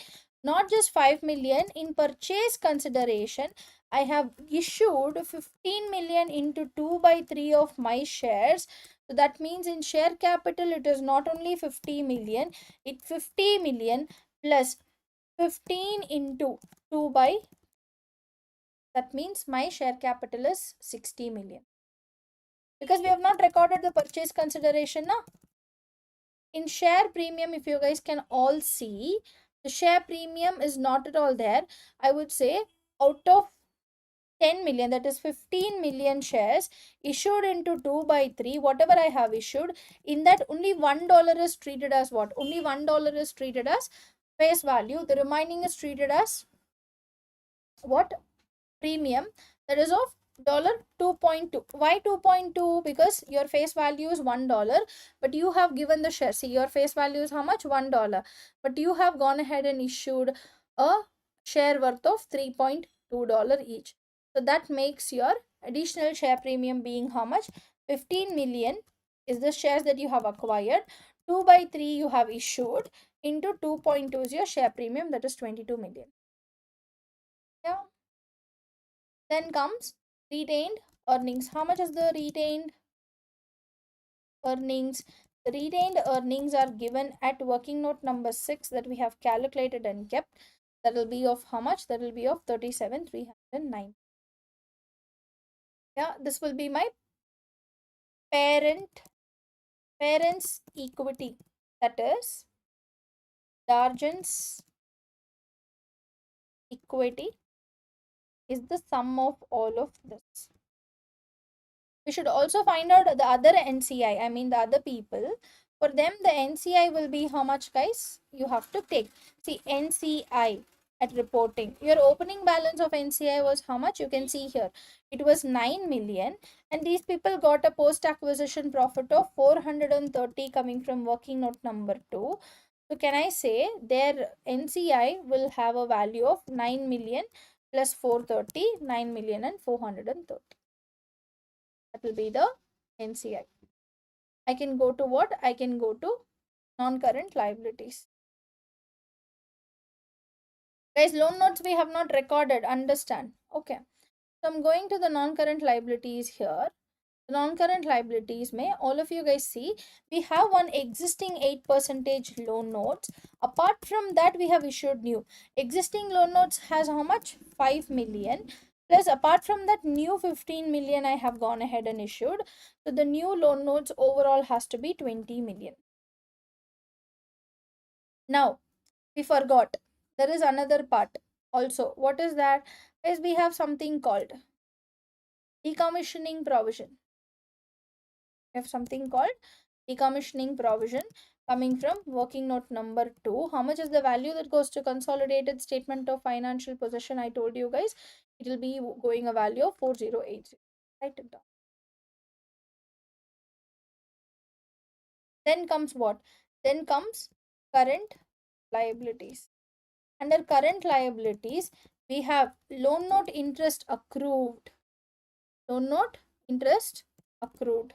Not just 5 million. In purchase consideration, I have issued 15 million into 2 by 3 of my shares. So that means in share capital, it is not only 50 million, it 50 million plus 15 into 2 by, that means my share capital is 60 million. Because we have not recorded the purchase consideration now. In share premium, if you guys can all see, the share premium is not at all there. I would say out of 10 million, that is 15 million shares issued into 2 by 3, whatever I have issued, in that only $1 is treated as what? Only $1 is treated as face value. The remaining is treated as what? Premium, that is of $2.2. Why 2.2? Because your face value is $1, but you have given the share. See, your face value is how much? $1, but you have gone ahead and issued a share worth of $3.2 each. So that makes your additional share premium being how much? 15 million is the shares that you have acquired. 2 by 3 you have issued, into 2.2 is your share premium, that is 22 million. Yeah. Then comes retained earnings. How much is the retained earnings? The retained earnings are given at working note number 6 that we have calculated and kept. That will be of how much? That will be of 37,309. Yeah, this will be my parent's equity. That is Darjan's equity is the sum of all of this. We should also find out the other NCI, I mean the other people. For them, the NCI will be how much, guys? You have to take. See, NCI at reporting. Your opening balance of NCI was how much? You can see here. It was 9 million. And these people got a post-acquisition profit of 430 coming from working note number 2. So can I say their NCI will have a value of 9 million plus 430, 9 million and 430. That will be the NCI. I can go to what? I can go to non-current liabilities. Guys, loan notes we have not recorded. Understand? Okay. So I'm going to the non-current liabilities here. The non-current liabilities may all of you guys see, we have one existing 8% loan notes. Apart from that, we have issued new. Existing loan notes has how much? 5 million. Plus, apart from that, new 15 million I have gone ahead and issued. So the new loan notes overall has to be 20 million. Now, we forgot. There is another part also. What is that? Is we have something called decommissioning provision. We have something called decommissioning provision coming from working note number 2. How much is the value that goes to consolidated statement of financial position? I told you guys it will be going a value of 4080. Write it down. Then comes what? Then comes current liabilities. Under current liabilities, we have loan note interest accrued. Loan note interest accrued.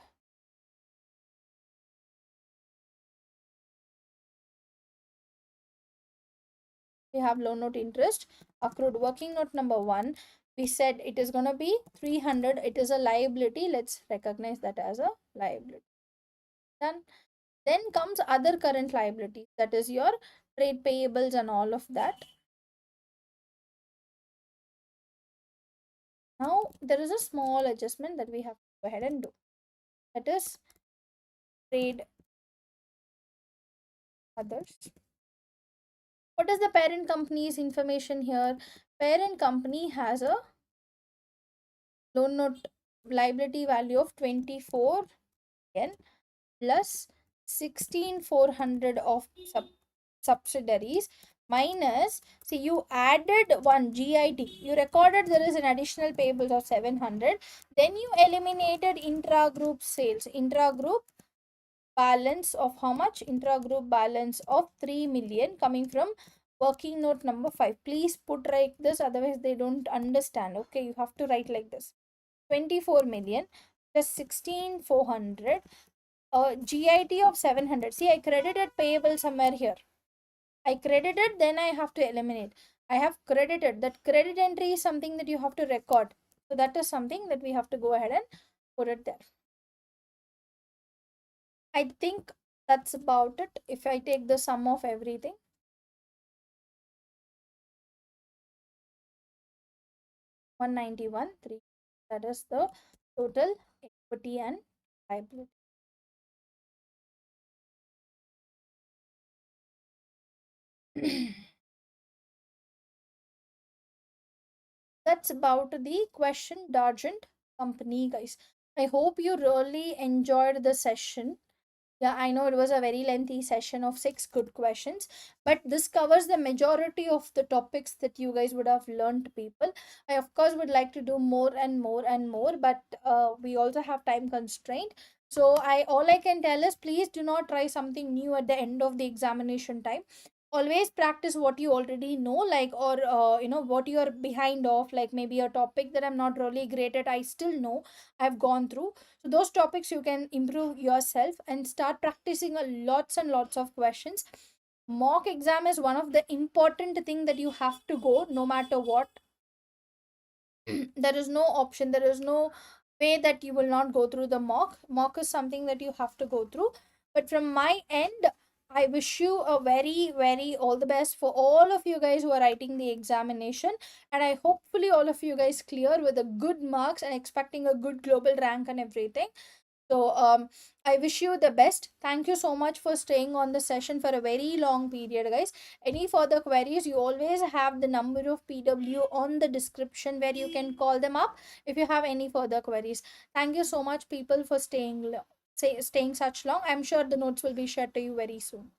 We have loan note interest accrued. Working note number 1, we said it is going to be 300. It is a liability. Let's recognize that as a liability. Done. Then comes other current liabilities. That is your trade payables and all of that. Now, there is a small adjustment that we have to go ahead and do. That is trade others. What is the parent company's information here? Parent company has a loan note liability value of 24 million plus 16,400 of subsidiaries, minus, see, you added one GIT, you recorded there is an additional payables of 700, then you eliminated intra-group sales, intra-group balance of how much? Intra-group balance of 3 million coming from working note number 5. Please put like this, otherwise they don't understand. Okay, you have to write like this. 24 million plus 16,400, GIT of 700. See, I credited payable somewhere here. I credited, then I have to eliminate. I have credited. That credit entry is something that you have to record. So that is something that we have to go ahead and put it there. I think that's about it. If I take the sum of everything, 191, 3. That is the total equity and liability. That's about the question Dargent company, guys. I hope you really enjoyed the session. Yeah, I know it was a very lengthy session of 6 good questions, but this covers the majority of the topics that you guys would have learned, people. I, of course, would like to do more and more and more, but we also have time constraint. So, all I can tell is please do not try something new at the end of the examination time. Always practice what you already know, like, or what you are behind of, like maybe a topic that I'm not really great at, I still know, I've gone through. So those topics you can improve yourself and start practicing a lots and lots of questions. Mock exam is one of the important thing that you have to go no matter what. There is no option, there is no way that you will not go through the mock is something that you have to go through. But from my end, I wish you a very very all the best for all of you guys who are writing the examination, and I hopefully all of you guys clear with a good marks and expecting a good global rank and everything. So I wish you the best. Thank you so much for staying on the session for a very long period, guys. Any further queries, you always have the number of PW on the description where you can call them up if you have any further queries. Thank you so much, people, for staying such long. I'm sure the notes will be shared to you very soon.